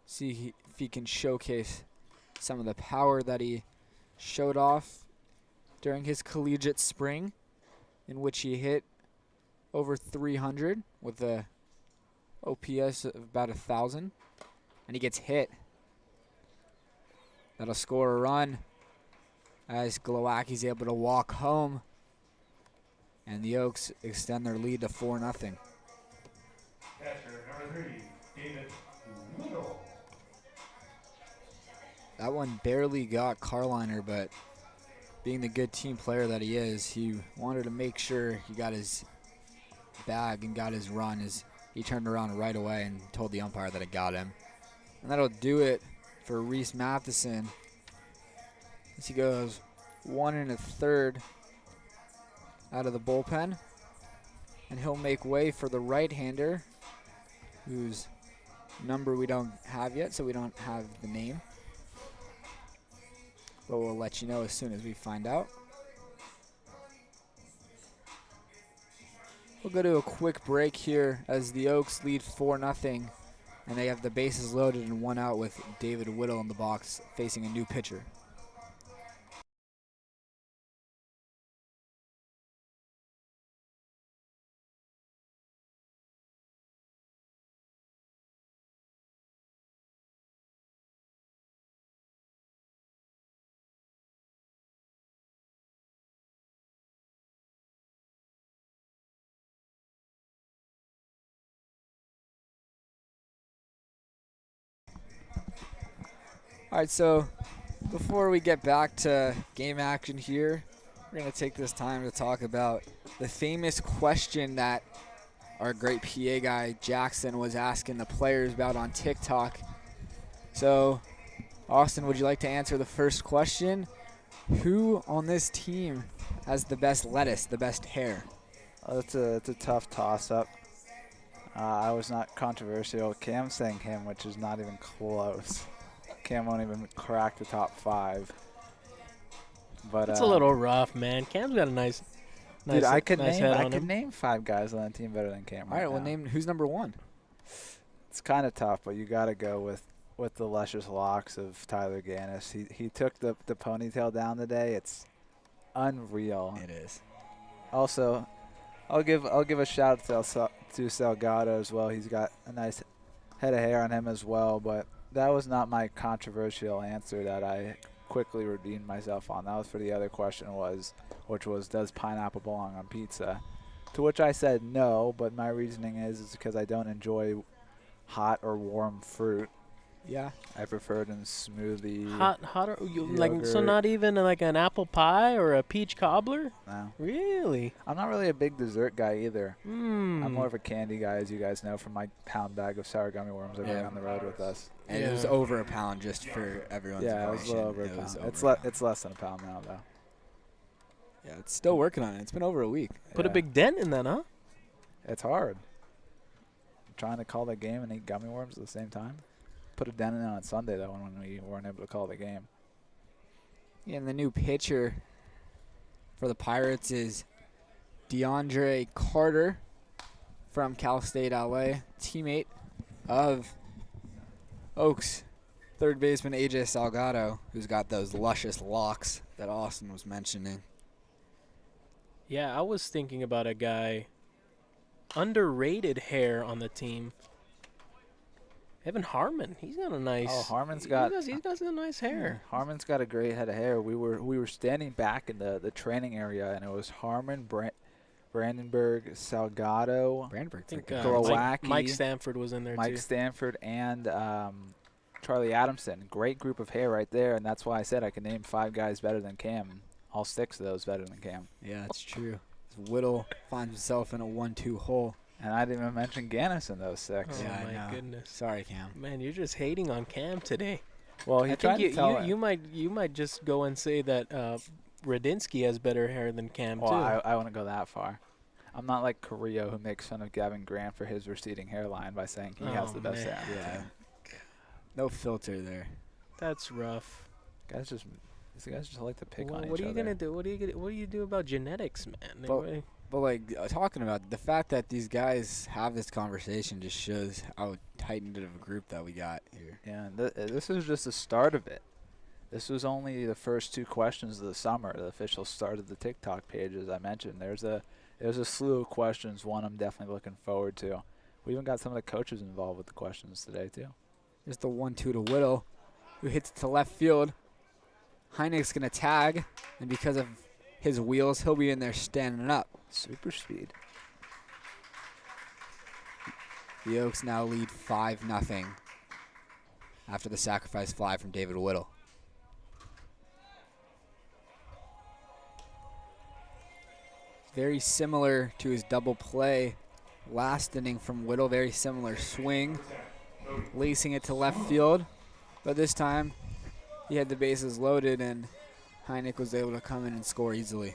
S1: See if he can showcase some of the power that he showed off during his collegiate spring, in which he hit over 300 with a OPS of about 1,000, and he gets hit. That'll score a run as Glowacki's able to walk home, and the Oaks extend their lead to 4-0.
S4: Catcher number 3, David Whittle.
S1: That one barely got Karliner, but being the good team player that he is, he wanted to make sure he got his bag and got his run as he turned around right away and told the umpire that it got him. And that'll do it for Reese Matheson as he goes 1 1/3 out of the bullpen. And he'll make way for the right-hander, whose number we don't have yet, so we don't have the name. But we'll let you know as soon as we find out. We'll go to a quick break here as the Oaks lead 4-0, and they have the bases loaded and 1 out with David Whittle in the box facing a new pitcher. All right, so before we get back to game action here, we're going to take this time to talk about the famous question that our great PA guy, Jackson, was asking the players about on TikTok. So, Austin, would you like to answer the first question? Who on this team has the best lettuce, the best hair?
S2: It's a tough toss-up. I was not controversial. Cam's saying him, which is not even close. Cam won't even crack the top 5. But
S5: It's a little rough, man. Cam's got a nice
S2: dude, I could
S5: head on him.
S2: name 5 guys on that team better than Cam.
S1: All right, well,
S2: now.
S1: name who's number 1.
S2: It's kind of tough, but you got to go with the luscious locks of Tyler Gannis. He took the ponytail down today. It's unreal.
S1: It is.
S2: Also, I'll give a shout out to Salgado as well. He's got a nice head of hair on him as well, but that was not my controversial answer that I quickly redeemed myself on. That was for the other question which was does pineapple belong on pizza? To which I said no, but my reasoning is because I don't enjoy hot or warm fruit.
S1: Yeah.
S2: I prefer it in smoothie.
S5: Hotter, like so not even like an apple pie or a peach cobbler?
S2: No.
S5: Really?
S2: I'm not really a big dessert guy either.
S5: Mm.
S2: I'm more of a candy guy, as you guys know, from my pound bag of sour gummy worms I bring on the road with us.
S1: And it was over a pound, just for everyone's
S2: Yeah, it was a
S1: information.
S2: little over a pound. It's less than a pound now, though.
S1: Yeah, it's still working on it. It's been over a week.
S5: Put a big dent in that, huh?
S2: It's hard. Trying to call the game and eat gummy worms at the same time. Put a dent in it on Sunday, though, when we weren't able to call the game.
S1: Yeah, and the new pitcher for the Pirates is DeAndre Carter from Cal State LA, teammate of Oaks third baseman AJ Salgado, who's got those luscious locks that Austin was mentioning.
S5: Yeah, I was thinking about a guy, underrated hair on the team. Evan Harmon, he's got a nice.
S2: Oh, Harmon's got.
S5: He's got some nice hair.
S2: Harmon's got a great head of hair. We were standing back in the training area, and it was Harmon, Brandenburg, Salgado,
S5: I think
S2: Glowacki,
S5: Mike Stanford was in there
S2: Mike
S5: too.
S2: Stanford, and Charlie Adamson. Great group of hair right there, and that's why I said I could name 5 guys better than Cam. All 6 of those better than Cam.
S1: Yeah, that's true. Whittle finds himself in a 1-2 hole.
S2: And I didn't even mention Gannis in those 6.
S5: Oh
S1: Yeah, I
S5: my
S1: know.
S5: goodness.
S1: Sorry, Cam.
S5: Man, you're just hating on Cam today.
S2: Well, he
S5: I
S2: tried
S5: think
S2: to tell it.
S5: you might just go and say that Radinsky has better hair than Cam
S2: Well,
S5: too.
S2: I wouldn't go that far. I'm not like Carrillo, who makes fun of Gavin Grant for his receding hairline by saying he has the best
S5: man.
S2: hair. on the
S1: Yeah.
S2: team.
S1: No filter there.
S5: That's rough.
S2: These guys just like to pick on each other.
S5: What are you gonna do? What do you do about genetics, man?
S1: But- But, like, talking about the fact that these guys have this conversation just shows how tight-knit of a group that we got here.
S2: Yeah, and this is just the start of it. This was only the first 2 questions of the summer, the official start of the TikTok page, as I mentioned. There's a slew of questions, one I'm definitely looking forward to. We even got some of the coaches involved with the questions today, too.
S1: There's the 1-2 to Whittle, who hits it to left field. Hynek's going to tag, and because of his wheels, he'll be in there standing up.
S2: Super speed.
S1: The Oaks now lead 5-0 after the sacrifice fly from David Whittle. Very similar to his double play last inning from Whittle. Very similar swing, lacing it to left field. But this time, he had the bases loaded, and Hynek was able to come in and score easily.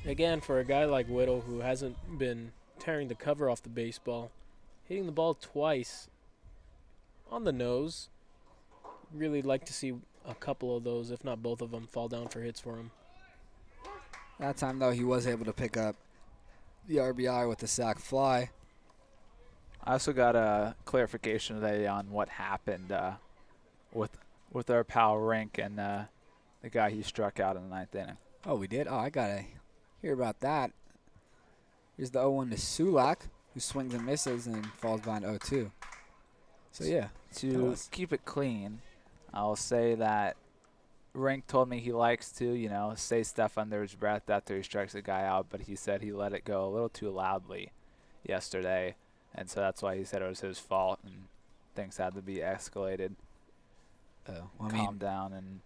S5: Again, for a guy like Whittle, who hasn't been tearing the cover off the baseball, hitting the ball twice on the nose, really like to see a couple of those, if not both of them, fall down for hits for him.
S1: That time, though, he was able to pick up the RBI with the sac fly.
S2: I also got a clarification today on what happened with our pal Rink and the guy he struck out in the 9th inning.
S1: Oh, we did? Oh, I got to hear about that. Here's the 0-1 to Csulak, who swings and misses and falls behind 0-2. So, yeah.
S2: To keep it clean, I'll say that Rink told me he likes to, say stuff under his breath after he strikes a guy out, but he said he let it go a little too loudly yesterday, and so that's why he said it was his fault and things had to be escalated. Calm down, and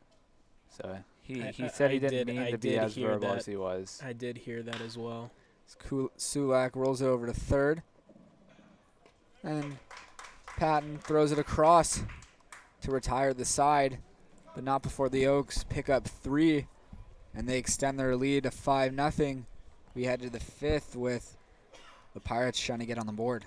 S2: so he said he didn't mean to be as verbal as he was.
S5: I did hear that as well.
S1: Csulak rolls it over to third. And Patton throws it across to retire the side, but not before the Oaks pick up 3, and they extend their lead to 5-0. We head to the 5th with the Pirates trying to get on the board.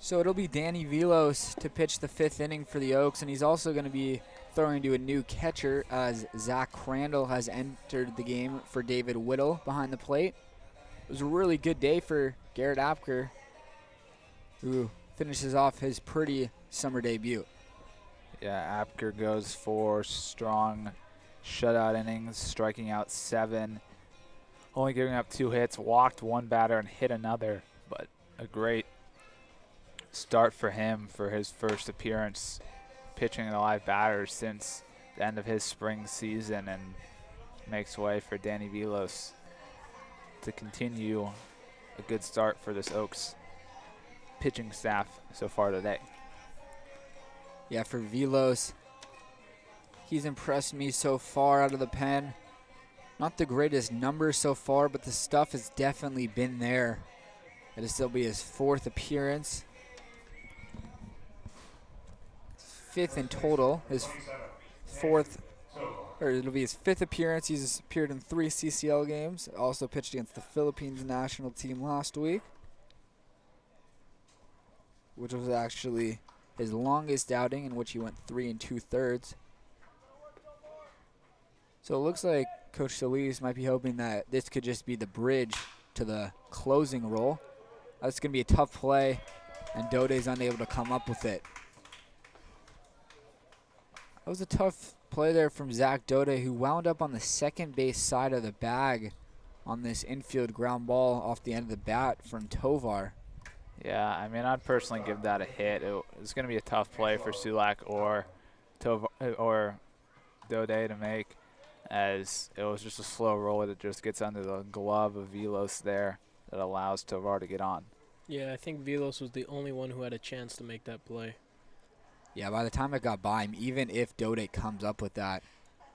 S1: So it'll be Danny Velos to pitch the 5th inning for the Oaks, and he's also going to be throwing to a new catcher as Zach Crandall has entered the game for David Whittle behind the plate. It was a really good day for Garrett Apker, who finishes off his pretty summer debut.
S2: Yeah, Apker goes for strong shutout innings, striking out 7, only giving up 2 hits, walked 1 batter and hit another, but a great start for him for his first appearance pitching a live batter since the end of his spring season, and makes way for Danny Velos to continue a good start for this Oaks pitching staff so far today.
S1: Yeah, for Velos, he's impressed me so far out of the pen. Not the greatest numbers so far, but the stuff has definitely been there. It'll still be his 4th appearance. 5th in total, his 4th, or it'll be his 5th appearance. He's appeared in 3 CCL games, also pitched against the Philippines national team last week, which was actually his longest outing, in which he went 3 2/3. So it looks like Coach Solis might be hoping that this could just be the bridge to the closing role. That's going to be a tough play, and Daudet's unable to come up with it. That was a tough play there from Zach Daudet, who wound up on the second base side of the bag on this infield ground ball off the end of the bat from Tovar.
S2: Yeah, I mean, I'd personally give that a hit. It's going to be a tough play for Csulak or Daudet to make, as it was just a slow roller that just gets under the glove of Velos there that allows Tovar to get on.
S5: Yeah, I think Velos was the only one who had a chance to make that play.
S1: Yeah, by the time it got by him, even if Daudet comes up with that,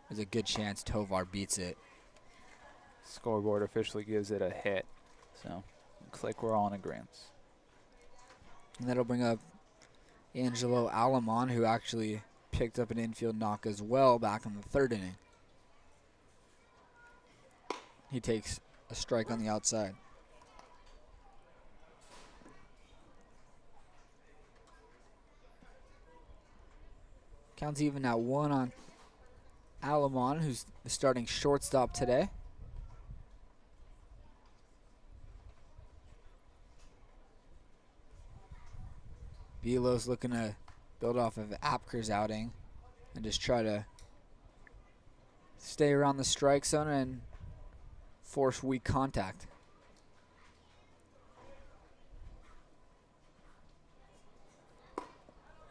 S1: there's a good chance Tovar beats it.
S2: Scoreboard officially gives it a hit, so looks like we're all in agreement.
S1: And that'll bring up Angelo Alamon, who actually picked up an infield knock as well back in the 3rd inning. He takes a strike on the outside. Counts even at 1 on Alamon, who's the starting shortstop today. Velos looking to build off of Apker's outing and just try to stay around the strike zone and force weak contact.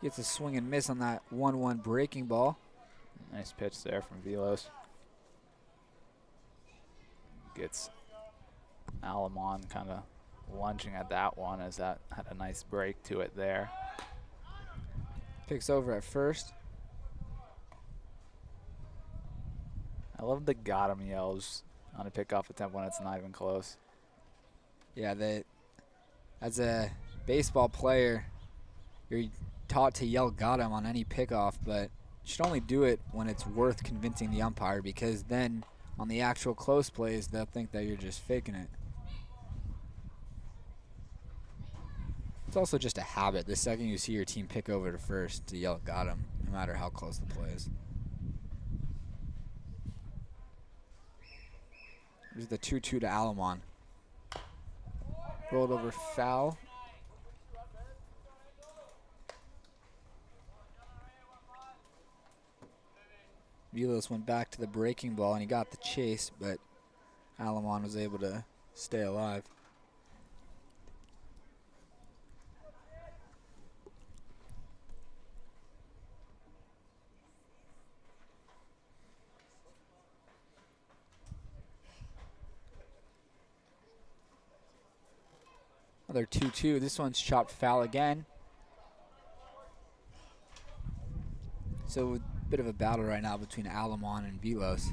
S1: Gets a swing and miss on that 1-1 breaking ball.
S2: Nice pitch there from Velos. Gets Alamon kind of lunging at that one, as that had a nice break to it there.
S1: Picks over at first.
S2: I love the got him yells on a pickoff attempt when it's not even close.
S1: Yeah, as a baseball player, you're taught to yell got him on any pickoff, but you should only do it when it's worth convincing the umpire, because then on the actual close plays, they'll think that you're just faking it. It's also just a habit. The second you see your team pick over to first, to yell got him, no matter how close the play is. Here's the 2-2 to Alamon. Rolled over foul. Velos went back to the breaking ball and he got the chase, but Alamon was able to stay alive. Another 2-2. This one's chopped foul again. So a bit of a battle right now between Alamon and Velos.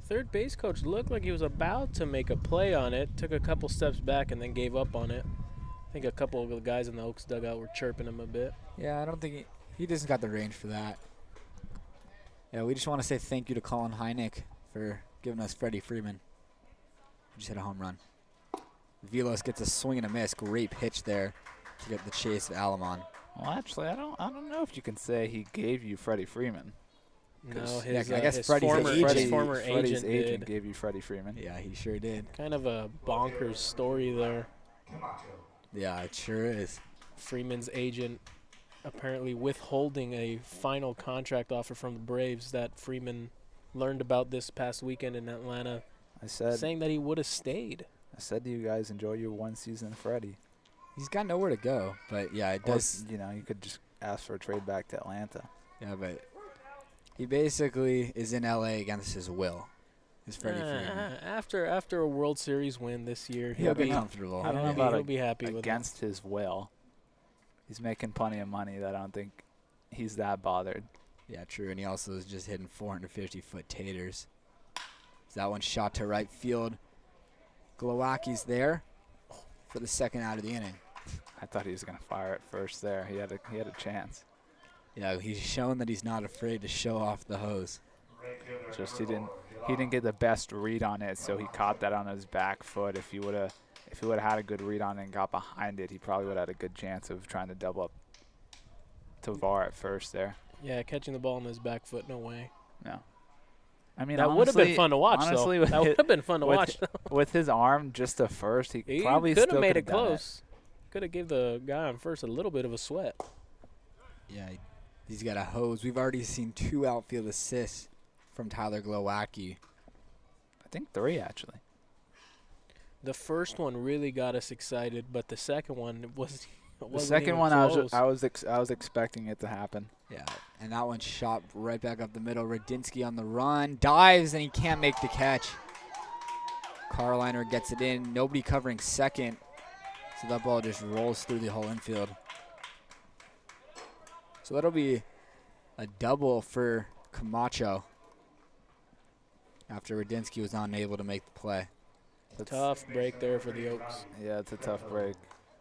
S5: Third base coach looked like he was about to make a play on it, took a couple steps back and then gave up on it. I think a couple of the guys in the Oaks dugout were chirping him a bit.
S1: Yeah, I don't think he doesn't got the range for that. Yeah, we just want to say thank you to Colin Hynek for giving us Freddie Freeman. Just hit a home run. Velos gets a swing and a miss. Great pitch there to get the chase of Alamon.
S2: Well, actually, I don't know if you can say he gave you Freddie Freeman.
S5: No, his,
S1: yeah, I guess
S5: his
S1: Freddie's
S5: former
S2: Freddie's
S5: agent
S2: agent
S5: did.
S2: gave you Freddie Freeman.
S1: Yeah, he sure did.
S5: Kind of a bonkers story there.
S1: Yeah, it sure is.
S5: Freeman's agent apparently withholding a final contract offer from the Braves that Freeman learned about this past weekend in Atlanta, saying that he would have stayed.
S2: I said to you guys, enjoy your one season, Freddie.
S1: He's got nowhere to go, but yeah, it does.
S2: Or, you know, you could just ask for a trade back to Atlanta.
S1: Yeah, but he basically is in LA against his will. Is Freddie Freeman.
S5: After a World Series win this year,
S1: He'll be comfortable.
S2: I don't know about
S5: he'll be happy with it.
S2: Against his will. He's making plenty of money that I don't think he's that bothered.
S1: Yeah, true, and he also is just hitting 450-foot taters. So that one shot to right field. Glowacki's there for the second out of the inning.
S2: I thought he was going to fire it first there. He had a chance.
S1: Yeah, he's shown that he's not afraid to show off the hose.
S2: Just he didn't get the best read on it, so he caught that on his back foot. If he would have had a good read on it and got behind it, he probably would have had a good chance of trying to double up Tovar at first there.
S5: Yeah, catching the ball on his back foot, no way.
S2: No. I mean,
S5: that would have been fun to watch,
S2: honestly,
S5: though. That would have been fun to watch.
S2: With his arm just to first, he probably
S5: could
S2: still
S5: have made it
S2: done
S5: close. Could have gave the guy on first a little bit of a sweat.
S1: Yeah, he's got a hose. We've already seen 2 outfield assists from Tyler Glowacki.
S2: I think 3, actually.
S5: The first one really got us excited, but the second one wasn't.
S2: The second one, I was expecting it to happen.
S1: Yeah, and that one shot right back up the middle. Radinsky on the run, dives, and he can't make the catch. Karliner gets it in. Nobody covering second, so that ball just rolls through the whole infield. So that'll be a double for Camacho after Radinsky was unable to make the play.
S5: Tough break there for the Oaks.
S2: Yeah, it's a tough break.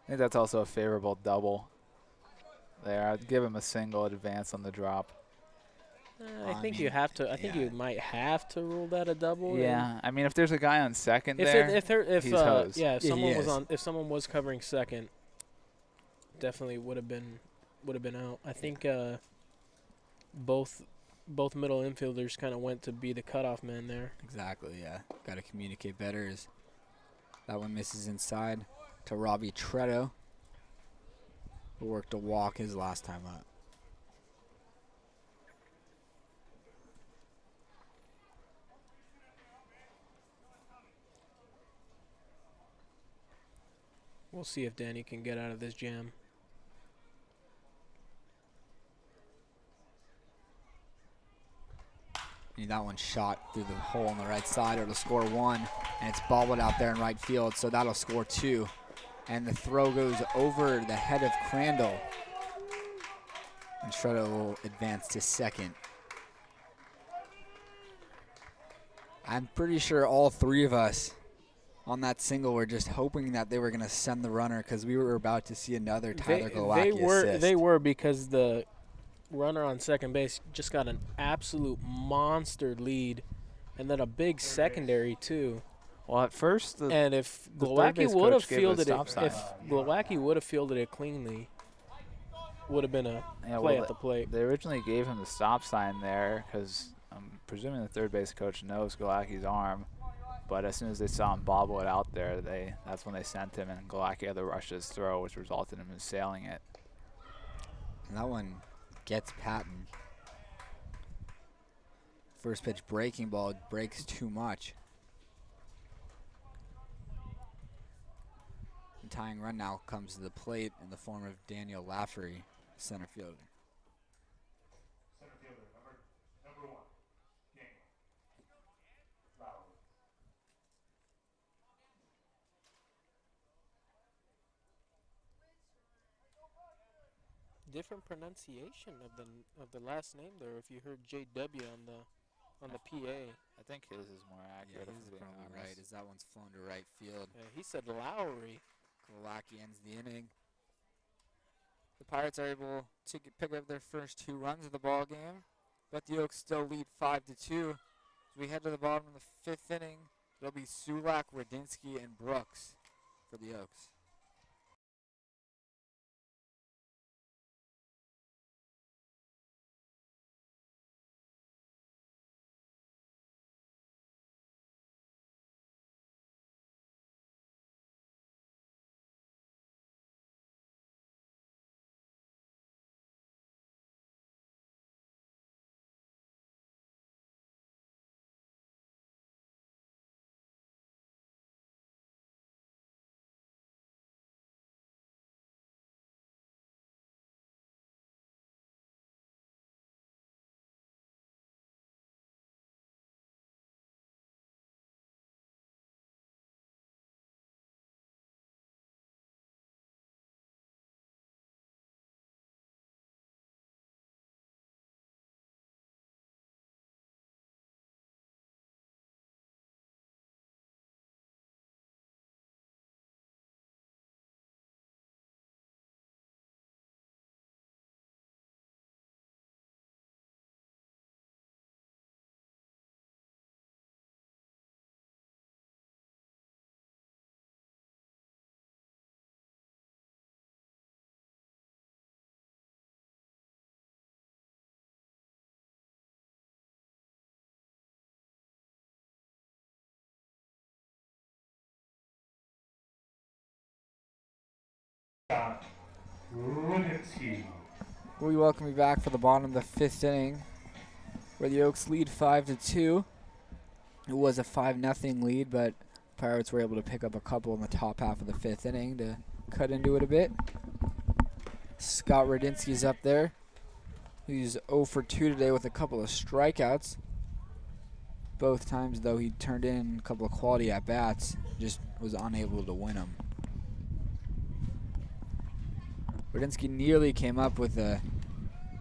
S2: I think that's also a favorable double there. I'd give him a single advance on the drop.
S5: I think you have to. I think you might have to rule that a double.
S2: Yeah, I mean, if there's a guy on second
S5: he's hosed. Yeah, if someone was covering second, definitely would have been out. I think both middle infielders kind of went to be the cutoff man there.
S1: Exactly. Yeah, got to communicate better. As that one misses inside to Robbie Tretto, who worked a walk his last time up.
S5: We'll see if Danny can get out of this jam.
S1: That one shot through the hole on the right side. It'll score 1, and it's bobbled out there in right field, so that'll score 2. And the throw goes over the head of Crandall. And Shredder will advance to second. I'm pretty sure all 3 of us on that single were just hoping that they were going to send the runner because we were about to see another Tyler Glowacki assist.
S5: They were because the runner on second base just got an absolute monster lead, and then a big secondary too.
S2: Well, at first,
S5: and if Glowacki would have fielded it cleanly, would have been a play at the plate.
S2: They originally gave him the stop sign there because I'm presuming the third base coach knows Glowacki's arm, but as soon as they saw him bobble it out there, that's when they sent him, and Glowacki had to rush his throw, which resulted in him sailing it.
S1: And that one gets Patton. First pitch breaking ball, breaks too much. The tying run now comes to the plate in the form of Daniel Lafferty, center fielder.
S4: Center fielder, number 1, Daniel Lafferty.
S5: Different pronunciation of the last name there. If you heard JW on the PA,
S2: I think his is more accurate.
S1: Yeah, he's probably right, as that one's flown to right field.
S5: yeah, he said Lowry.
S1: Glowacki ends the inning. The Pirates are able to pick up their first 2 runs of the ball game, but the Oaks still lead 5-2. As we head to the bottom of the 5th inning, it'll be Csulak, Radinsky, and Brooks for the Oaks.
S4: Radinsky.
S1: We welcome you back for the bottom of the 5th inning, where the Oaks lead 5-2. It was a 5-0 lead, but Pirates were able to pick up a couple in the top half of the 5th inning to cut into it a bit. Scott Radinsky's up there. He's 0 for 2 today with a couple of strikeouts. Both times, though, he turned in a couple of quality at-bats, just was unable to win them. Radinsky nearly came up with a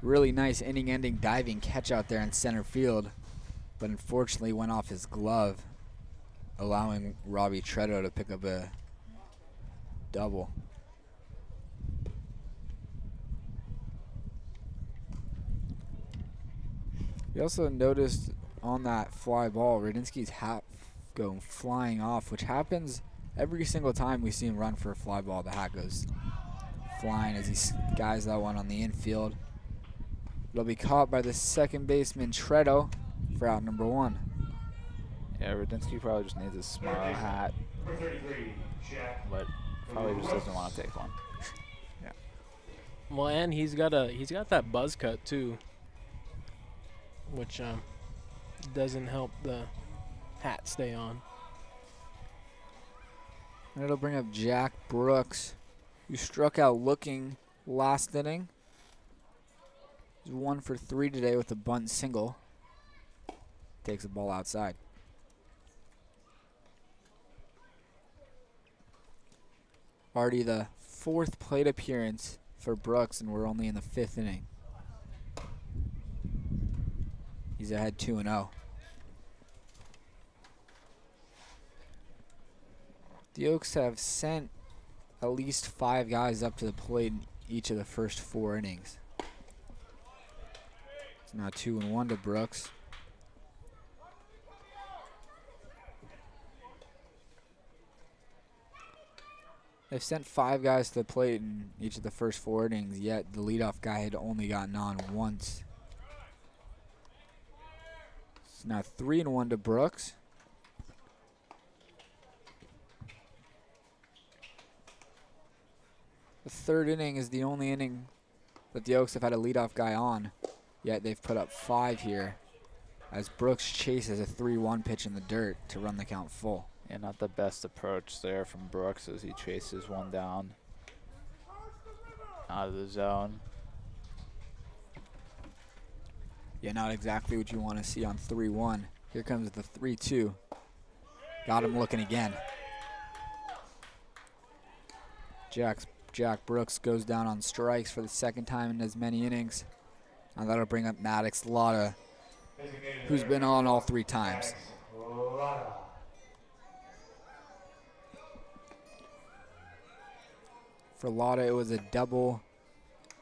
S1: really nice inning-ending diving catch out there in center field, but unfortunately went off his glove, allowing Robbie Tredo to pick up a double. We also noticed on that fly ball, Radinsky's hat going flying off, which happens every single time we see him run for a fly ball. The hat goes flying as he skies that one on the infield. It'll be caught by the second baseman Tredo for out number 1.
S2: Yeah, Radinsky probably just needs a small hat, but probably just doesn't want to take one.
S1: Yeah.
S5: Well, and he's got that buzz cut too, which doesn't help the hat stay on.
S1: And it'll bring up Jack Brooks, who struck out looking last inning. He's 1 for 3 today with a bunt single. Takes the ball outside. Already the 4th plate appearance for Brooks, and we're only in the 5th inning. He's ahead 2-0. The Oaks have sent at least 5 guys up to the plate in each of the first 4 innings. It's now 2-1 to Brooks. They've sent 5 guys to the plate in each of the first 4 innings, yet the leadoff guy had only gotten on once. It's now 3-1 to Brooks. The 3rd inning is the only inning that the Oaks have had a leadoff guy on, yet they've put up 5 here as Brooks chases a 3-1 pitch in the dirt to run the count full.
S2: Yeah, not the best approach there from Brooks as he chases one down out of the zone.
S1: Yeah, not exactly what you want to see on 3-1. Here comes the 3-2. Got him looking again. Jack Brooks goes down on strikes for the 2nd time in as many innings. And that'll bring up Maddox Latta, who's been on all 3 times. For Latta, it was a double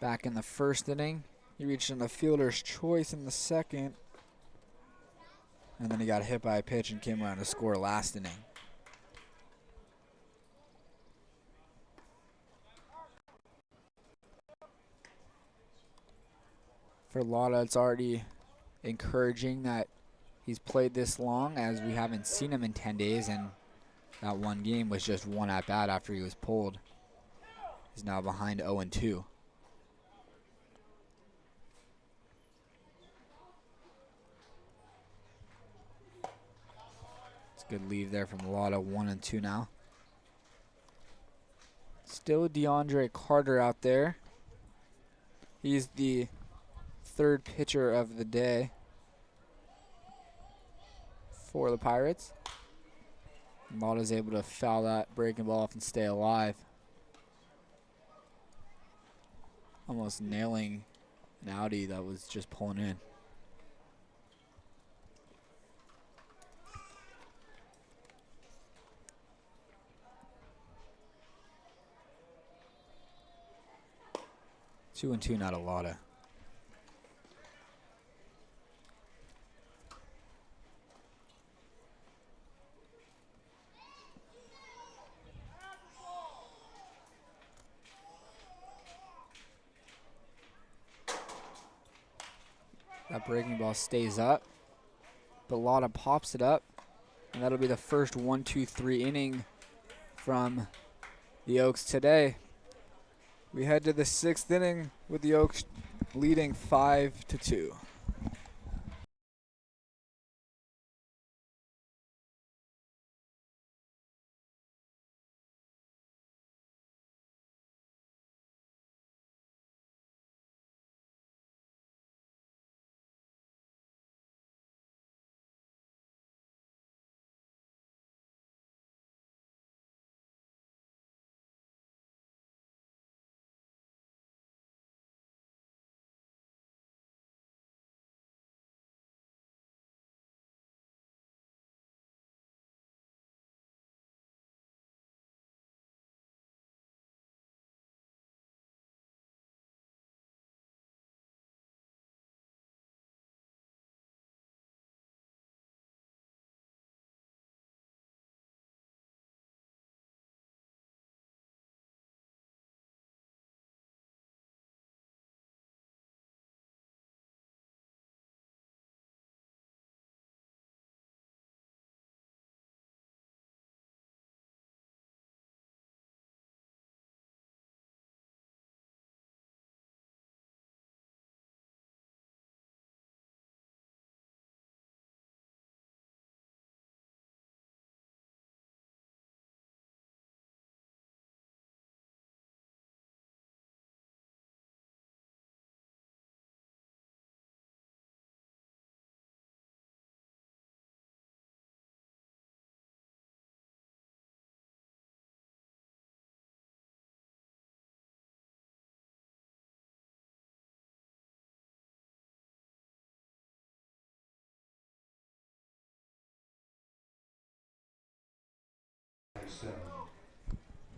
S1: back in the 1st inning. He reached in the fielder's choice in the 2nd. And then he got hit by a pitch and came around to score last inning. For Latta, it's already encouraging that he's played this long, as we haven't seen him in 10 days, and that one game was just 1 at-bat after he was pulled. He's now behind 0-2. It's a good lead there from Latta, 1-2 now. Still DeAndre Carter out there. He's the 3rd pitcher of the day for the Pirates. Latta's able to foul that breaking ball off and stay alive. Almost nailing an outie that was just pulling in. Two and two, not a Latta. That breaking ball stays up, but Latta pops it up, and that'll be the first 1-2-3 inning from the Oaks today. We head to the 6th inning with the Oaks leading 5-2.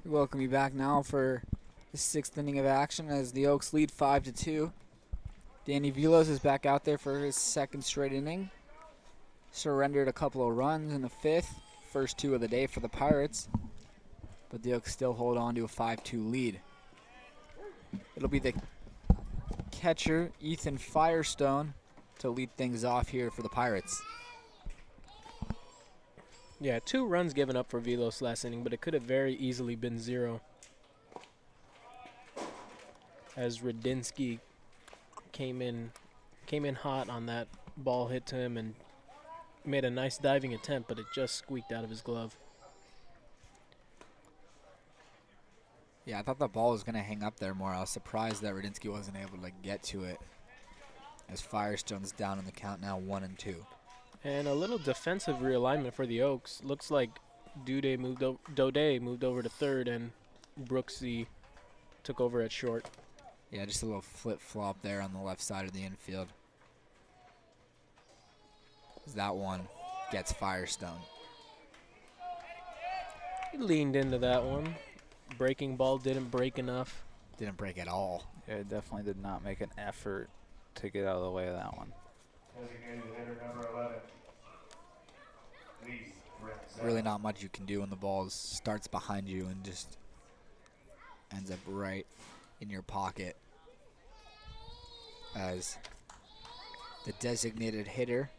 S1: We welcome you back now for the 6th inning of action as the Oaks lead 5-2. Danny Vilos is back out there for his 2nd straight inning. Surrendered a couple of runs in the 5th, first 2 of the day for the Pirates, but the Oaks still hold on to a 5-2 lead. It'll be the catcher, Ethan Firestone, to lead things off here for the Pirates.
S5: Yeah, 2 runs given up for Vilos last inning, but it could have very easily been 0. As Radinsky came in hot on that ball hit to him and made a nice diving attempt, but it just squeaked out of his glove.
S1: Yeah, I thought the ball was going to hang up there more. I was surprised that Radinsky wasn't able to get to it, as Firestone's down in the count now 1-2.
S5: And a little defensive realignment for the Oaks. Looks like Daudet moved over to third, and Brooksy took over at short.
S1: Yeah, just a little flip-flop there on the left side of the infield. That one gets Firestone.
S5: He leaned into that one. Breaking ball didn't break enough.
S1: Didn't break at all.
S2: Yeah, it definitely did not make an effort to get out of the way of that one.
S4: Designated hitter number 11. Lee Brent.
S1: Really not much you can do when the ball starts behind you and just ends up right in your pocket. As the designated hitter,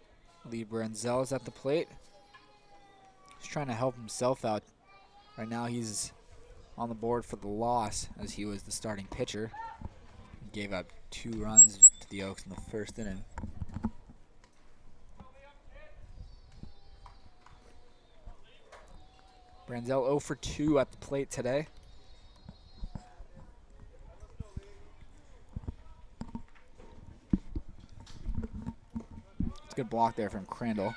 S1: Lee Branzel, is at the plate. He's trying to help himself out. Right now he's on the board for the loss as he was the starting pitcher. He gave up 2 runs to the Oaks in the 1st inning. Branzel 0 for 2 at the plate today. It's a good block there from Crandall.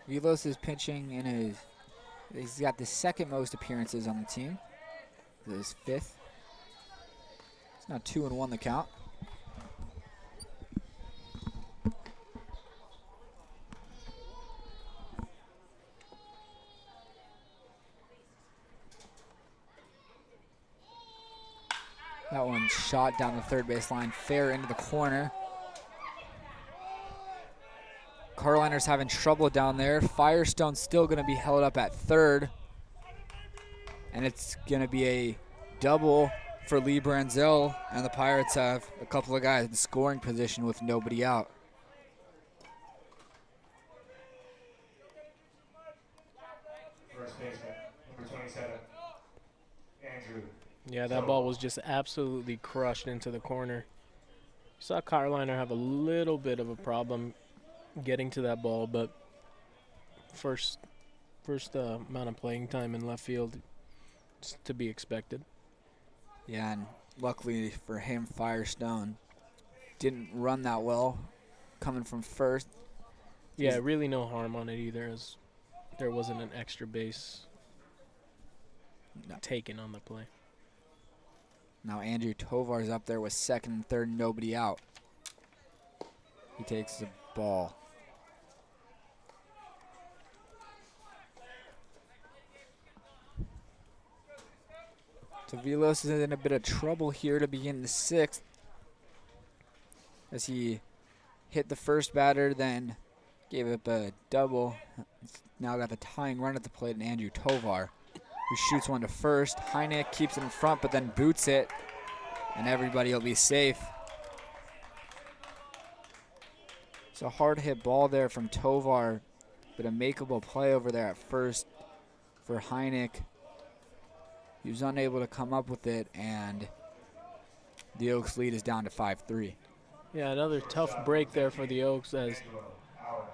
S1: Vilos is pitching in he's got the 2nd most appearances on the team. This is 5th. It's now 2-1 the count. That one shot down the third base line, fair into the corner. Karliner's having trouble down there. Firestone's still going to be held up at third. And it's going to be a double for Lee Branzel. And the Pirates have a couple of guys in scoring position with nobody out.
S4: First baseman, number 27, Andrew.
S5: Yeah, that ball was just absolutely crushed into the corner. You saw Karliner have a little bit of a problem getting to that ball, but first amount of playing time in left field is to be expected.
S1: Yeah, and luckily for him, Firestone didn't run that well coming from first.
S5: Yeah, really no harm on it either, as there wasn't an extra base taken on the play.
S1: Now Andrew Tovar's up there with 2nd and 3rd, nobody out. He takes the ball. So Vilos is in a bit of trouble here to begin the 6th, as he hit the first batter, then gave up a double. Now got the tying run at the plate, and Andrew Tovar, who shoots one to first. Hynek keeps it in front, but then boots it, and everybody will be safe. It's a hard hit ball there from Tovar, but a makeable play over there at first for Hynek. He was unable to come up with it, and the Oaks lead is down to 5-3.
S5: Yeah, another tough break there for the Oaks, as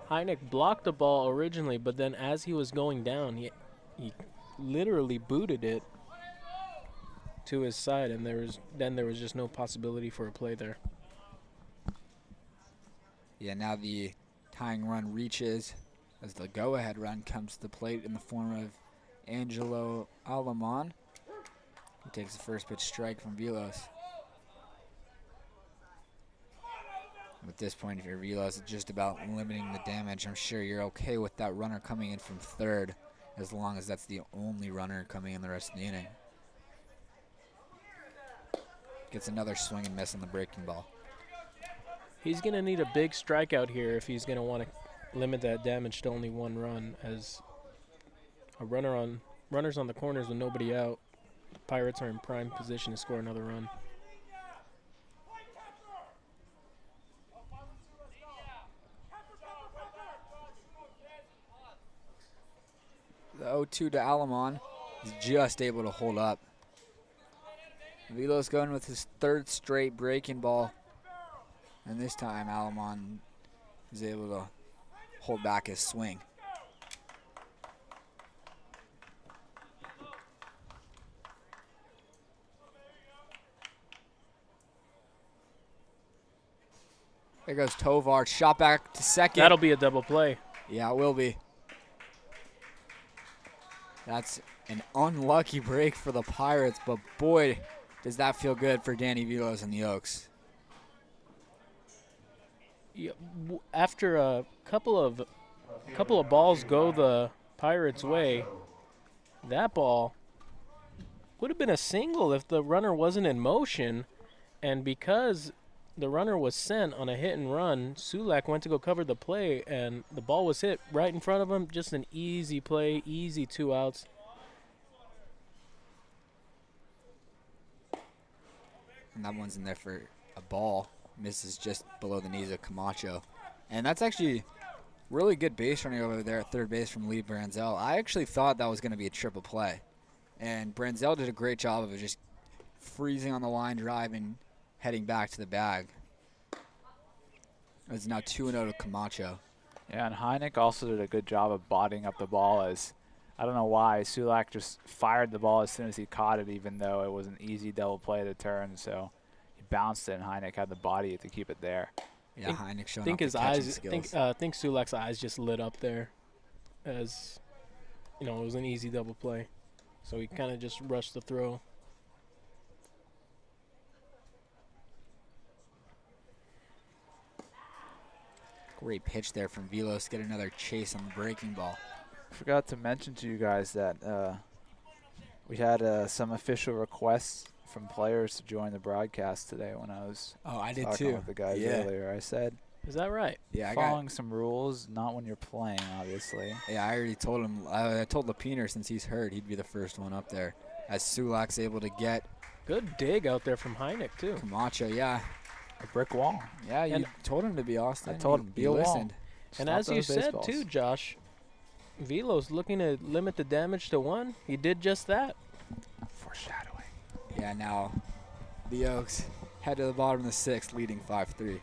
S5: Hynek blocked the ball originally, but then as he was going down, he literally booted it to his side, and there was just no possibility for a play there.
S1: Yeah, now the tying run reaches as the go-ahead run comes to the plate in the form of Angelo Alamon, He takes the first pitch strike from Velos. At this point, if you're Velos, it's just about limiting the damage. I'm sure you're okay with that runner coming in from third, as long as that's the only runner coming in the rest of the inning. Gets another swing and miss on the breaking ball.
S5: He's going to need a big strikeout here if he's going to want to limit that damage to only one run, as runners on the corners with nobody out. The Pirates are in prime position to score another run.
S1: The 0-2 to Alamon. He's just able to hold up. Velos going with his third straight breaking ball. And this time, Alamon is able to hold back his swing. There goes Tovar. Shot back to second.
S5: That'll be a double play.
S1: Yeah, it will be. That's an unlucky break for the Pirates, but boy, does that feel good for Danny Velos and the Oaks.
S5: Yeah, after a couple of balls go the Pirates' way, that ball would have been a single if the runner wasn't in motion, and because the runner was sent on a hit and run, Csulak went to go cover the play, and the ball was hit right in front of him. Just an easy play, easy 2 outs.
S1: And that one's in there for a ball. Misses just below the knees of Camacho. And that's actually really good base running over there at third base from Lee Branzel. I actually thought that was going to be a triple play. And Branzel did a great job of just freezing on the line drive and heading back to the bag. It's now 2-0 to Camacho.
S2: Yeah, and Hynek also did a good job of bodying up the ball, as I don't know why Csulak just fired the ball as soon as he caught it, even though it was an easy double play to turn. So he bounced it, and Hynek had the body to keep it there.
S1: Yeah, Hynek showing
S5: Think
S1: off
S5: his
S1: the catching
S5: eyes.
S1: skills.
S5: Think Sulak's eyes just lit up there, as you know, it was an easy double play, so he kind of just rushed the throw.
S1: Great pitch there from Velos. Get another chase on the breaking ball.
S2: Forgot to mention to you guys that we had some official requests from players to join the broadcast today when I was
S1: I
S2: talking with the guys earlier. I said,
S5: Is that right?
S1: Yeah,
S2: following some rules, not when you're playing, obviously.
S1: Yeah, I already told him. I told Lapiner since he's hurt, he'd be the first one up there. As Sulak's able to get
S5: Good dig out there from Hynek, too.
S1: Camacho, yeah.
S2: A brick wall.
S1: Yeah, you
S5: And
S1: told him to be Austin.
S2: I told him, be a wall.
S1: listened.
S5: And
S2: Stop
S5: as you
S2: those
S5: said,
S2: baseballs.
S5: too, Josh, Velos looking to limit the damage to 1. He did just that.
S2: Foreshadowing.
S1: Yeah, now the Oaks head to the bottom of the 6th, leading 5-3.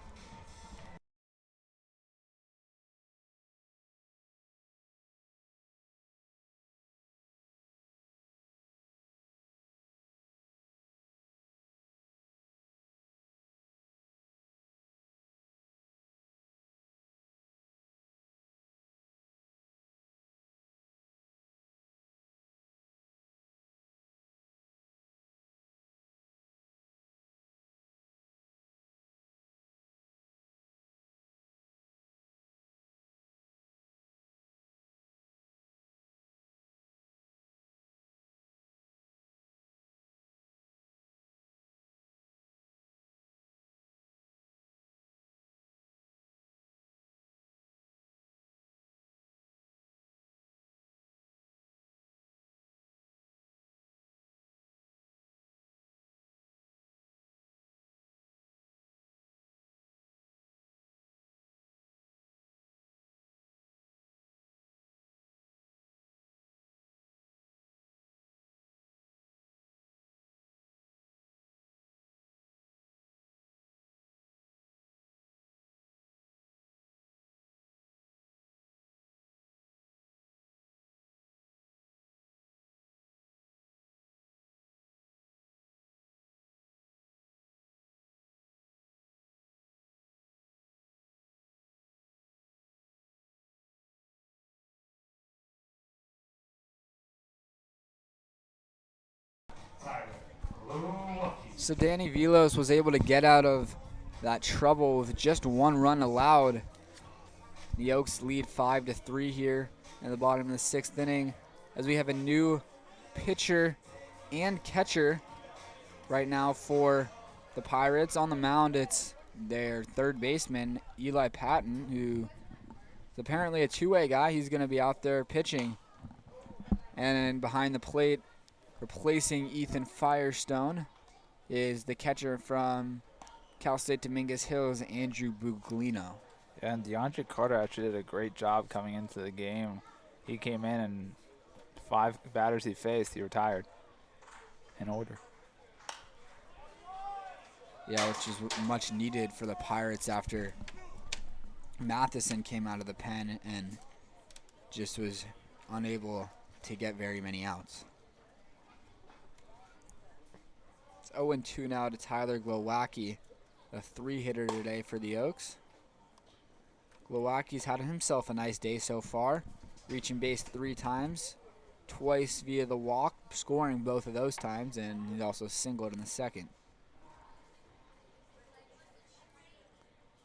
S1: So Danny Velos was able to get out of that trouble with just 1 run allowed. The Oaks lead 5-3 here in the bottom of the 6th inning, as we have a new pitcher and catcher right now for the Pirates. On the mound, it's their third baseman, Eli Patton, who is apparently a two-way guy. He's going to be out there pitching. And then behind the plate, replacing Ethan Firestone, is the catcher from Cal State Dominguez Hills, Andrew Buglino.
S2: Yeah, and DeAndre Carter actually did a great job coming into the game. He came in and 5 batters he faced, he retired in order.
S1: Yeah, which is much needed for the Pirates after Matheson came out of the pen and just was unable to get very many outs. It's 0-2 now to Tyler Glowacki, a 3-hitter today for the Oaks. Glowacki's had himself a nice day so far, reaching base 3 times, twice via the walk, scoring both of those times, and he also singled in the second.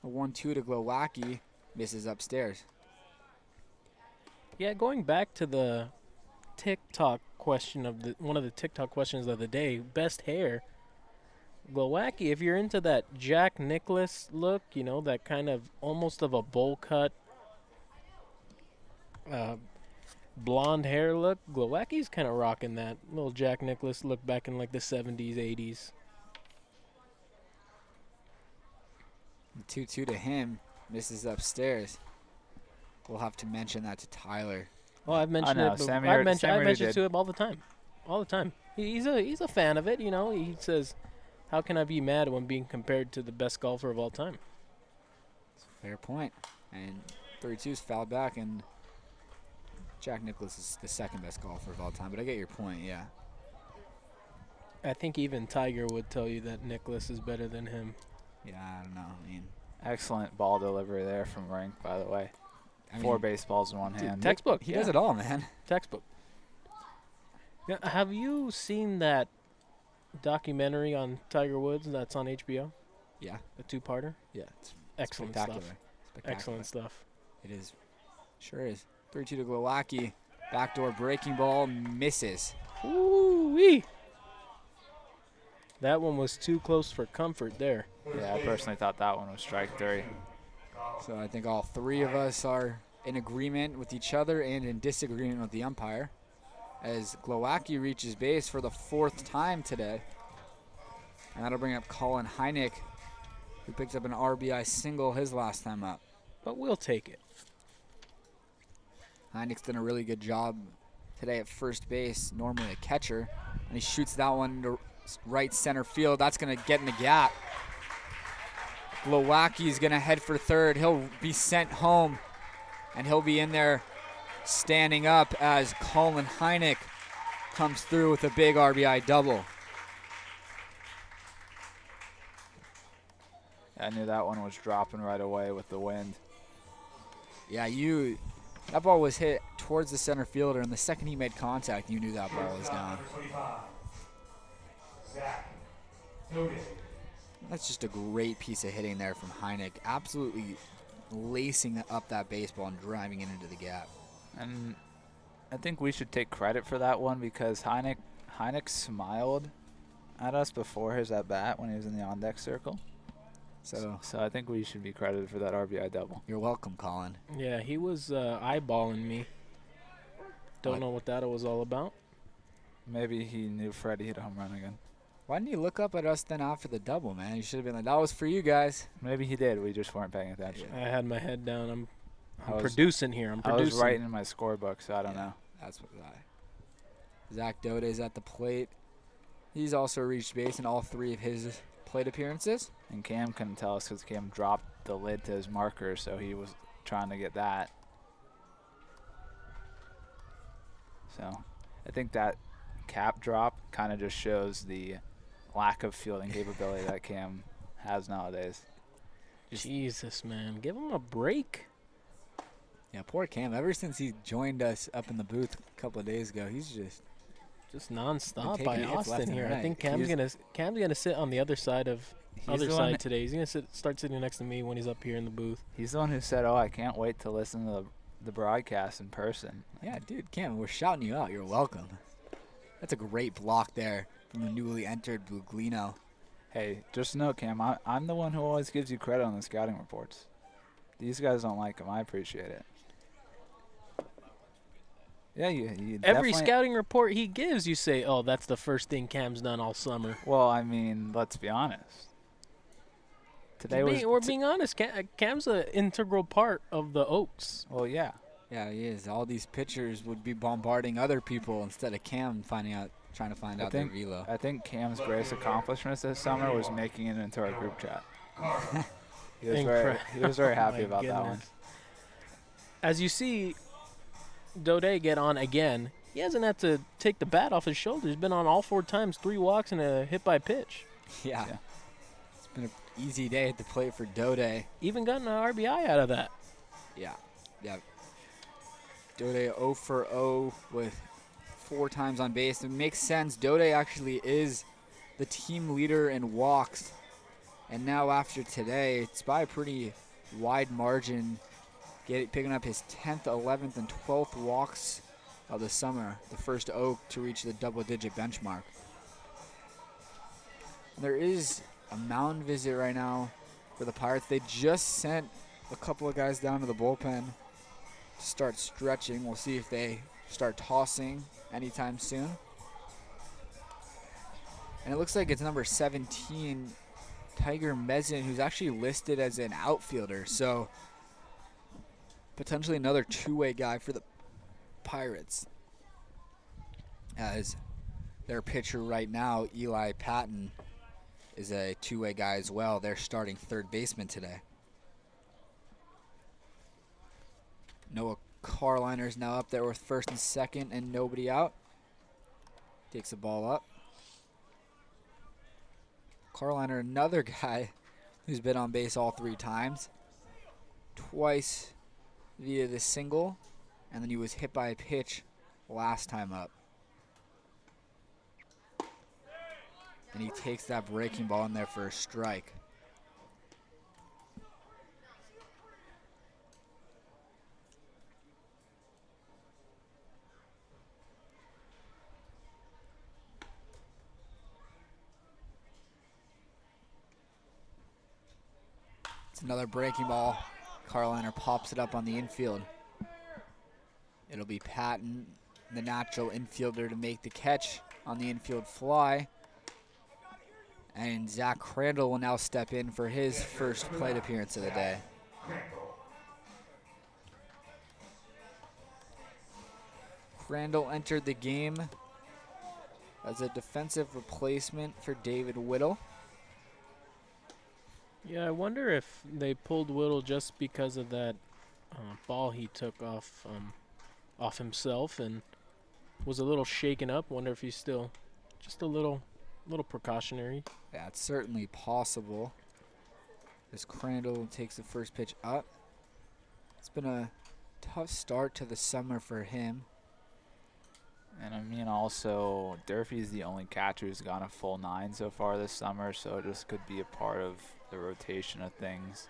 S1: A 1-2 to Glowacki, misses upstairs.
S5: Yeah, going back to the TikTok question of one of the TikTok questions of the day, best hair. Glowacki, if you're into that Jack Nicklaus look, you know, that kind of almost of a bowl cut, blonde hair look, Glowacki's kind of rocking that little Jack Nicklaus look back in like the 70s, 80s.
S1: 2-2 to him, misses upstairs. We'll have to mention that to Tyler.
S5: Oh, I've mentioned it. I mentioned to him all the time, He's a fan of it. You know, he says, "How can I be mad when being compared to the best golfer of all time?"
S1: Fair point. And 32's fouled back, and Jack Nicklaus is the second best golfer of all time. But I get your point. Yeah.
S5: I think even Tiger would tell you that Nicklaus is better than him.
S1: Yeah, I don't know. I mean,
S2: excellent ball delivery there from Rink, by the way. 4 baseballs in one hand.
S5: Textbook.
S1: He does it all, man.
S5: Textbook. Yeah, have you seen that documentary on Tiger Woods that's on HBO?
S1: Yeah.
S5: A 2-parter?
S1: Yeah. It's
S5: excellent
S1: spectacular.
S5: stuff.
S1: Spectacular.
S5: Excellent stuff.
S1: It is. Sure is. 3-2 to Glowacki. Backdoor breaking ball, misses.
S5: Ooh-wee. That one was too close for comfort there.
S2: Yeah, I personally thought that one was strike 3.
S1: So I think all 3 of us are in agreement with each other and in disagreement with the umpire, as Glowacki reaches base for the 4th time today. And that'll bring up Colin Hynek, who picked up an RBI single his last time up.
S5: But we'll take it.
S1: Hynek's done a really good job today at first base, normally a catcher, and he shoots that one to right center field. That's going to get in the gap. Glowacki's going to head for third. He'll be sent home, and he'll be in there standing up as Colin Hynek comes through with a big RBI double.
S2: I knew that one was dropping right away with the wind.
S1: Yeah, that ball was hit towards the center fielder, and the second he made contact, you knew that ball was down. That's just a great piece of hitting there from Hynek. Absolutely lacing up that baseball and driving it into the gap.
S2: And I think we should take credit for that one, because Hynek smiled at us before his at-bat when he was in the on-deck circle. So I think we should be credited for that RBI double.
S1: You're welcome, Colin.
S5: Yeah, he was eyeballing me. Don't know what that was all about.
S2: Maybe he knew Freddie hit a home run again.
S1: Why didn't he look up at us then after the double, man? He should have been like, that was for you guys.
S2: Maybe he did. We just weren't paying attention.
S5: I had my head down. I'm producing here. I'm producing.
S2: I was writing in my scorebook, so I don't know.
S1: That's what Zach Daudet at the plate. He's also reached base in all 3 of his plate appearances.
S2: And Cam couldn't tell us because Cam dropped the lid to his marker, so he was trying to get that. So I think that cap drop kind of just shows the lack of fielding capability that Cam has nowadays.
S5: Jesus, man. Give him a break.
S1: Yeah, poor Cam. Ever since he joined us up in the booth a couple of days ago, he's just
S5: Just nonstop
S1: taking
S5: by
S1: hits left
S5: Austin
S1: and
S5: here. I
S1: right.
S5: think Cam's gonna sit on the other side today. He's gonna start sitting next to me when he's up here in the booth.
S2: He's the one who said, "Oh, I can't wait to listen to the broadcast in person."
S1: Yeah, dude, Cam, we're shouting you out. You're welcome. That's a great block there from the newly entered Buglino.
S2: Hey, just know, Cam, I'm the one who always gives you credit on the scouting reports. These guys don't like them. I appreciate it. Yeah, you
S5: Every
S2: definitely-
S5: scouting report he gives, you say, "Oh, that's the first thing Cam's done all summer."
S2: Well, I mean, let's be honest.
S5: We're being honest. Cam's an integral part of the Oaks.
S2: Well, yeah.
S1: Yeah, he is. All these pitchers would be bombarding other people instead of Cam trying to find out their velo.
S2: I think Cam's greatest accomplishments this summer was making it into our group chat. He was very happy about that one.
S5: As you see Daudet get on again, he hasn't had to take the bat off his shoulder. He's been on all 4 times, 3 walks and a hit by pitch.
S1: Yeah. It's been an easy day at the plate for Daudet.
S5: Even gotten an RBI out of that.
S1: Yeah. Daudet 0 for 0 with 4 times on base. It makes sense. Daudet actually is the team leader in walks. And now after today, it's by a pretty wide margin, picking up his 10th, 11th, and 12th walks of the summer, the first Oak to reach the double-digit benchmark. There is a mound visit right now for the Pirates. They just sent a couple of guys down to the bullpen to start stretching. We'll see if they start tossing anytime soon. And it looks like it's number 17, Tiger Mezzin, who's actually listed as an outfielder. So potentially another two-way guy for the Pirates, as their pitcher right now, Eli Patton, is a two-way guy as well. They're starting third baseman today. Noah Karliner's now up there with first and second and nobody out. Takes the ball up. Karliner, another guy who's been on base all 3 times. Twice via the single, and then he was hit by a pitch last time up. And he takes that breaking ball in there for a strike. It's another breaking ball. Karliner pops it up on the infield. It'll be Patton, the natural infielder, to make the catch on the infield fly. And Zach Crandall will now step in for his first plate appearance of the day. Crandall entered the game as a defensive replacement for David Whittle.
S5: Yeah, I wonder if they pulled Whittle just because of that ball he took off himself and was a little shaken up. Wonder if he's still just a little precautionary.
S1: Yeah, it's certainly possible. As Crandall takes the first pitch up. It's been a tough start to the summer for him.
S2: And I mean, also, Durfee's the only catcher who's gone a full 9 so far this summer, so this could be a part of the rotation of things.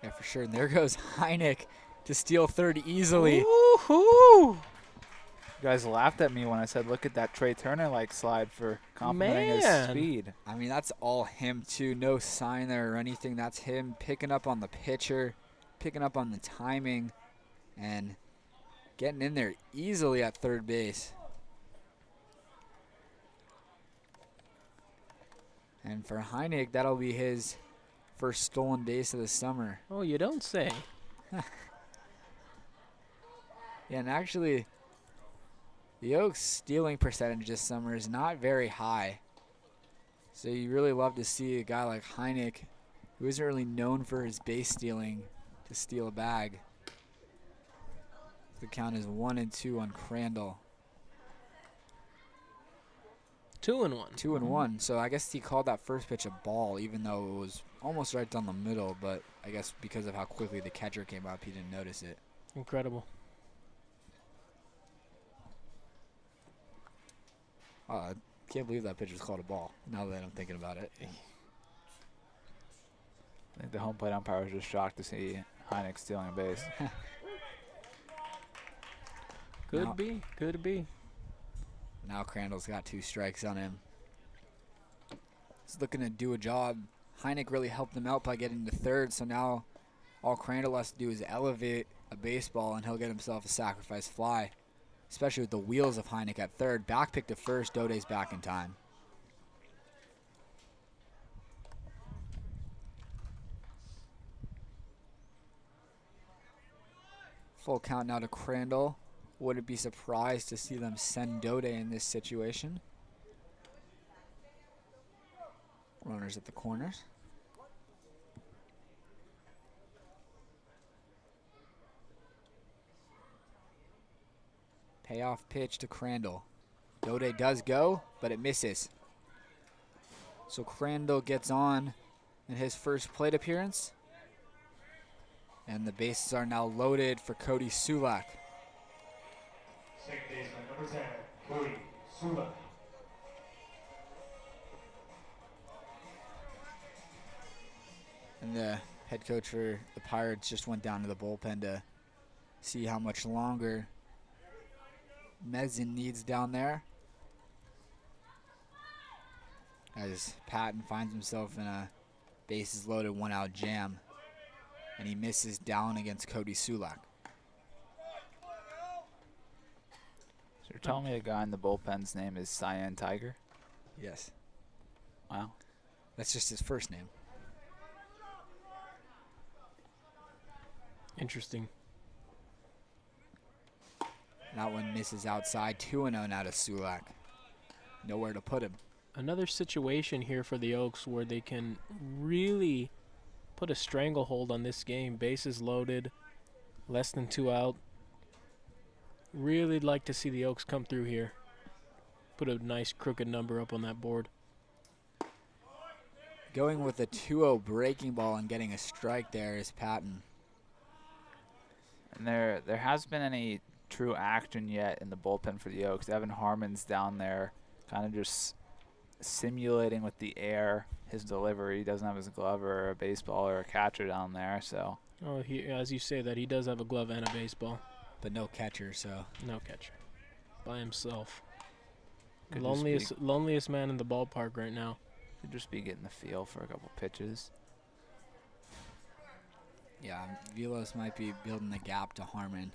S1: Yeah, for sure. And there goes Hynek to steal third easily.
S5: Woohoo!
S2: You guys laughed at me when I said, look at that Trey Turner-like slide for complimenting his speed.
S1: I mean, that's all him, too. No sign there or anything. That's him picking up on the pitcher, picking up on the timing, and getting in there easily at third base. And for Hynek, that'll be his first stolen base of the summer.
S5: Oh, you don't say.
S1: Yeah, and actually, the Oaks' stealing percentage this summer is not very high. So you really love to see a guy like Hynek, who isn't really known for his base stealing, to steal a bag. The count is 1-2 on Crandall.
S5: 2-1.
S1: 2-1. So I guess he called that first pitch a ball, even though it was almost right down the middle. But I guess because of how quickly the catcher came up, he didn't notice it.
S5: Incredible.
S1: I can't believe that pitch was called a ball, now that I'm thinking about it.
S2: I think the home plate umpire was just shocked to see Hynek stealing a base.
S5: Could be. Could be.
S1: Now Crandall's got 2 strikes on him. He's looking to do a job. Hynek really helped him out by getting to third, so now all Crandall has to do is elevate a baseball and he'll get himself a sacrifice fly, especially with the wheels of Hynek at third. Back pick to first, Daudet's back in time. Full count now to Crandall. Wouldn't be surprised to see them send Daudet in this situation. Runners at the corners. Payoff pitch to Crandall. Daudet does go, but it misses. So Crandall gets on in his first plate appearance. And the bases are now loaded for Cody Csulak.
S4: Second baseman, number 10, Cody Csulak.
S1: And the head coach for the Pirates just went down to the bullpen to see how much longer Mezzin needs down there, as Patton finds himself in a bases loaded 1-out jam, and he misses down against Cody Csulak.
S2: So you're telling me a guy in the bullpen's name is Cyan Tiger?
S1: Yes.
S2: Wow.
S1: That's just his first name.
S5: Interesting.
S1: That one misses outside. 2-0 now to Csulak. Nowhere to put him.
S5: Another situation here for the Oaks where they can really put a stranglehold on this game. Bases loaded, less than 2 out. Really like to see the Oaks come through here. Put a nice crooked number up on that board.
S1: Going with a 2-0 breaking ball and getting a strike there is Patton.
S2: And there hasn't been any true action yet in the bullpen for the Oaks. Evan Harmon's down there kind of just simulating with the air his delivery. He doesn't have his glove or a baseball or a catcher down there, so.
S5: Oh, as you say that, he does have a glove and a baseball.
S1: But no catcher, so.
S5: No catcher. By himself.
S2: Could just
S5: Loneliest man in the ballpark right now.
S2: Could just be getting the feel for a couple pitches.
S1: Yeah, Vilos might be building the gap to Harmon.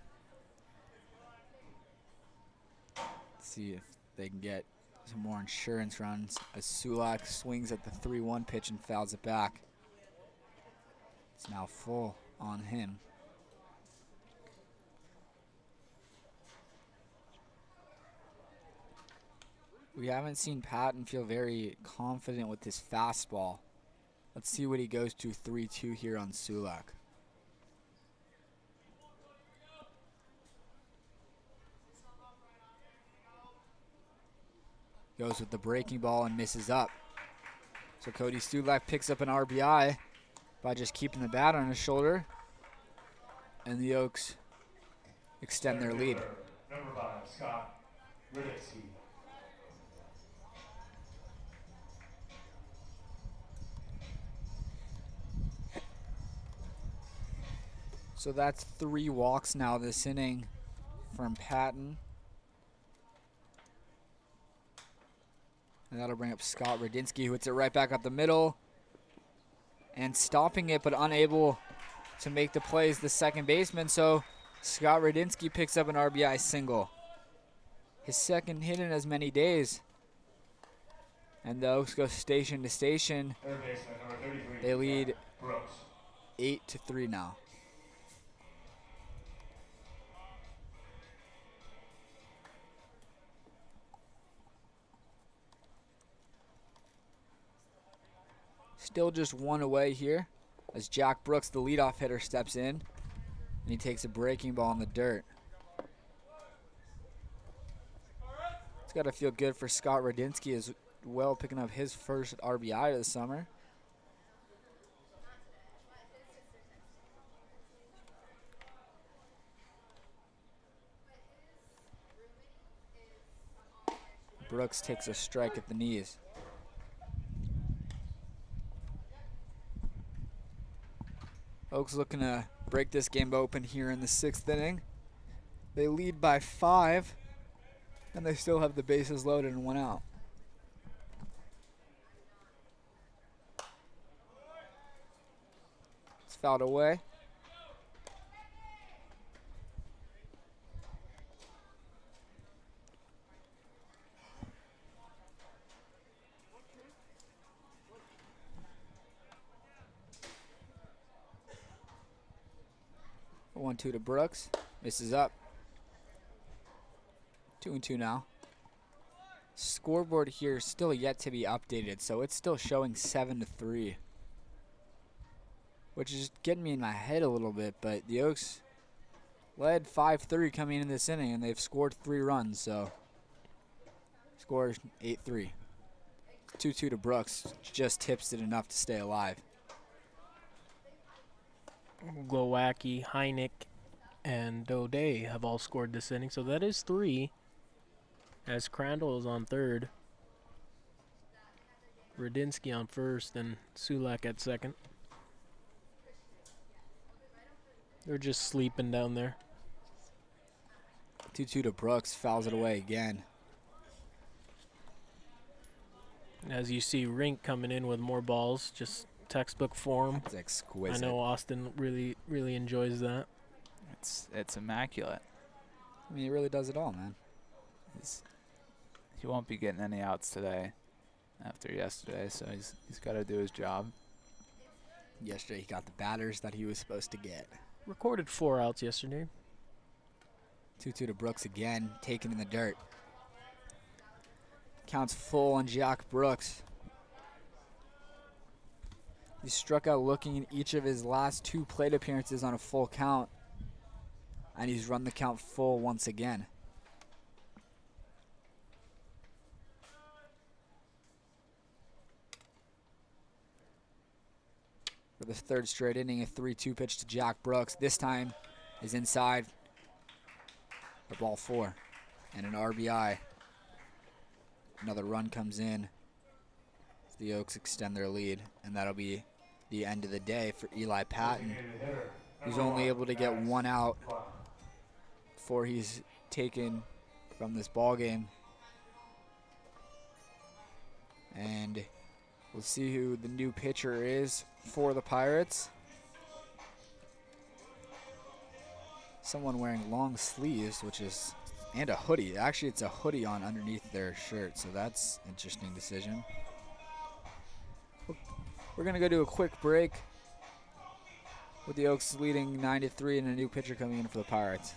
S1: See if they can get some more insurance runs as Csulak swings at the 3-1 pitch and fouls it back. It's now full on him. We haven't seen Patton feel very confident with his fastball. Let's see what he goes to 3-2 here on Csulak. Goes with the breaking ball and misses up. So Cody Csulak picks up an RBI by just keeping the bat on his shoulder. And the Oaks extend their lead.
S4: Number 5, Scott Radinsky.
S1: So that's 3 walks now this inning from Patton. And that'll bring up Scott Radinsky, who hits it right back up the middle. And stopping it, but unable to make the play is the second baseman. So Scott Radinsky picks up an RBI single. His second hit in as many days. And the Oaks go station to station.
S4: Third baseman, number 33.
S1: They lead
S4: Brooks.
S1: 8-3 now. Still just 1 away here as Jack Brooks, the leadoff hitter, steps in. And he takes a breaking ball in the dirt. It's got to feel good for Scott Radinsky as well, picking up his first RBI of the summer. Brooks takes a strike at the knees. Oaks looking to break this game open here in the 6th inning. They lead by 5, and they still have the bases loaded and 1 out. It's fouled away. A 1-2 to Brooks. Misses up. 2-2 now. Scoreboard here still yet to be updated, so it's still showing 7-3. Which is getting me in my head a little bit, but the Oaks led 5-3 coming into this inning, and they've scored 3 runs, so score 8-3. 2-2 to Brooks, just tips it enough to stay alive.
S5: Glowacki, Hynek, and Daudet have all scored this inning, so that is 3. As Crandall is on 3rd, Radinsky on 1st, and Csulak at 2nd. They're just sleeping down there.
S1: 2-2 to Brooks, fouls it away again.
S5: As you see, Rink coming in with more balls, just textbook form.
S1: It's exquisite.
S5: I know Austin really enjoys that.
S2: It's immaculate.
S1: I mean, he really does it all, man.
S2: He won't be getting any outs today after yesterday, so he's got to do his job.
S1: Yesterday he got the batters that he was supposed to get.
S5: Recorded 4 outs yesterday.
S1: 2-2 to Brooks again, taken in the dirt. Counts full on Jack Brooks. He struck out looking in each of his last 2 plate appearances on a full count, and he's run the count full once again. For the 3rd straight inning, a 3-2 pitch to Jack Brooks. This time is inside for ball 4 and an RBI. Another run comes in. The Oaks extend their lead, and that'll be the end of the day for Eli Patton. He's only able to get 1 out before he's taken from this ball game. And we'll see who the new pitcher is for the Pirates. Someone wearing long sleeves, and a hoodie. Actually, it's a hoodie on underneath their shirt, so that's an interesting decision. We're going to go to a quick break with the Oaks leading 9-3 and a new pitcher coming in for the Pirates.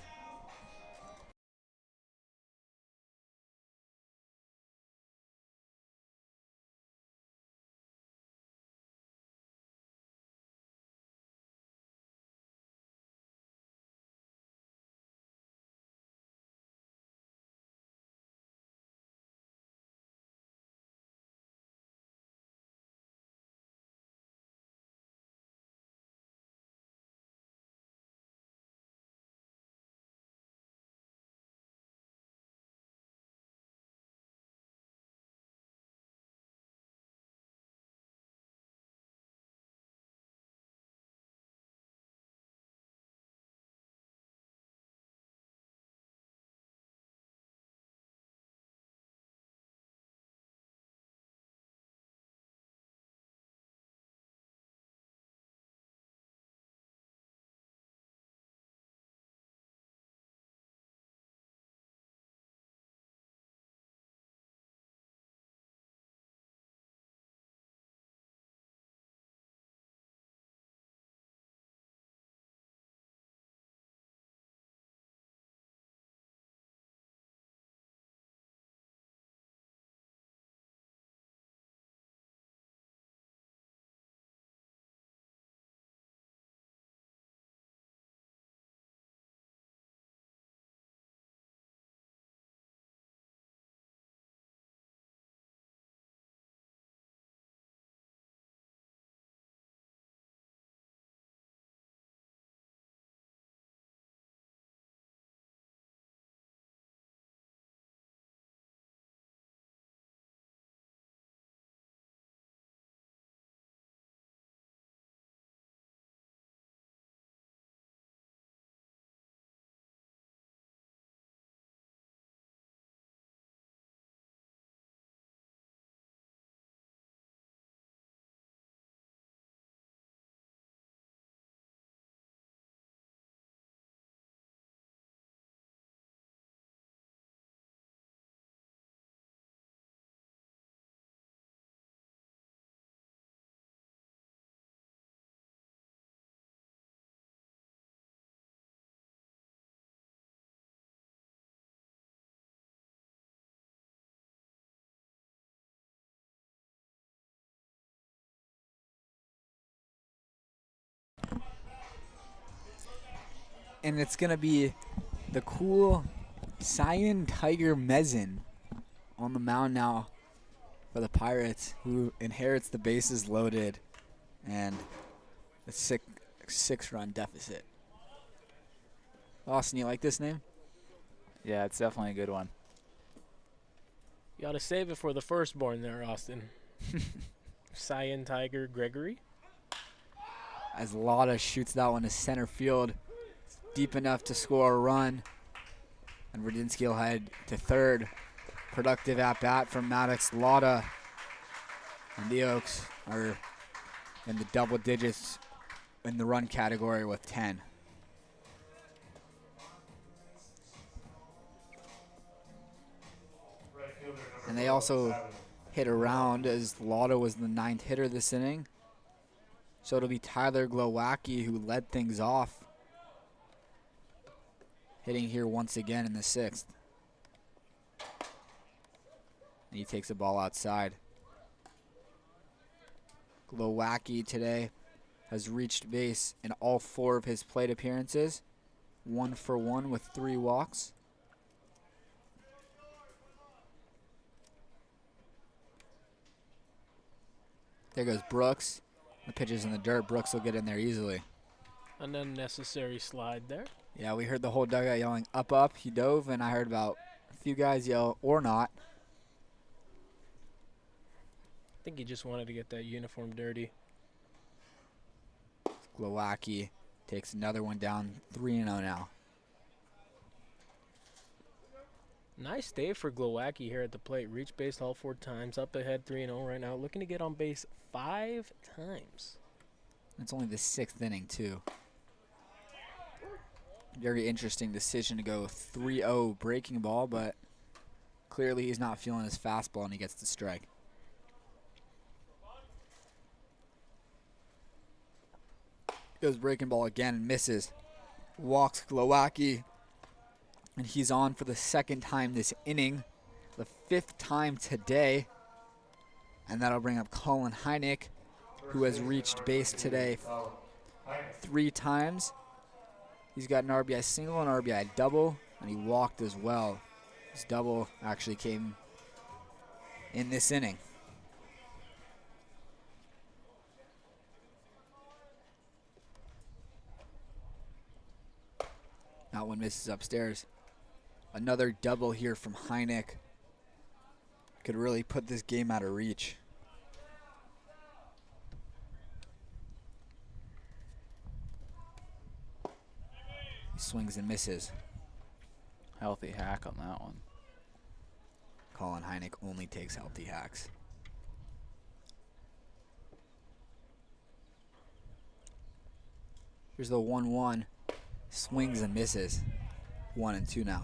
S1: and it's going to be the cool Cyan Tiger Mezzin on the mound now for the Pirates, who inherits the bases loaded and a six-run deficit. Austin, you like this name?
S2: Yeah, it's definitely a good one.
S5: You got to save it for the firstborn there, Austin. Cyan Tiger Gregory.
S1: As Latta shoots that one to center field. It's deep enough to score a run. And Radinsky will head to third. Productive at-bat from Maddox Latta. And the Oaks are in the double digits in the run category with 10. And they also hit around as Latta was the 9th hitter this inning. So it'll be Tyler Glowacki who led things off, hitting here once again in the 6th. And he takes the ball outside. Glowacki today has reached base in all 4 of his plate appearances. 1 for 1 with 3 walks. There goes Brooks. The pitch is in the dirt. Brooks will get in there easily.
S5: An unnecessary slide there.
S1: Yeah, we heard the whole dugout yelling, up, up. He dove, and I heard about a few guys yell, or not.
S5: I think he just wanted to get that uniform dirty.
S1: Glowacki takes another one down, 3-0 now.
S5: Nice day for Glowacki here at the plate. Reached base all 4 times. Up ahead 3-0 right now. Looking to get on base 5 times.
S1: It's only the 6th inning, too. Very interesting decision to go 3-0 breaking ball, but clearly he's not feeling his fastball and he gets the strike. Goes breaking ball again and misses. Walks Glowacki. And he's on for the 2nd time this inning, the 5th time today. And that'll bring up Colin Hynek, who has reached base today 3 times. He's got an RBI single, an RBI double, and he walked as well. His double actually came in this inning. That one misses upstairs. Another double here from Hynek. Could really put this game out of reach. He swings and misses.
S2: Healthy hack on that one.
S1: Colin Hynek only takes healthy hacks. Here's the 1-1. Swings and misses. 1-2 now.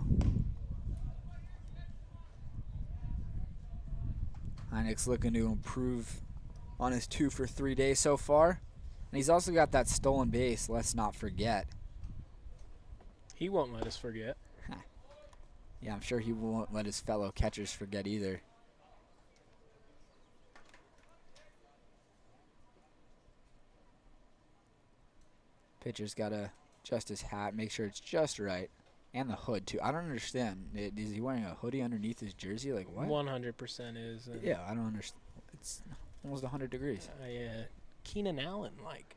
S1: Hynek's looking to improve on his 2 for 3 days so far. And he's also got that stolen base, let's not forget.
S5: He won't let us forget.
S1: Yeah, I'm sure he won't let his fellow catchers forget either. Pitcher's got to adjust his hat, make sure it's just right. And the hood, too. I don't understand. Is he wearing a hoodie underneath his jersey? Like, what?
S5: 100% is.
S1: Yeah, I don't understand. It's almost 100 degrees.
S5: Keenan Allen, like.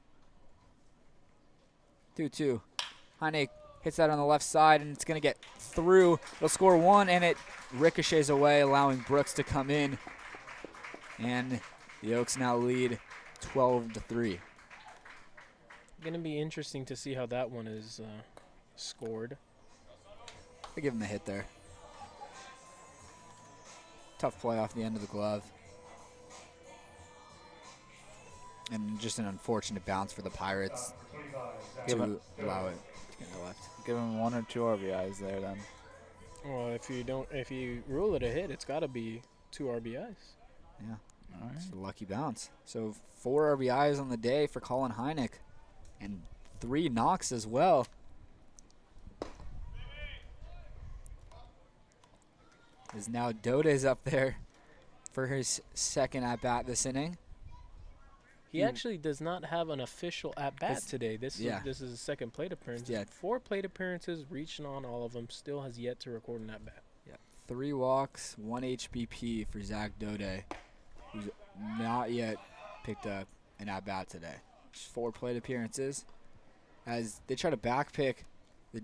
S1: 2-2. Hynek hits that on the left side, and it's going to get through. It'll score 1, and it ricochets away, allowing Brooks to come in. And the Oaks now lead 12-3.
S5: Going to be interesting to see how that one is scored.
S1: I give him the hit there. Tough play off the end of the glove. And just an unfortunate bounce for the Pirates to allow it to get to the left.
S2: Give him 1 or 2 RBIs there then.
S5: Well, if you rule it a hit, it's got to be 2 RBIs.
S1: Yeah.
S2: All right.
S1: It's a lucky bounce. So 4 RBIs on the day for Colin Hynek. And 3 knocks as well. As now Daudet's up there for his 2nd at-bat this inning.
S5: He actually does not have an official at-bat today. This
S1: yeah.
S5: is his second plate appearance.
S1: Yeah.
S5: 4 plate appearances, reaching on all of them. Still has yet to record an at-bat.
S1: 3 walks, 1 HBP for Zach Daudet, who's not yet picked up an at-bat today. Just 4 plate appearances. As they try to backpick the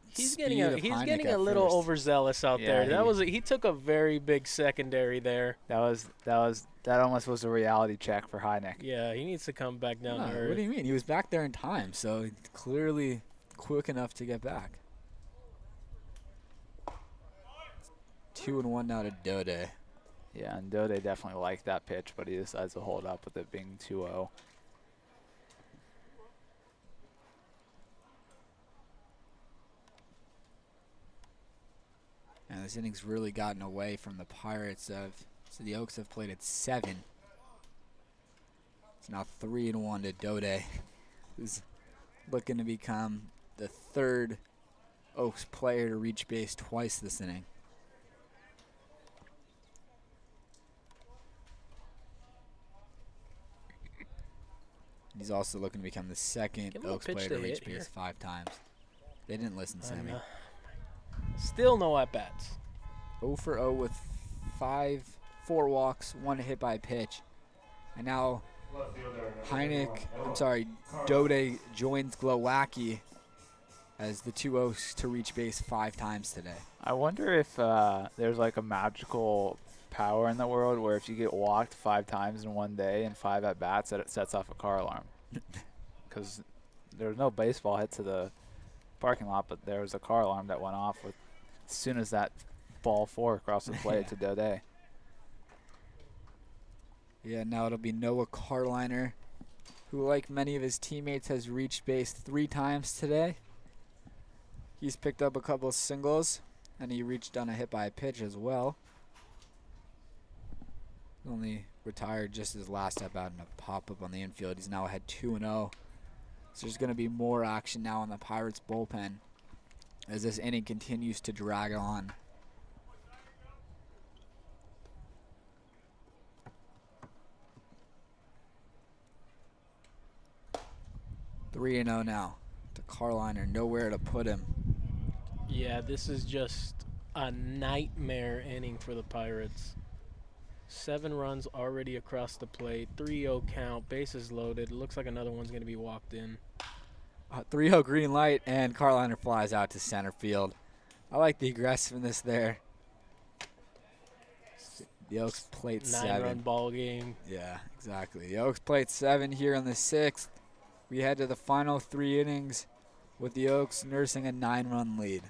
S5: He's
S1: speed
S5: getting
S1: of Hynek
S5: getting
S1: at
S5: a little
S1: first.
S5: overzealous out
S2: Yeah,
S5: there. He took a very big secondary there.
S2: That almost was a reality check for Hynek.
S5: Yeah, he needs to come back down to
S1: No,
S5: earth.
S1: what do you mean? He was back there in time, so he's clearly quick enough to get back. 2-1 now to Daudet.
S2: Yeah, and Daudet definitely liked that pitch, but he decides to hold up with it being 2-0.
S1: And this inning's really gotten away from the Pirates. So the Oaks have played at 7. It's now 3-1 to Daudet, who's looking to become the 3rd Oaks player to reach base twice this inning. He's also looking to become the 2nd
S5: Give him a
S1: Oaks
S5: pitch
S1: player
S5: to
S1: to reach
S5: hit
S1: base
S5: here.
S1: 5 times. They didn't listen, Sammy.
S5: Still no at-bats.
S1: 0 for 0 with 4 walks, 1 hit by pitch. And now Daudet joins Glowacki as the 2 Oaks to reach base 5 times today.
S2: I wonder if there's like a magical power in the world where if you get walked 5 times in one day and 5 at-bats, that it sets off a car alarm. Because there was no baseball hit to the parking lot, but there was a car alarm that went off as soon as that ball 4 across the plate to Daudet.
S1: Yeah, now it'll be Noah Karliner, who, like many of his teammates, has reached base 3 times today. He's picked up a couple of singles, and he reached on a hit by a pitch as well. Only retired just his last step out in a pop-up on the infield. He's now had 2-0. So there's going to be more action now on the Pirates bullpen as this inning continues to drag on. Three and 0 now to Karliner. Nowhere to put him.
S5: Yeah, this is just a nightmare inning for the Pirates. 7 runs already across the plate. 3-0 count. Bases loaded. Looks like another one's going to be walked in.
S1: 3-0 green light, and Karliner flies out to center field. I like the aggressiveness there. The Oaks played 7.
S5: 9-run ball game.
S1: Yeah, exactly. The Oaks played 7 here on the 6th. We head to the final 3 innings with the Oaks nursing a 9-run lead.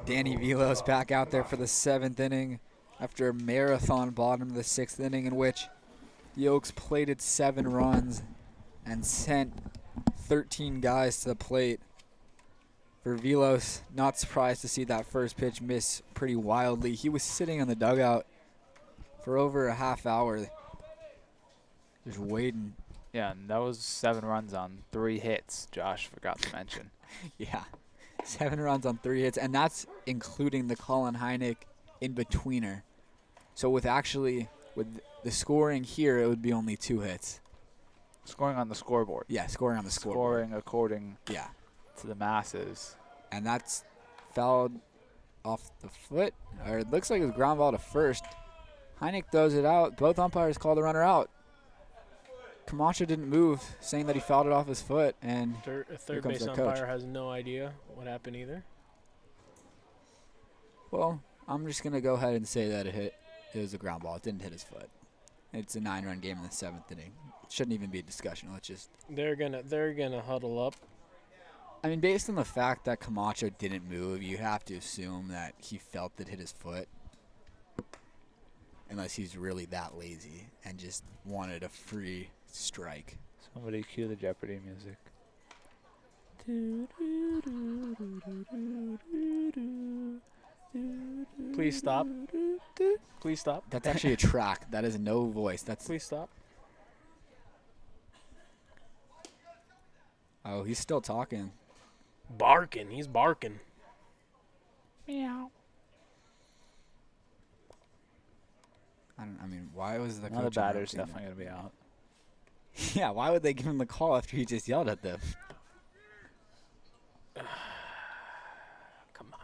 S1: Danny Velos back out there for the 7th inning after a marathon bottom of the 6th inning in which the Oaks plated 7 runs and sent 13 guys to the plate. For Velos, not surprised to see that first pitch miss pretty wildly. He was sitting in the dugout for over a half hour, just waiting.
S2: Yeah, and that was 7 runs on 3 hits, Josh forgot to mention.
S1: Yeah, 7 runs on 3 hits, and that's including the Colin Hynek in-betweener. So with the scoring here, it would be only 2 hits.
S2: Scoring on the scoreboard.
S1: Yeah, scoring on the scoreboard.
S2: Scoring according to the masses.
S1: And that's fouled off the foot, or it looks like it was ground ball to first. Hynek throws it out. Both umpires call the runner out. Camacho didn't move, saying that he fouled it off his foot. And
S5: third base umpire has no idea what happened either.
S1: Well, I'm just going to go ahead and say that it was a ground ball. It didn't hit his foot. It's a 9-run game in the 7th inning. It shouldn't even be a discussion. Let's just.
S5: They're gonna huddle up.
S1: I mean, based on the fact that Camacho didn't move, you have to assume that he felt it hit his foot. Unless he's really that lazy and just wanted a free strike.
S2: Somebody cue the Jeopardy music.
S5: Please stop. Please stop.
S1: That's actually a track. That is no voice.
S5: Please stop.
S1: Oh, he's still talking.
S5: Barking. He's barking.
S2: Meow.
S1: I mean, why was the
S2: Now the
S1: coach
S2: batter's
S1: interrupting
S2: definitely going to be out.
S1: him? Yeah, why would they give him the call after he just yelled at them?
S5: Come on.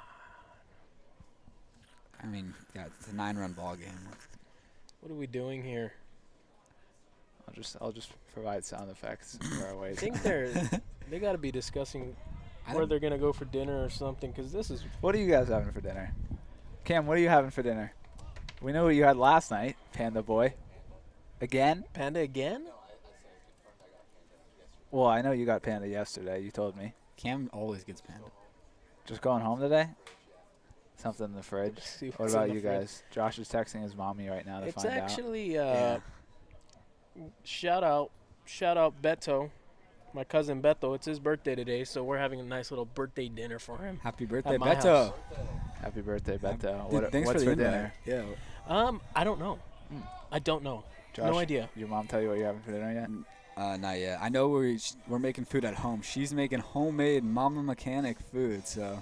S1: I mean, yeah, it's a 9-run ball game.
S5: What are we doing here?
S2: I'll just provide sound effects for our ways.
S5: I think they got to be discussing where they're going to go for dinner or something, because this is.
S2: What are you guys having for dinner? Cam, what are you having for dinner? We know what you had last night, Panda Boy. Again?
S5: Panda again?
S2: Well, I know you got Panda yesterday. You told me.
S1: Cam always gets panda.
S2: Just going home today? Something in the fridge.
S5: See
S2: What
S5: what's
S2: about
S5: in the
S2: you guys? Josh is texting his mommy right now to
S5: It's
S2: find out.
S5: actually shout out Beto, my cousin Beto. It's his birthday today, so we're having a nice little birthday dinner for him.
S1: Happy birthday,
S5: At my
S1: Beto.
S5: house.
S2: Happy birthday, Beto.
S1: Thanks
S2: What's
S1: for
S2: for
S1: the
S2: dinner?
S1: invite. Yeah.
S5: I don't know. I don't know.
S2: Josh,
S5: No idea.
S2: Did your mom tell you what you're having for dinner yet?
S1: Not yet. I know we're making food at home. She's making homemade Mama Mechanic food, so.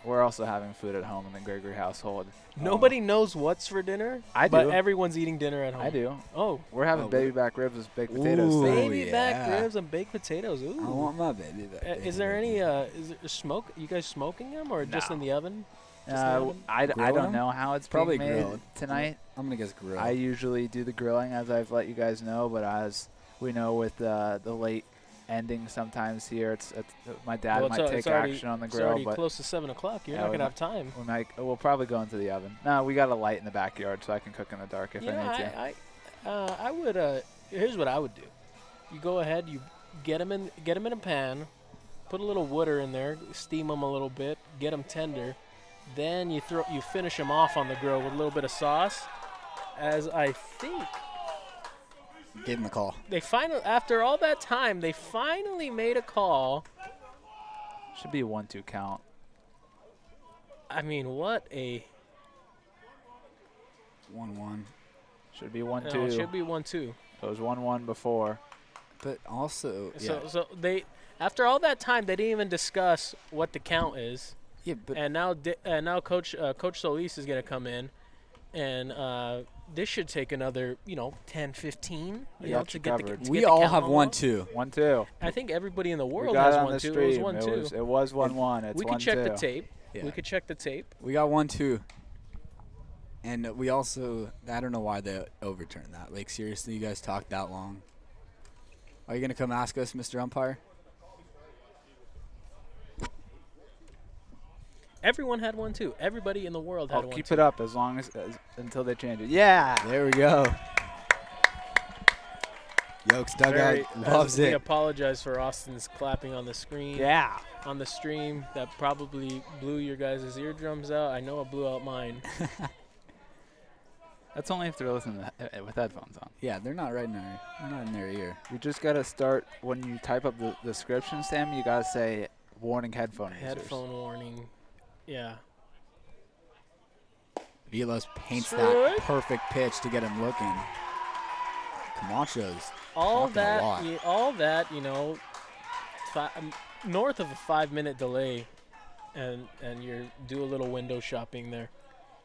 S2: We're also having food at home in the Gregory household.
S5: Nobody knows what's for dinner.
S2: I do.
S5: But everyone's eating dinner at home.
S2: I do.
S5: Oh.
S2: We're having baby back ribs with baked potatoes.
S1: Ooh.
S2: today.
S5: Baby back ribs and baked potatoes. Ooh.
S1: I want my baby back.
S5: Is there any is there smoke? You guys smoking them or just
S2: No.
S5: in the oven?
S2: I
S1: Grilling
S2: don't
S1: them?
S2: know how it's
S1: Probably
S2: being made
S1: grilled.
S2: tonight.
S1: I'm going to guess grill.
S2: I usually do the grilling, as I've let you guys know, but as we know with the late ending sometimes here, it's my dad might take action on the
S5: It's
S2: grill,
S5: already
S2: but
S5: close to 7 o'clock. You're
S2: Yeah,
S5: not
S2: we
S5: gonna have time.
S2: we'll probably go into the oven. No, we got a light in the backyard, so I can cook in the dark if I need to.
S5: I would. Here's what I would do. You go ahead. You get them in a pan. Put a little water in there. Steam them a little bit. Get them tender. Then you finish them off on the grill with a little bit of sauce. As I think
S1: Gave him the call.
S5: after all that time, they finally made a call.
S2: Should be a 1-2 count.
S5: I mean, what a.
S1: 1-1.
S2: Should be 1-2.
S5: No, it should be 1-2.
S2: It was 1-1 before.
S1: But also,
S5: So they, after all that time, they didn't even discuss what the count is.
S1: yeah, but
S5: And now Coach Solis is gonna come in, and this should take another 10, 15.
S2: I
S5: You know,
S2: got
S5: to
S2: you
S5: get
S2: covered.
S5: the
S1: we
S5: get the
S1: all
S5: count
S1: have
S5: along.
S1: 1-2.
S2: 1-2.
S5: I think everybody in the
S2: We
S5: world
S2: got
S5: has
S2: it on
S5: 1-2.
S2: the
S5: It
S2: stream.
S5: was 1-2.
S2: It was 1-1. It's
S5: We
S2: 1-2.
S5: could check the tape.
S1: Yeah.
S5: We could check the tape.
S1: We got 1-2. And we also, I don't know why they overturned that. Like, seriously, you guys talked that long? Are you going to come ask us, Mr. Umpire?
S5: Everyone had 1-2. Everybody in the world had 1-2.
S2: Keep it up as long as until they change it. Yeah.
S1: There we go. Yokes dugout loves
S5: We
S1: it.
S5: apologize for Austin's clapping on the screen.
S2: Yeah.
S5: On the stream, that probably blew your guys' eardrums out. I know it blew out mine.
S2: That's only if they're listening with headphones on.
S1: Yeah, they're not right in their ear.
S2: You just got to start, when you type up the description, Sam, you got to say warning headphone users.
S5: Headphone warning. Yeah.
S1: Vilos paints that perfect pitch to get him looking. Camacho's
S5: All
S1: talking a lot.
S5: that, you know, north of a 5-minute delay, and you do a little window shopping there.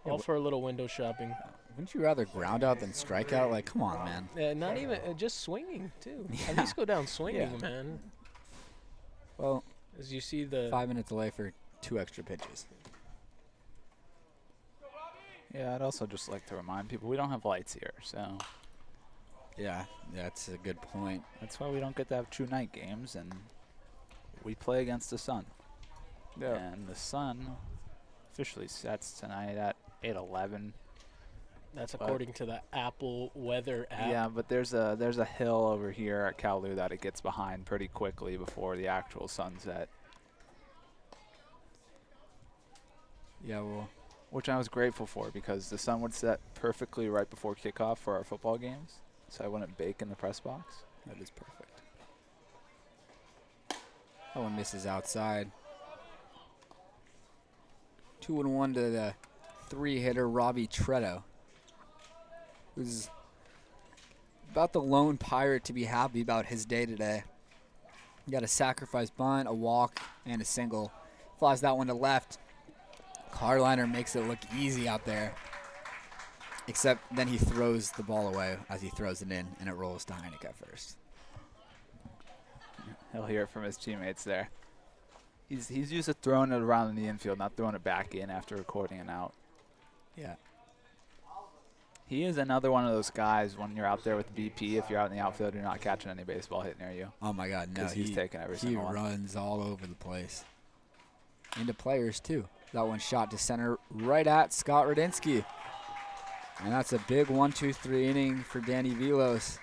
S5: All for a little window shopping.
S1: Wouldn't you rather ground out than strike out? Like, come on, man.
S5: Not even just swinging too.
S1: Yeah.
S5: At least go down swinging,
S1: Yeah.
S5: man.
S1: Well,
S5: As you see the
S1: 5-minute delay for 2 extra pitches.
S2: Yeah, I'd also just like to remind people we don't have lights here, so
S1: Yeah, that's a good point.
S2: that's why we don't get to have true night games, and we play against the sun. And the sun officially sets tonight at 8:11.
S5: that's according to the Apple Weather app.
S2: Yeah, but there's a hill over here at Kowloon that it gets behind pretty quickly before the actual sunset.
S1: Yeah, well,
S2: Which I was grateful for because the sun would set perfectly right before kickoff for our football games, so I wouldn't bake in the press box.
S1: that is perfect. That one misses outside. 2-1 to the 3-hitter Robbie Tretto, who's about the lone Pirate to be happy about his day today. He got a sacrifice bunt, a walk, and a single. Flies that one to left. Karliner makes it look easy out there, except then he throws the ball away as he throws it in, and it rolls to Hynek at first.
S2: He'll hear it from his teammates there. He's used to throwing it around in the infield, not throwing it back in after recording it out.
S1: Yeah.
S2: He is another one of those guys when you're out there with BP, if you're out in the outfield, you're not catching any baseball hit near you.
S1: Oh, my God, no.
S2: 'Cause he's taking every single one.
S1: He runs all over the place. Into players, too. That one shot to center right at Scott Radinsky. And that's a big 1-2-3 inning for Danny Vilos,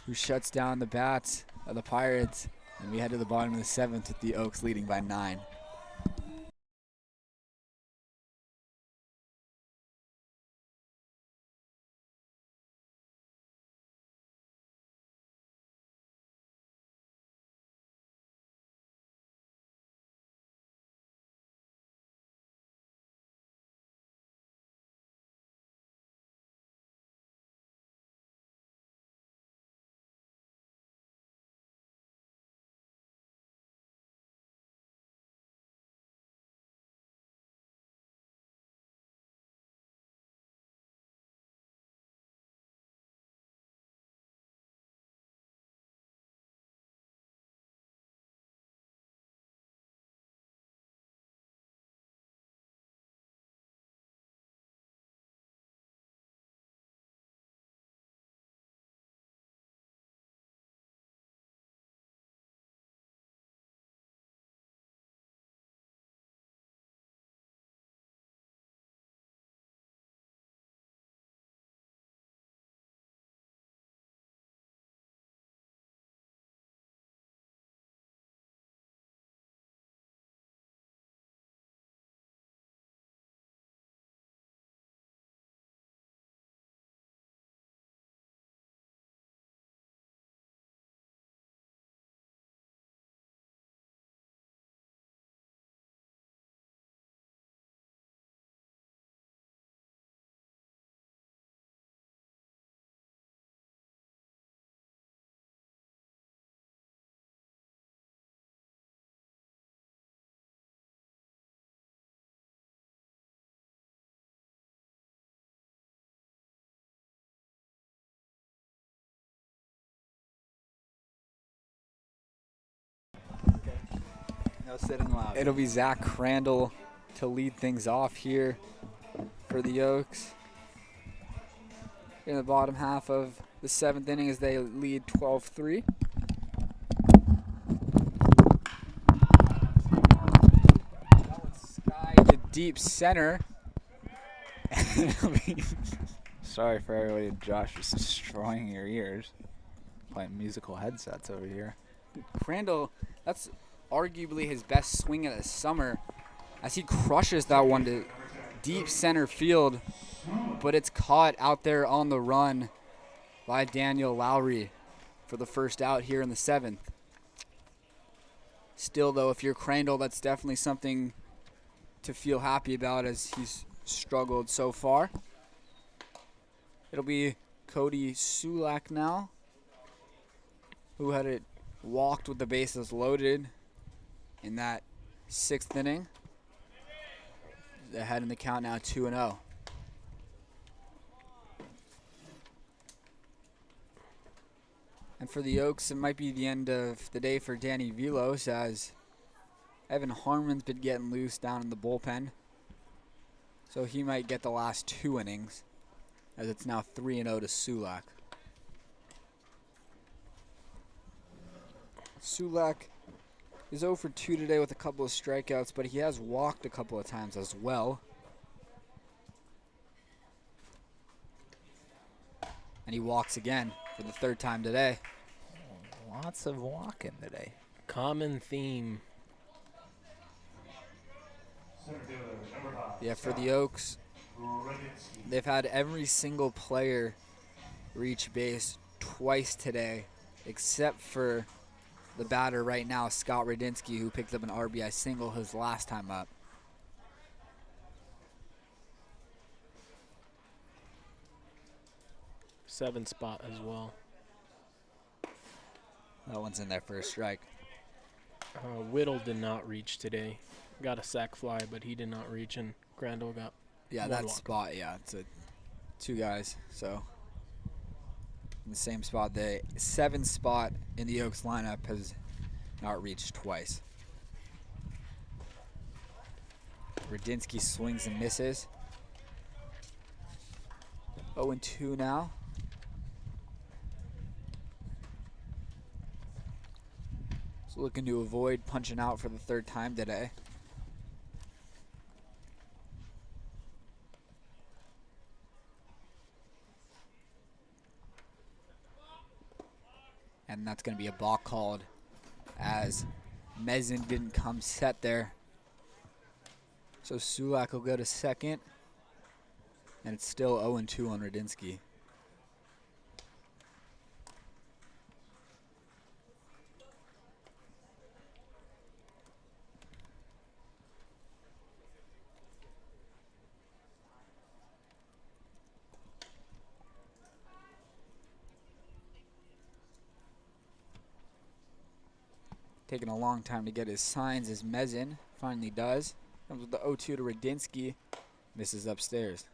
S1: who shuts down the bats of the Pirates. And we head to the bottom of the 7th with the Oaks leading by 9.
S2: No sitting loud.
S1: It'll be Zach Crandall to lead things off here for the Oaks in the bottom half of the 7th inning as they lead 12-3. That one's sky to deep center.
S2: Sorry for everybody. Josh is destroying your ears. Playing musical headsets over here.
S1: Crandall, that's arguably his best swing of the summer as he crushes that one to deep center field, but it's caught out there on the run by Daniel Lowry for the first out here in the 7th. Still, though, if you're Crandall, that's definitely something to feel happy about as he's struggled so far. It'll be Cody Csulak now, who had it walked with the bases loaded in that 6th inning. Ahead in the count now, 2-0. And for the Oaks, it might be the end of the day for Danny Velos as Evan Harmon's been getting loose down in the bullpen. So he might get the last 2 innings as it's now 3-0 to Csulak. Csulak is 0 for 2 today with a couple of strikeouts, but he has walked a couple of times as well. And he walks again for the 3rd time today.
S2: Lots of walking today.
S5: Common theme.
S1: Yeah, for the Oaks, they've had every single player reach base twice today, except for the batter right now, Scott Radinsky, who picked up an RBI single his last time up.
S5: Seventh spot as well.
S1: That one's in there for a strike.
S5: Whittle did not reach today. Got a sac fly, but he did not reach, and Crandall got
S1: Yeah,
S5: one
S1: that
S5: walk.
S1: spot, yeah, it's a 2 guys, so in the same spot. The 7th spot in the Oaks lineup has not reached twice. Radinsky swings and misses. 0-2 now. So looking to avoid punching out for the 3rd time today. And that's going to be a balk called as Mezin didn't come set there. So Csulak will go to 2nd. And it's still 0-2 on Radinsky. Taking a long time to get his signs as Mezin finally does. Comes with the 0-2 to Radinsky. Misses upstairs.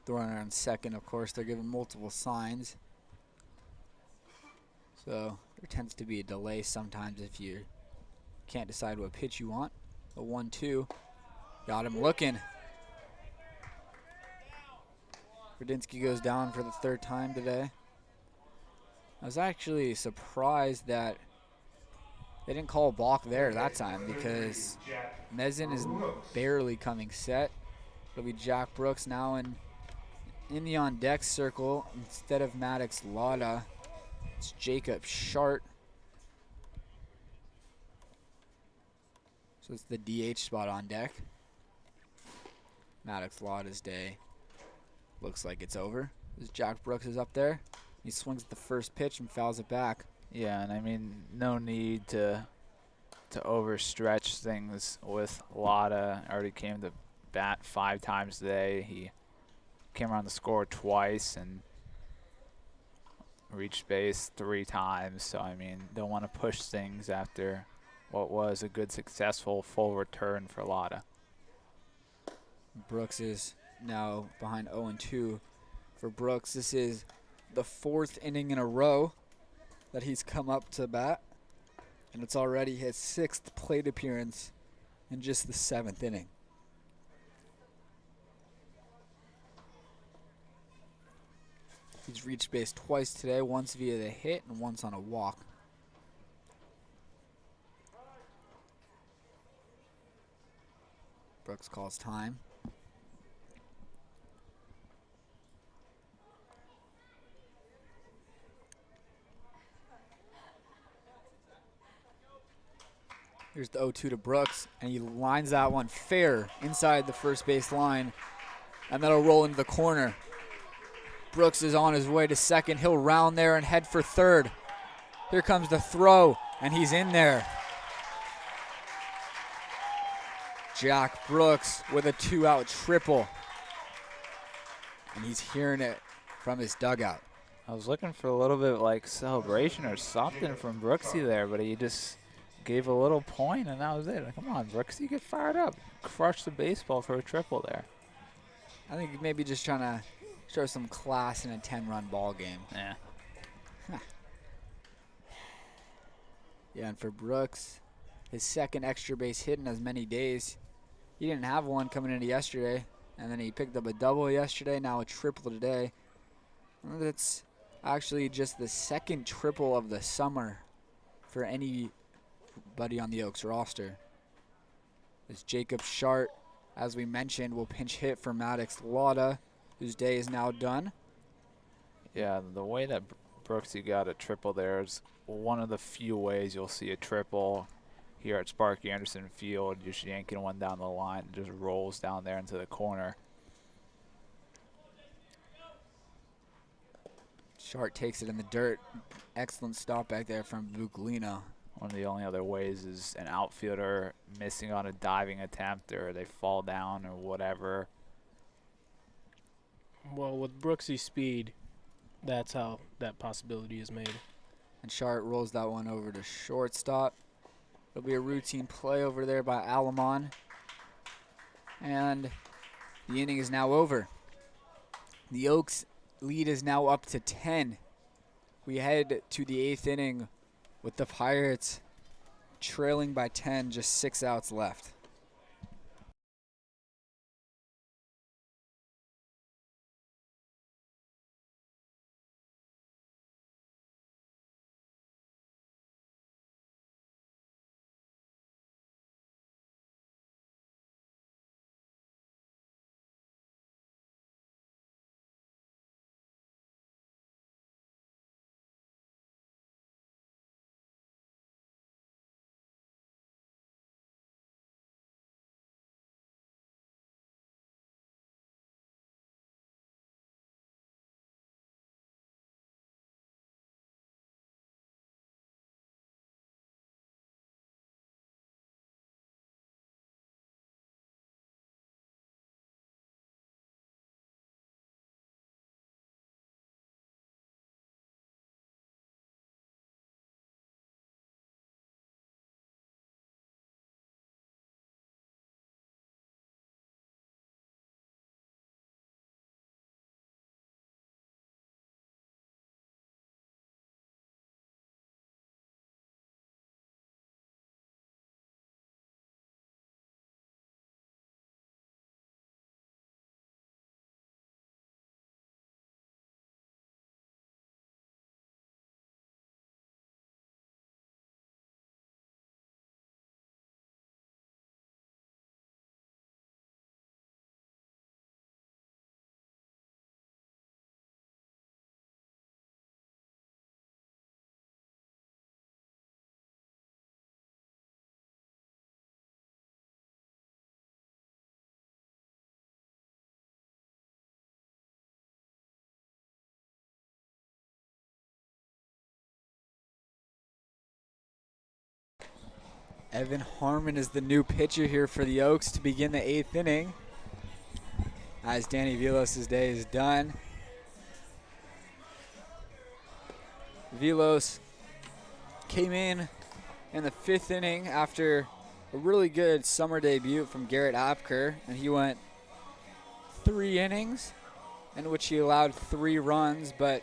S1: The runner on 2nd, of course, they're giving multiple signs. So there tends to be a delay sometimes if you can't decide what pitch you want. The 1-2. Got him looking. Radinsky goes down for the 3rd time today. I was actually surprised that they didn't call a balk there that time because Mezin is barely coming set. It'll be Jack Brooks now in the on-deck circle. Instead of Maddox Latta, it's Jacob Shart. So it's the DH spot on deck. Maddox Latta's day looks like it's over. As Jack Brooks is up there. He swings at the first pitch and fouls it back.
S2: Yeah, and I mean, no need to overstretch things with Latta. Already came to bat 5 times today. He came around the score twice and reached base 3 times. So, I mean, don't want to push things after what was a good, successful full return for Latta.
S1: Brooks is now behind 0-2 for Brooks. This is the 4th inning in a row that he's come up to bat, and it's already his 6th plate appearance in just the 7th inning. He's reached base twice today, once via the hit and once on a walk. Brooks calls time. Here's the 0-2 to Brooks, and he lines that one fair inside the first base line, and that'll roll into the corner. Brooks is on his way to second. He'll round there and head for third. Here comes the throw, and he's in there. Jack Brooks with a 2-out triple, and he's hearing it from his dugout.
S2: I was looking for a little bit of like celebration or something from Brooksy there, but he just gave a little point, and that was it. Like, come on, Brooksy, get fired up. Crush the baseball for a triple there.
S1: I think maybe just trying to show some class in a 10-run ball game.
S2: Yeah.
S1: Yeah, and for Brooks, his second extra base hit in as many days. He didn't have one coming into yesterday, and then he picked up a double yesterday, now a triple today. And that's actually just the second triple of the summer for anybody on the Oaks roster. As Jacob Shart, as we mentioned, will pinch hit for Maddox Latta, whose day is now done.
S2: Yeah, the way that Brooksy got a triple there is one of the few ways you'll see a triple here at Sparky Anderson Field. Just yanking one down the line, just rolls down there into the corner.
S1: Shart takes it in the dirt. Excellent stop back there from Buglino.
S2: One of the only other ways is an outfielder missing on a diving attempt, or they fall down or whatever.
S5: Well, with Brooksy's speed, that's how that possibility is made.
S1: And Shart rolls that one over to shortstop. It'll be a routine play over there by Alamon. And the inning is now over. The Oaks lead is now up to 10. We head to the 8th inning with the Pirates trailing by 10, just 6 outs left. Evan Harmon is the new pitcher here for the Oaks to begin the 8th inning, as Danny Vilos' day is done. Vilos came in the 5th inning after a really good summer debut from Garrett Apker, and he went 3 innings in which he allowed 3 runs, but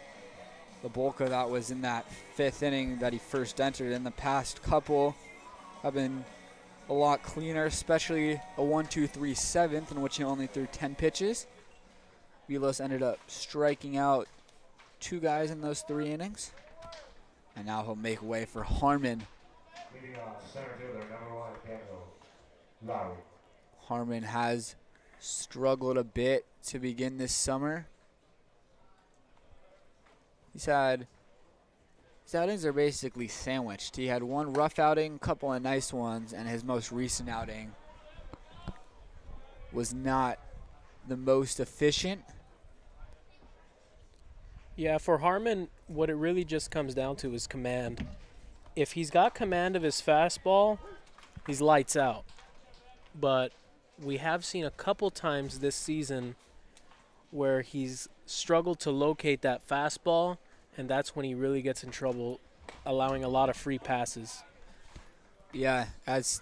S1: the bulk of that was in that 5th inning that he first entered. In the past couple have been a lot cleaner, especially a 1-2-3 7th in which he only threw 10 pitches. Vilos ended up striking out 2 guys in those 3 innings. And now he'll make way for Harmon.
S4: Leading on center fielder, number 1, Daniel Lowry.
S1: Harmon has struggled a bit to begin this summer. He's had His outings are basically sandwiched. He had one rough outing, a couple of nice ones, and his most recent outing was not the most efficient.
S5: Yeah, for Harmon, what it really just comes down to is command. If he's got command of his fastball, he's lights out. But we have seen a couple times this season where he's struggled to locate that fastball, and that's when he really gets in trouble, allowing a lot of free passes.
S1: Yeah,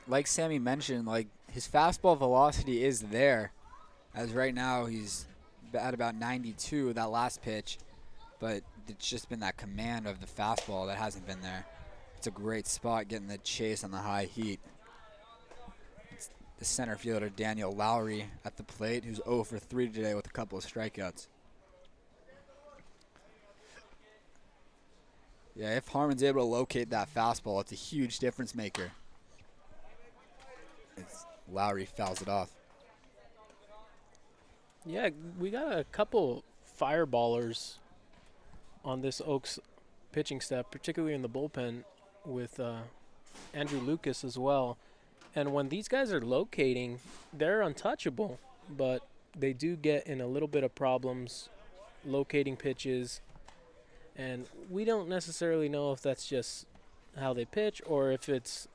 S1: like Sammy mentioned, like his fastball velocity is there. As right now he's at about 92 with that last pitch, but it's just been that command of the fastball that hasn't been there. It's a great spot getting the chase on the high heat. It's the center fielder Daniel Lowry at the plate, who's 0 for 3 today with a couple of strikeouts. Yeah, if Harmon's able to locate that fastball, it's a huge difference maker. Lowry fouls it off.
S5: Yeah, we got a couple fireballers on this Oaks pitching staff, particularly in the bullpen with Andrew Lucas as well. And when these guys are locating, they're untouchable, but they do get in a little bit of problems locating pitches. And we don't necessarily know if that's just how they pitch or if it's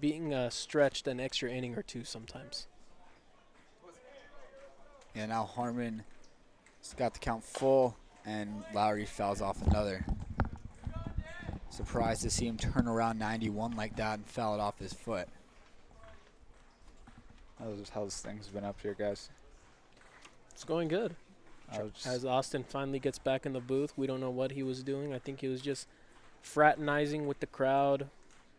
S5: being stretched an extra inning or two sometimes.
S1: Yeah, now Harmon's got the count full, and Lowry fouls off another. Surprised to see him turn around 91 like that and foul it off his foot.
S2: How's things been up here, guys?
S5: It's going good. As Austin finally gets back in the booth, we don't know what he was doing. I think he was just fraternizing with the crowd.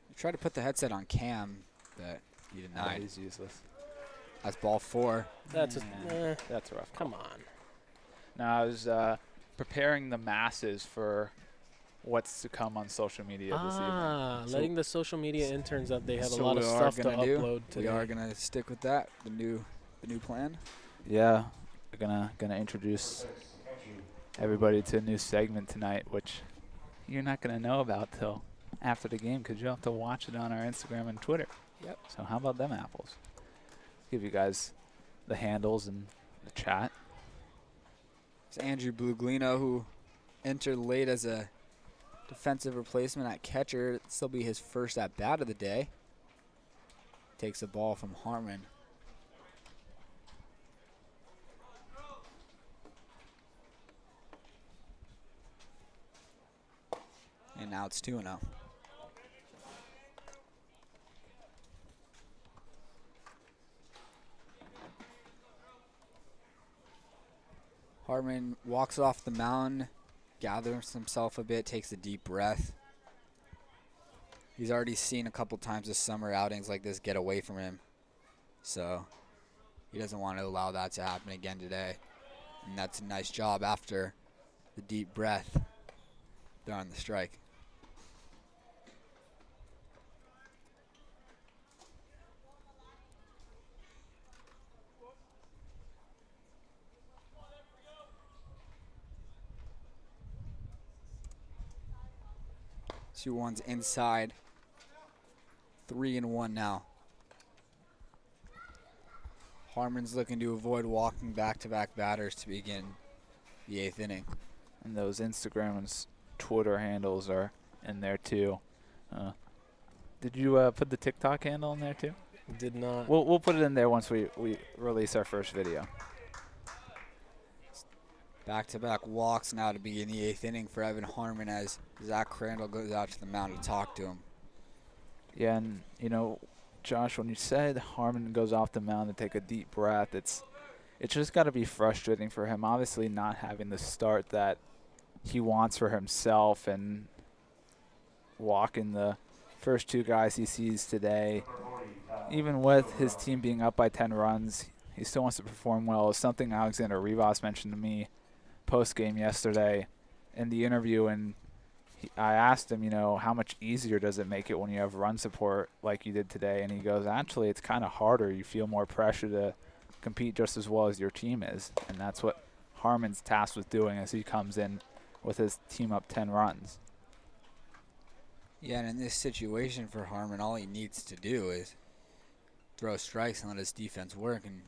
S1: He tried to put the headset on Cam, but he denied.
S2: He's useless.
S1: That's ball 4.
S5: That's
S2: that's rough.
S5: Come on.
S2: Now I was preparing the masses for what's to come on social media this evening.
S5: Letting the social media interns up. They have a
S1: So
S5: lot of
S1: we are
S5: stuff to
S1: gonna do-
S5: upload today.
S1: We are gonna stick with that. The new plan.
S2: Yeah, we're gonna introduce everybody to a new segment tonight, which you're not gonna know about till after the game because you'll have to watch it on our Instagram and Twitter.
S1: Yep.
S2: So how about them apples? Give you guys the handles and the chat.
S1: It's Andrew Bluglino, who entered late as a defensive replacement at catcher. This will be his first at bat of the day. Takes a ball from Harmon. And now it's 2-0. Harmon walks off the mound, gathers himself a bit, takes a deep breath. He's already seen a couple times this summer outings like this get away from him. So he doesn't want to allow that to happen again today. And that's a nice job after the deep breath. They're on the strike. Two ones inside. 3-1 now. Harmon's looking to avoid walking back-to-back batters to begin the 8th inning.
S2: And those Instagram and Twitter handles are in there too. Did you put the TikTok handle in there too?
S5: Did not.
S2: We'll put it in there once we release our first video.
S1: Back-to-back walks now to begin the 8th inning for Evan Harmon as Zach Crandall goes out to the mound to talk to him.
S2: Yeah, and you know, Josh, when you said Harmon goes off the mound to take a deep breath, it's just got to be frustrating for him. Obviously, not having the start that he wants for himself and walking the first two guys he sees today. Even with his team being up by 10 runs, he still wants to perform well. It's something Alexander Rivas mentioned to me post-game yesterday in the interview, and I asked him, you know, how much easier does it make it when you have run support like you did today? And he goes, actually, it's kind of harder. You feel more pressure to compete just as well as your team is. And that's what Harmon's tasked with doing as he comes in with his team up 10 runs.
S1: Yeah, and in this situation for Harmon, all he needs to do is throw strikes and let his defense work, and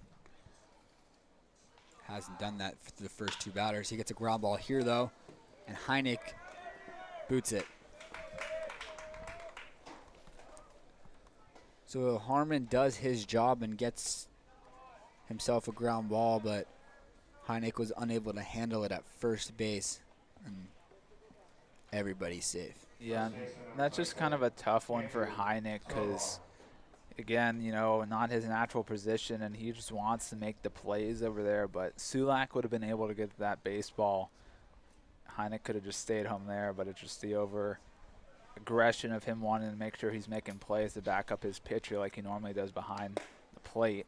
S1: hasn't done that for the first 2 batters. He gets a ground ball here, though, and Hynek boots it. So Harmon does his job and gets himself a ground ball, but Hynek was unable to handle it at first base, and everybody's safe.
S2: Yeah, that's just kind of a tough one for Hynek because, again, you know, not his natural position, and he just wants to make the plays over there. But Csulak would have been able to get to that baseball. Hynek could have just stayed home there, but it's just the over-aggression of him wanting to make sure he's making plays to back up his pitcher like he normally does behind the plate.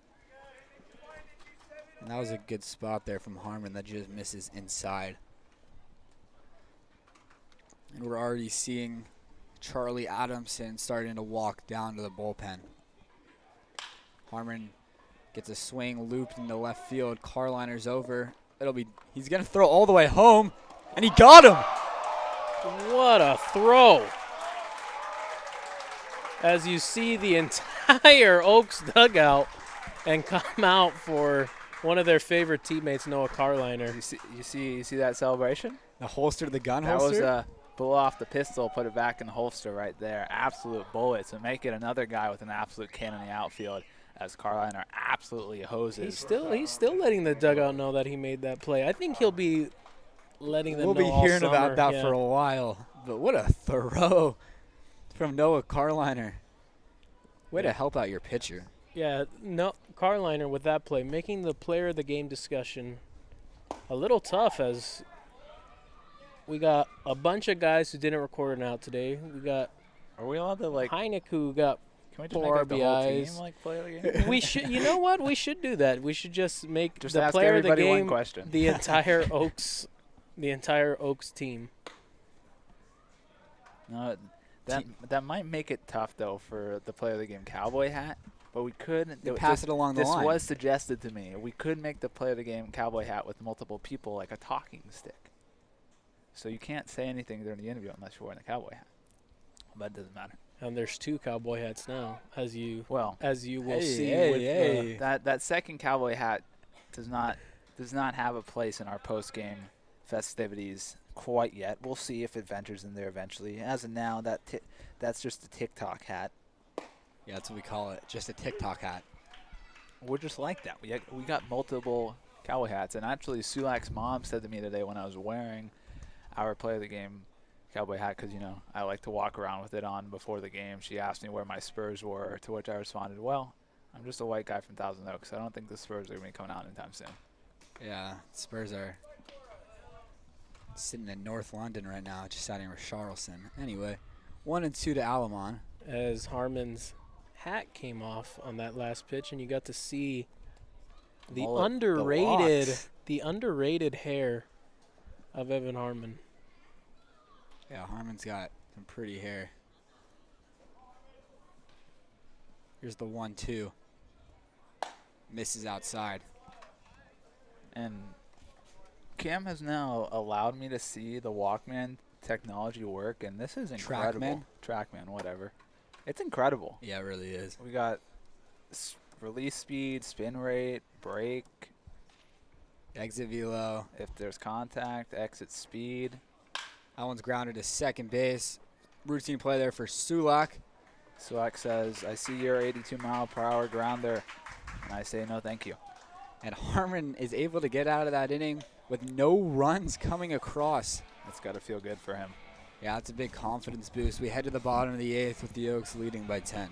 S1: And that was a good spot there from Harmon that just misses inside. And we're already seeing Charlie Adamson starting to walk down to the bullpen. Harmon gets a swing looped into left field. Karliner's over. He's gonna throw all the way home, and he got him.
S5: What a throw. As you see the entire Oaks dugout and come out for one of their favorite teammates, Noah Karliner.
S2: You see that celebration?
S1: The holster, the gun
S2: That
S1: holster?
S2: was blow off the pistol, put it back in the holster right there. Absolute bullet. So make it another guy with an absolute cannon in the outfield as Karliner absolutely hoses.
S5: He's still letting the dugout know that he made that play. I think he'll be letting them know
S1: We'll be
S5: all
S1: hearing
S5: summer.
S1: about that
S5: Yeah.
S1: for a while. But what a throw from Noah Karliner. Way to help out your pitcher.
S5: Yeah, no, Karliner with that play, making the player of the game discussion a little tough as we got a bunch of guys who didn't record an out today. We got
S2: Are we allowed to, like,
S5: Hynek who got
S2: can we just
S5: 4
S2: make, like, the whole
S5: RBIs.
S2: team, like, play the game?
S5: we should, you know what? We should do that. We should just make
S2: Just
S5: the
S2: ask
S5: player of the
S2: everybody one
S5: game
S2: question.
S5: the entire Oaks team.
S2: No, that might make it tough, though, for the player of the game cowboy hat. But we could
S1: Pass it along the
S2: This
S1: line.
S2: was suggested to me. We could make the player of the game cowboy hat with multiple people, like a talking stick. So you can't say anything during the interview unless you're wearing a cowboy hat. But it doesn't matter.
S5: And there's 2 cowboy hats now, as you will
S1: Hey,
S5: see.
S1: hey,
S5: with
S1: hey.
S2: That second cowboy hat does not have a place in our post game festivities quite yet. We'll see if it ventures in there eventually. As of now, that's just a TikTok hat.
S1: Yeah, that's what we call it. Just a TikTok hat.
S2: We're just like that. We got multiple cowboy hats, and actually, Sulak's mom said to me today when I was wearing our play of the game cowboy hat, because, you know, I like to walk around with it on before the game. She asked me where my Spurs were, to which I responded, well, I'm just a white guy from Thousand Oaks. I don't think the Spurs are going to be coming out anytime soon.
S1: Yeah, Spurs are sitting in North London right now, just siding with Charleston. Anyway, 1-2 to Alamon.
S5: As Harmon's hat came off on that last pitch, and you got to see the
S2: Mullet, the
S5: underrated hair of Evan Harmon.
S1: Yeah, Harmon's got some pretty hair. Here's the 1-2. Misses outside.
S2: And Cam has now allowed me to see the Walkman technology work, and this is incredible. Trackman, whatever. It's incredible.
S1: Yeah, it really is.
S2: We got release speed, spin rate, brake,
S1: Exit velo.
S2: if there's contact, exit speed.
S1: That one's grounded to second base. Routine play there for Csulak.
S2: Sulak says, I see your 82-mile-per-hour grounder, and I say no thank you.
S1: And Harmon is able to get out of that inning with no runs coming across.
S2: That's got to feel good for him.
S1: Yeah, that's a big confidence boost. We head to the bottom of the 8th with the Oaks leading by 10.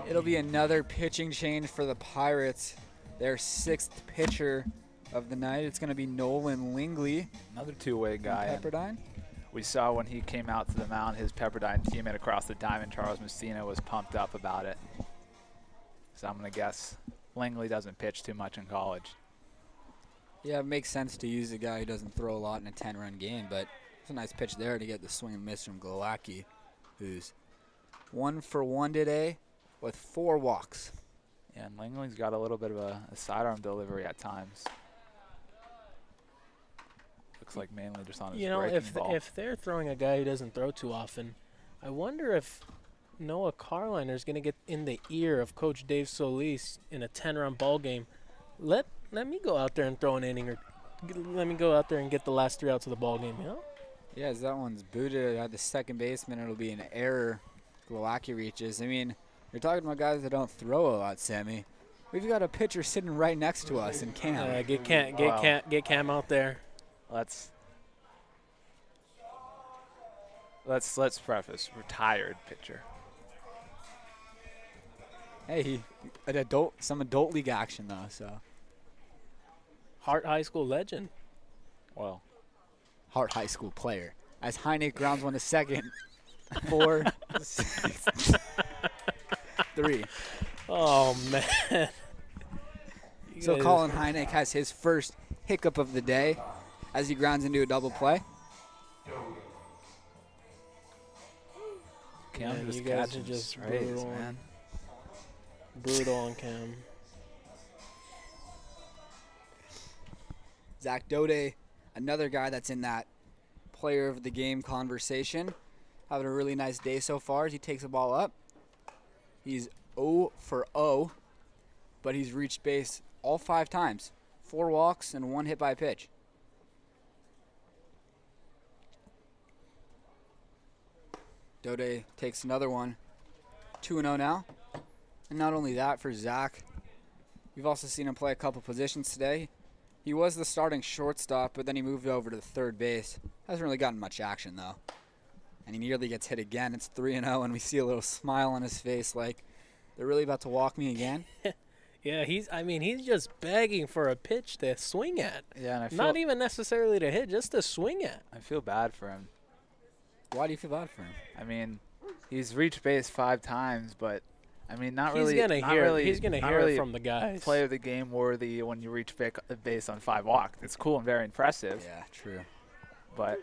S1: It'll be another pitching change for the Pirates. Their 6th pitcher of the night. It's going to be Nolan Lingley.
S2: Another two-way guy.
S1: Pepperdine.
S2: We saw when he came out to the mound, his Pepperdine teammate across the diamond, Charles Messina, was pumped up about it. So I'm going to guess Lingley doesn't pitch too much in college.
S1: Yeah, it makes sense to use a guy who doesn't throw a lot in a 10-run game, but it's a nice pitch there to get the swing and miss from Glowacki, who's 1 for 1 today with 4 walks.
S2: Yeah, and Langley's got a little bit of a sidearm delivery at times. Looks like mainly just on his breaking ball.
S5: If they're throwing a guy who doesn't throw too often, I wonder if Noah Karliner is going to get in the ear of Coach Dave Solis in a 10-run ball game. Let me go out there and throw an inning, or let me go out there and get the last 3 outs of the ball game, you know?
S1: Yeah, as that one's booted at the second baseman, it'll be an error. Glowacki reaches. I mean, you're talking about guys that don't throw a lot, Sammy. We've got a pitcher sitting right next to us in Cam.
S5: Get Cam out there.
S2: Let's preface, retired pitcher.
S1: Hey, some adult league action though. So
S5: Hart High School legend.
S2: Well,
S1: Hart High School player. As Hynek grounds one to second. 4, 6, 3.
S5: Oh man.
S1: So Colin Hynek has his first hiccup of the day as he grounds into a double play.
S2: Cam
S5: Man,
S2: just
S5: you guys
S2: catching
S5: are just
S2: strays,
S5: brutal.
S2: man.
S5: Brutal on Cam.
S1: Zach Daudet, another guy that's in that player of the game conversation, having a really nice day so far as he takes the ball up. He's 0 for 0, but he's reached base all 5 times. 4 walks and 1 hit by pitch. Daudet takes another one. 2-0 now. And not only that for Zach, we've also seen him play a couple positions today. He was the starting shortstop, but then he moved over to the third base. Hasn't really gotten much action, though. And he nearly gets hit again. It's 3-0, and we see a little smile on his face like, they're really about to walk me again?
S5: Yeah, he's just begging for a pitch to swing at.
S2: Yeah, and I feel
S5: Not even necessarily to hit, just to swing at.
S2: I feel bad for him.
S1: Why do you feel bad for him?
S2: I mean, he's reached base 5 times, but I mean,
S5: He's gonna hear it from the guys.
S2: Play of the game worthy when you reach base on 5 walks. It's cool and very impressive.
S1: Yeah, true.
S2: But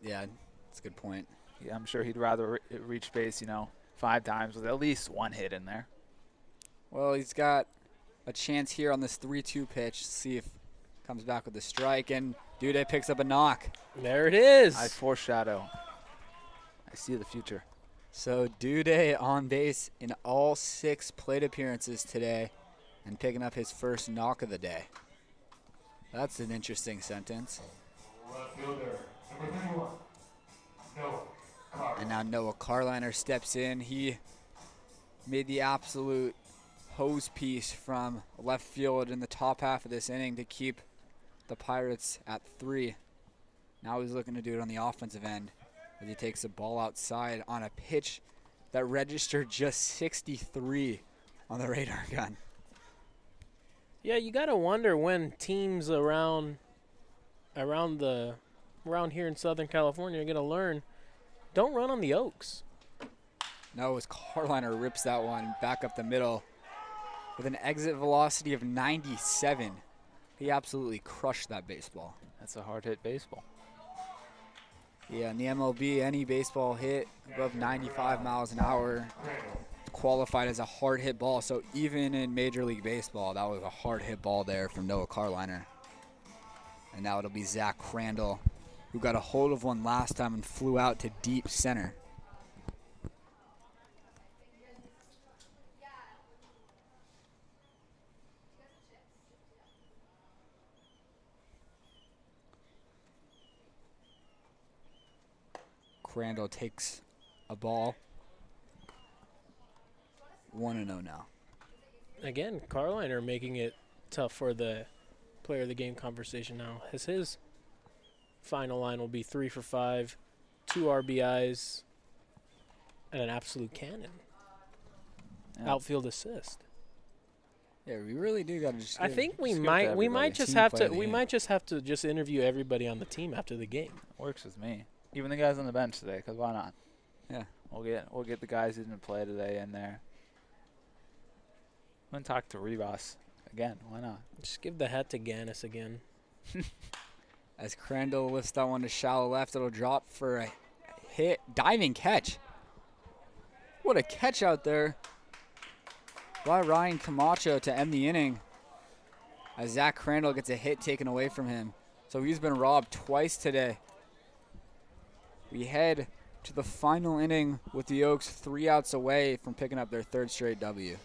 S1: yeah, that's a good point.
S2: Yeah, I'm sure he'd rather reach base, 5 times with at least 1 hit in there.
S1: Well, he's got a chance here on this 3-2 pitch. See if comes back with a strike, and Daudet picks up a knock.
S5: There it is.
S2: I foreshadow. I see the future.
S1: So Daudet on base in all 6 plate appearances today and picking up his first knock of the day. That's an interesting sentence.
S4: Left fielder, number 31, Noah Karliner.
S1: And now Noah Karliner steps in. He made the absolute hose piece from left field in the top half of this inning to keep the Pirates at 3. Now he's looking to do it on the offensive end as he takes a ball outside on a pitch that registered just 63 on the radar gun.
S5: Yeah, you gotta wonder when teams around here in Southern California are gonna learn, don't run on the Oaks.
S1: No, as Karliner rips that one back up the middle with an exit velocity of 97. He absolutely crushed that baseball.
S2: That's a hard hit baseball.
S1: Yeah, in the MLB, any baseball hit above 95 miles an hour qualified as a hard hit ball. So even in Major League Baseball, that was a hard hit ball there from Noah Karliner. And now it'll be Zach Crandall, who got a hold of one last time and flew out to deep center. Crandall takes a ball. 1-0 now.
S5: Again, Karliner making it tough for the player of the game conversation now. His final line will be 3 for 5, 2 RBIs, and an absolute cannon. outfield assist.
S1: Yeah, we really do got to just.
S5: I think we
S2: give to
S5: might
S2: everybody.
S5: just
S1: Team
S5: have
S1: play
S5: to
S1: of the game.
S5: interview everybody on the team after the game.
S2: Works with me. Even the guys on the bench today, because why not?
S1: Yeah.
S2: We'll get the guys who didn't play today in there. I'm gonna talk to Rivas again. Why not?
S5: Just give the hat to Gannis again.
S1: As Crandall lifts that one to shallow left, it'll drop for a hit, diving catch. What a catch out there by Ryan Camacho to end the inning. As Zach Crandall gets a hit taken away from him. So he's been robbed twice today. We head to the final inning with the Oaks 3 outs away from picking up their 3rd straight W.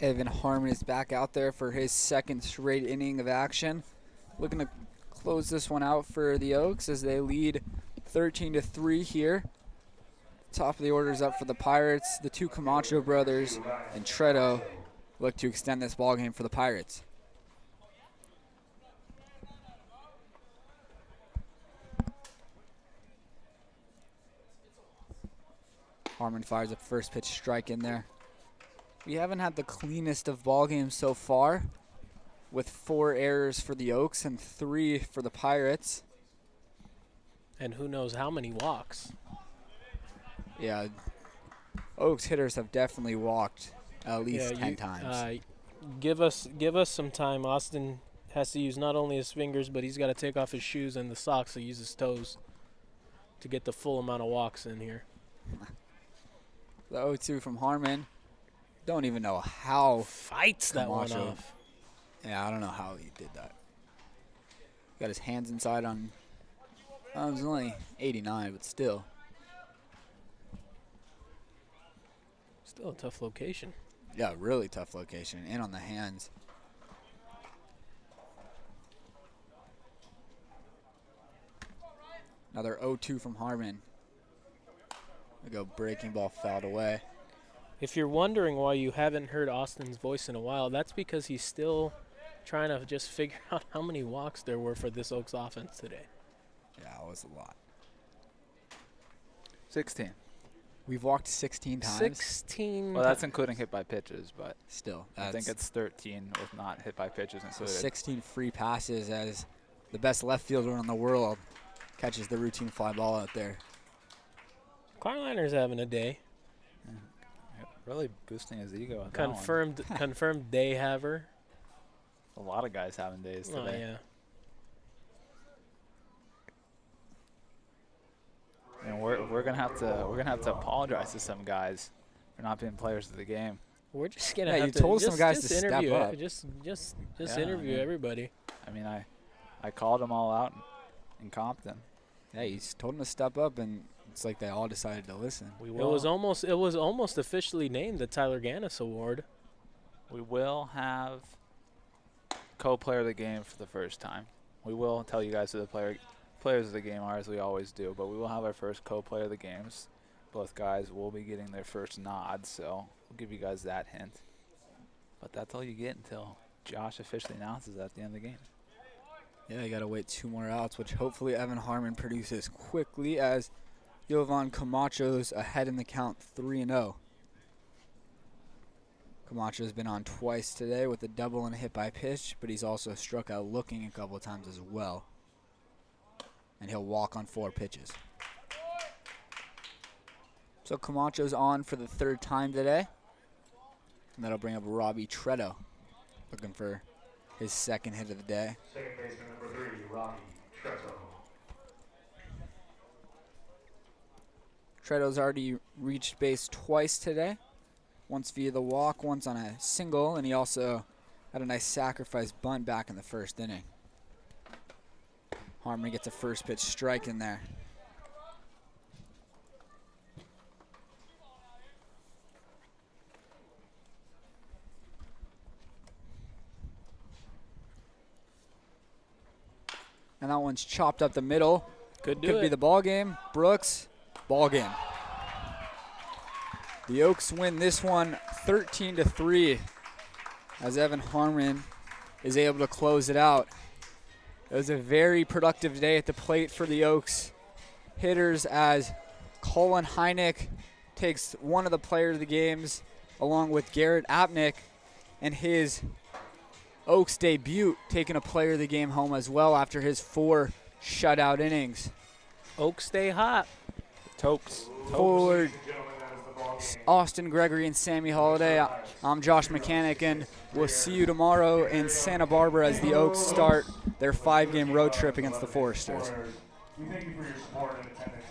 S1: Evan Harmon is back out there for his 2nd straight inning of action. Looking to close this one out for the Oaks as they lead 13-3 here. Top of the order is up for the Pirates. The 2 Camacho brothers and Tredo look to extend this ball game for the Pirates. Harmon fires up first pitch strike in there. We haven't had the cleanest of ball games so far, with 4 errors for the Oaks and 3 for the Pirates.
S5: And who knows how many walks.
S1: Yeah, Oaks hitters have definitely walked at least 10 times.
S5: Give us some time. Austin has to use not only his fingers, but he's got to take off his shoes and the socks to use his toes to get the full amount of walks in here.
S1: The 0-2 from Harmon. Don't even know how.
S5: Fights that one
S1: Camacho.
S5: off.
S1: Yeah, I don't know how he did that. Got his hands inside on. It was only 89, but still.
S5: Still a tough location.
S1: Yeah, really tough location. And on the hands. Another 0-2 from Harmon. We go breaking ball fouled away.
S5: If you're wondering why you haven't heard Austin's voice in a while, that's because he's still trying to just figure out how many walks there were for this Oaks offense today.
S1: Yeah, it was a lot.
S2: 16.
S1: We've walked 16 times.
S5: 16.
S2: Well, that's including hit by pitches, but
S1: Still,
S2: I think it's 13 with not hit by pitches
S1: so
S2: included.
S1: 16 free passes as the best left fielder in the world catches the routine fly ball out there.
S5: Karliner's having a day.
S2: Really boosting his ego. At that one.
S5: Confirmed day haver.
S2: A lot of guys having days
S5: Oh
S2: today.
S5: yeah.
S2: And we're gonna have to apologize to some guys for not being players of the game.
S5: We're just gonna
S1: Yeah,
S5: have
S1: you
S5: to
S1: told
S5: just,
S1: some guys
S5: just
S1: to step
S5: interview
S1: up.
S5: Just
S2: Yeah,
S5: interview
S2: I mean-
S5: everybody.
S2: I mean, I called them all out in Compton.
S1: Yeah, he's told them to step up, and it's like they all decided to listen.
S2: We
S5: It
S2: will.
S5: was almost officially named the Tyler Gannis Award.
S2: We will have co-player of the game for the first time. We will tell you guys who the players of the game are, as we always do, but we will have our first co-player of the games. Both guys will be getting their first nod, so we'll give you guys that hint. But that's all you get until Josh officially announces at the end of the game.
S1: Yeah, you got to wait 2 more outs, which hopefully Evan Harmon produces quickly as Jovan Camacho's ahead in the count 3-0. Camacho's been on twice today with a double and a hit by pitch, but he's also struck out looking a couple of times as well. And he'll walk on 4 pitches. So Camacho's on for the 3rd time today. And that'll bring up Robbie Tretto, looking for his 2nd hit of the day.
S4: Second baseman number 3, Robbie Tretto.
S1: Tretto's already reached base twice today. Once via the walk, once on a single, and he also had a nice sacrifice bunt back in the 1st inning. Harmon gets a first pitch strike in there. And that one's chopped up the middle.
S5: Could
S1: be the ball game. Brooks, ball game. The Oaks win this one 13-3 as Evan Harmon is able to close it out. It was a very productive day at the plate for the Oaks hitters as Colin Hynek takes one of the players of the games along with Garrett Apker and his Oaks debut taking a player of the game home as well after his 4 shutout innings.
S5: Oaks stay hot.
S2: Tokes.
S1: Forward Austin, Gregory, and Sammy Holladay. I'm Josh Mechanick, and we'll see you tomorrow in Santa Barbara as the Oaks start their 5-game road trip against the Foresters.
S4: We thank you for your support and attendance.